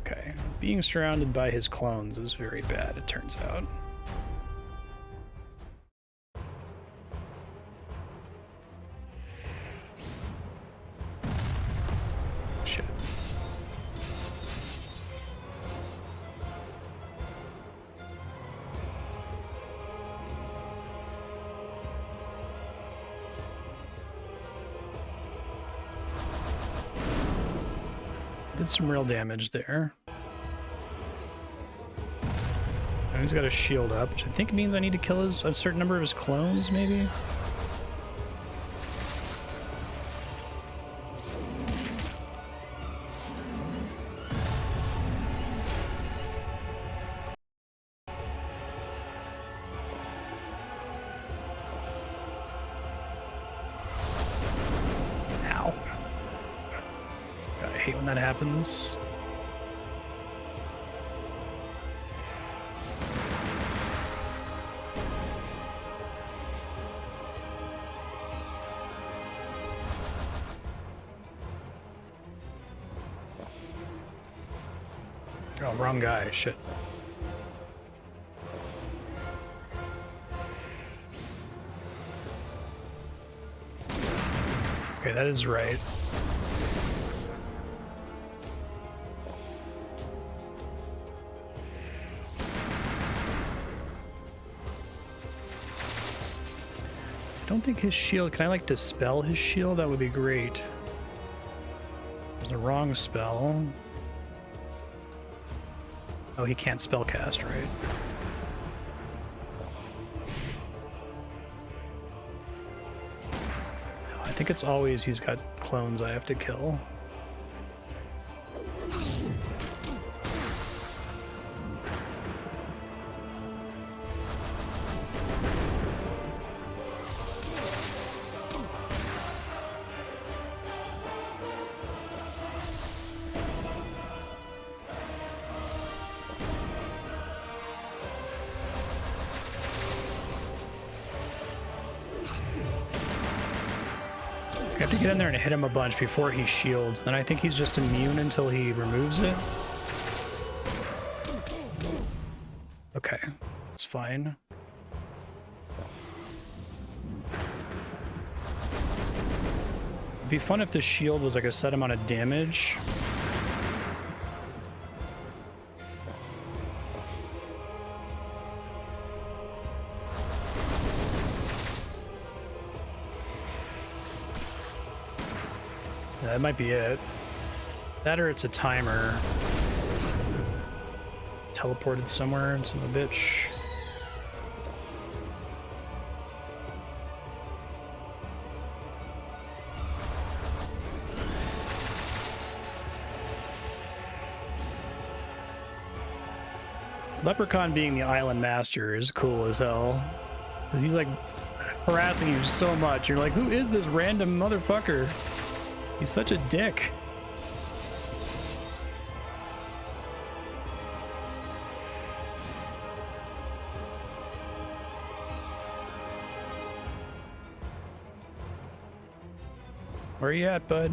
Okay, being surrounded by his clones is very bad, it turns out. Shit. Did some real damage there. And he's got a shield up, which I think means I need to kill a certain number of his clones, maybe? Ow. God, I hate when that happens. Oh, wrong guy. Shit. Okay, that is right. I don't think his shield... Can I, like, dispel his shield? That would be great. There's the wrong spell. Oh, he can't spellcast, right? No, I think it's always he's got clones I have to kill. I have to get in there and hit him a bunch before he shields. Then I think he's just immune until he removes it. Okay, it's fine. It'd be fun if the shield was like a set amount of damage. That might be it. That or it's a timer. Teleported somewhere, son of a bitch. Leprechaun being the island master is cool as hell. He's like harassing you so much. You're like, who is this random motherfucker? He's such a dick. Where you at, bud?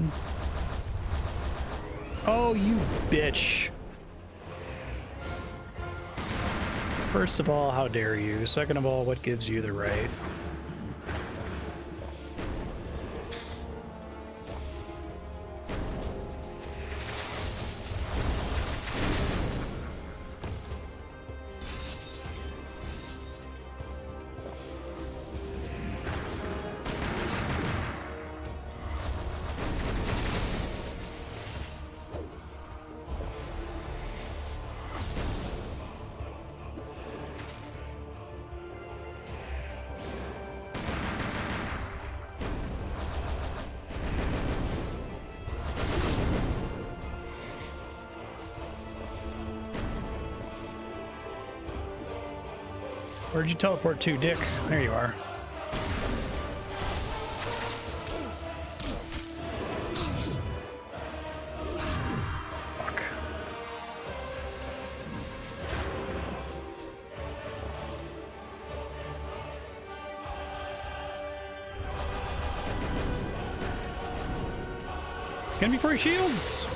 Oh, you bitch. First of all, how dare you? Second of all, what gives you the right? Where'd you teleport to, Dick? There you are. Fuck. Can be for shields.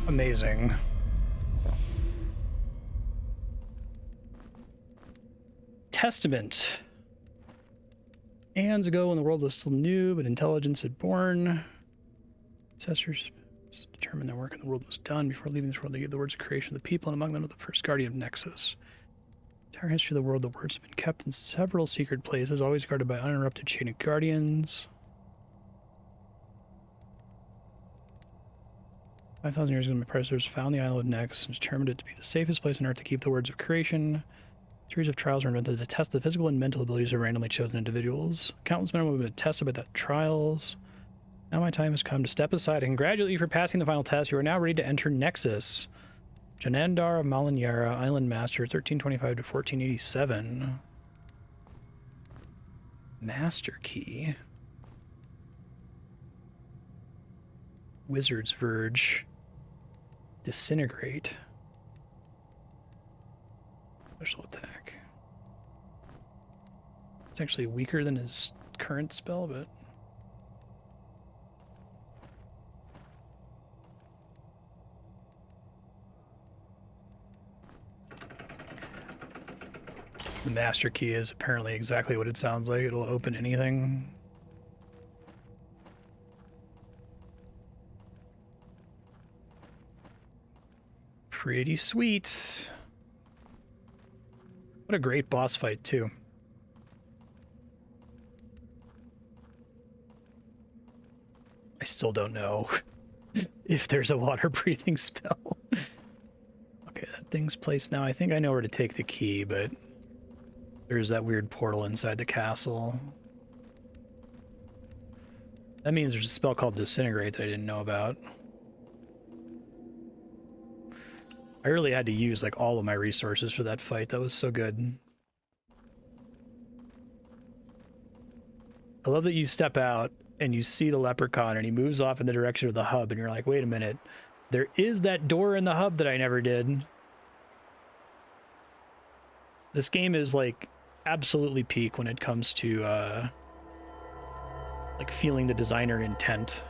Amazing. Testament. Aeons ago, when the world was still new, but intelligence had born, ancestors determined their work in the world was done. Before leaving this world, they gave the words of creation to the people, and among them the first guardian of Nexus. The entire history of the world, the words have been kept in several secret places, always guarded by uninterrupted chain of guardians. 5,000 years ago, my predecessors found the Isle of Nexus and determined it to be the safest place on Earth to keep the words of creation. A series of trials were invented to test the physical and mental abilities of randomly chosen individuals. Countless men have been tested by the trials. Now my time has come to step aside and congratulate you for passing the final test. You are now ready to enter Nexus. Janandar of Malanyara, Island Master, 1325 to 1487. Master Key. Wizard's Verge. Disintegrate. Special attack. It's actually weaker than his current spell, but... The Master Key is apparently exactly what it sounds like. It'll open anything. Pretty sweet. What a great boss fight, too. I still don't know if there's a water breathing spell. Okay, that thing's placed now. I think I know where to take the key, but there's that weird portal inside the castle. That means there's a spell called Disintegrate that I didn't know about. I really had to use like all of my resources for that fight. That was so good. I love that you step out and you see the leprechaun and he moves off in the direction of the hub and you're like, wait a minute, there is that door in the hub that I never did. This game is like absolutely peak when it comes to like feeling the designer intent.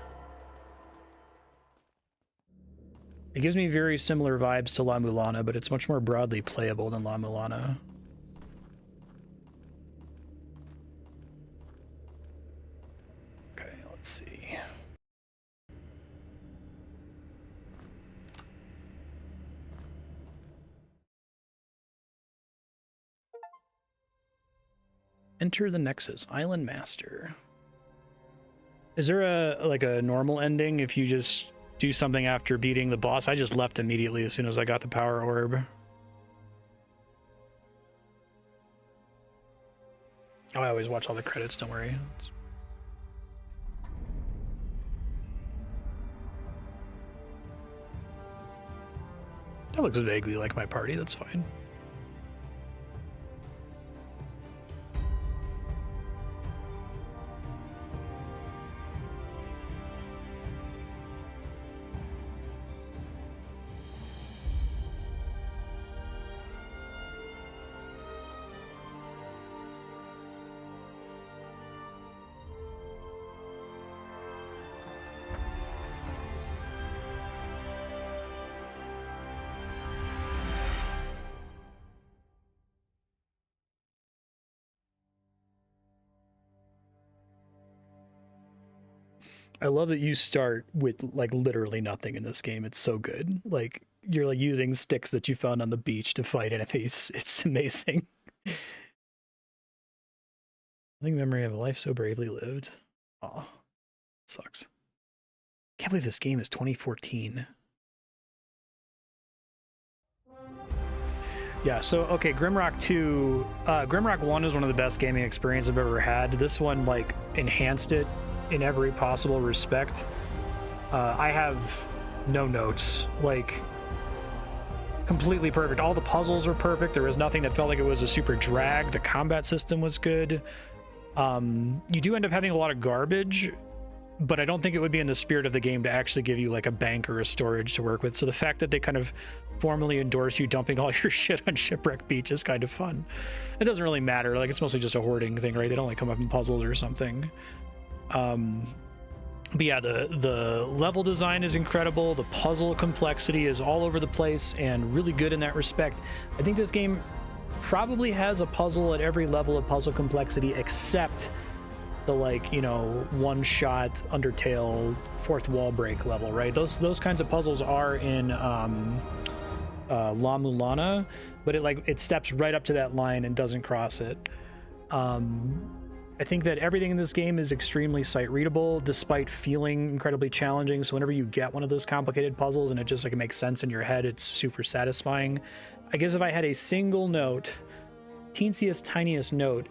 It gives me very similar vibes to La Mulana, but it's much more broadly playable than La Mulana. Okay, let's see. Enter the Nexus, Island Master. Is there a normal ending if you just do something after beating the boss? I just left immediately as soon as I got the power orb. Oh, I always watch all the credits, don't worry. That looks vaguely like my party, that's fine. I love that you start with like literally nothing in this game. It's so good. Like you're like using sticks that you found on the beach to fight enemies. It's amazing. I think memory of a life so bravely lived. Aw, sucks. Can't believe this game is 2014. Yeah, so okay, Grimrock 2, Grimrock 1 is one of the best gaming experiences I've ever had. This one like enhanced it in every possible respect. I have no notes, like completely perfect. All the puzzles are perfect. There was nothing that felt like it was a super drag. The combat system was good. You do end up having a lot of garbage but I don't think it would be in the spirit of the game to actually give you like a bank or a storage to work with. So the fact that they kind of formally endorse you dumping all your shit on Shipwreck Beach is kind of fun. It doesn't really matter. Like, it's mostly just a hoarding thing, right? They don't like come up in puzzles or something. But yeah, the level design is incredible. The puzzle complexity is all over the place and really good in that respect. I think this game probably has a puzzle at every level of puzzle complexity except the, like, you know, one-shot Undertale fourth wall break level, right? Those kinds of puzzles are in La Mulana, but it steps right up to that line and doesn't cross it. I think that everything in this game is extremely sight readable despite feeling incredibly challenging. So whenever you get one of those complicated puzzles and it just like makes sense in your head, it's super satisfying. I guess if I had a single note, teensiest, tiniest note,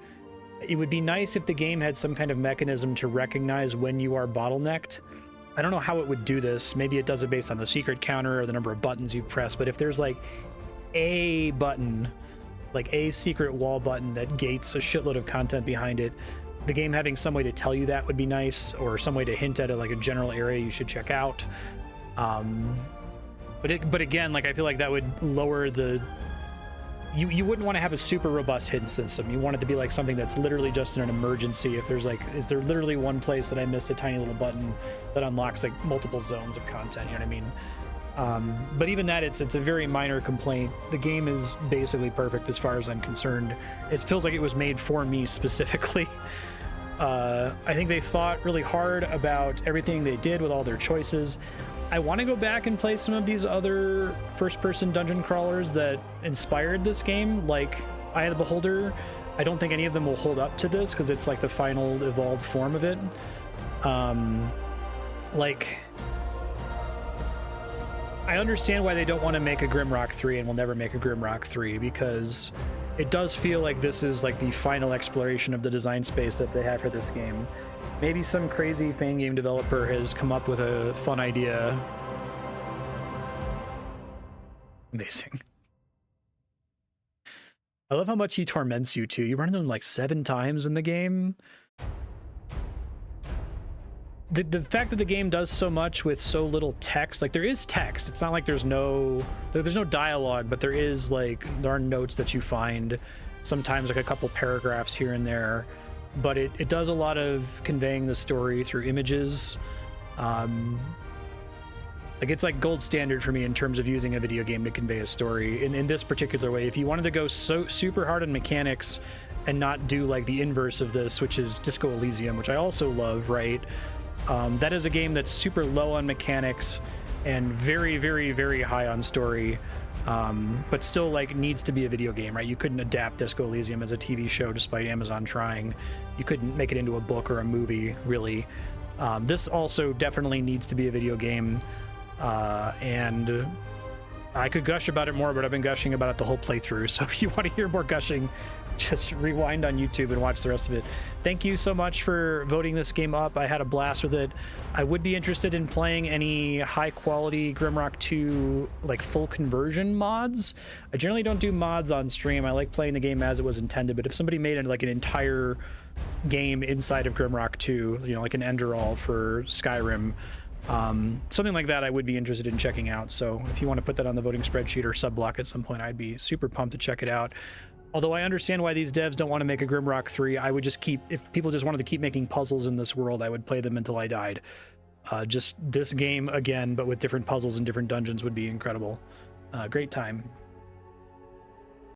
it would be nice if the game had some kind of mechanism to recognize when you are bottlenecked. I don't know how it would do this. Maybe it does it based on the secret counter or the number of buttons you've pressed, but if there's like a button, like a secret wall button that gates a shitload of content behind it, the game having some way to tell you that would be nice, or some way to hint at it, like a general area you should check out. But again, like, I feel like that would lower the... You wouldn't want to have a super robust hidden system. You want it to be like something that's literally just in an emergency. If there's like, is there literally one place that I missed a tiny little button that unlocks like multiple zones of content, you know what I mean? But even that, it's a very minor complaint. The game is basically perfect as far as I'm concerned. It feels like it was made for me specifically. I think they thought really hard about everything they did with all their choices. I want to go back and play some of these other first-person dungeon crawlers that inspired this game, like Eye of the Beholder. I don't think any of them will hold up to this because it's like the final evolved form of it. Like, I understand why they don't want to make a Grimrock 3 and will never make a Grimrock 3, because it does feel like this is like the final exploration of the design space that they have for this game. Maybe some crazy fan game developer has come up with a fun idea. Amazing. I love how much he torments you too. You run into him like 7 times in the game. The fact that the game does so much with so little text, like there is text. It's not like there's no dialogue, but there are notes that you find, sometimes like a couple paragraphs here and there. But it does a lot of conveying the story through images. Like, it's like gold standard for me in terms of using a video game to convey a story in this particular way. If you wanted to go so super hard on mechanics and not do like the inverse of this, which is Disco Elysium, which I also love, right? That is a game that's super low on mechanics and very, very, very high on story. But still like needs to be a video game, right? You couldn't adapt Disco Elysium as a TV show despite Amazon trying. You couldn't make it into a book or a movie, really. This also definitely needs to be a video game. And I could gush about it more, but I've been gushing about it the whole playthrough. So if you want to hear more gushing, just rewind on YouTube and watch the rest of it. Thank you so much for voting this game up. I had a blast with it. I would be interested in playing any high quality Grimrock 2 like full conversion mods. I generally don't do mods on stream. I like playing the game as it was intended, but if somebody made it like an entire game inside of Grimrock 2, you know, like an Enderall for Skyrim, something like that I would be interested in checking out. So if you want to put that on the voting spreadsheet or sub-block at some point, I'd be super pumped to check it out. Although I understand why these devs don't want to make a Grimrock 3, I would just if people just wanted to keep making puzzles in this world, I would play them until I died. Just this game again, but with different puzzles and different dungeons would be incredible. Great time.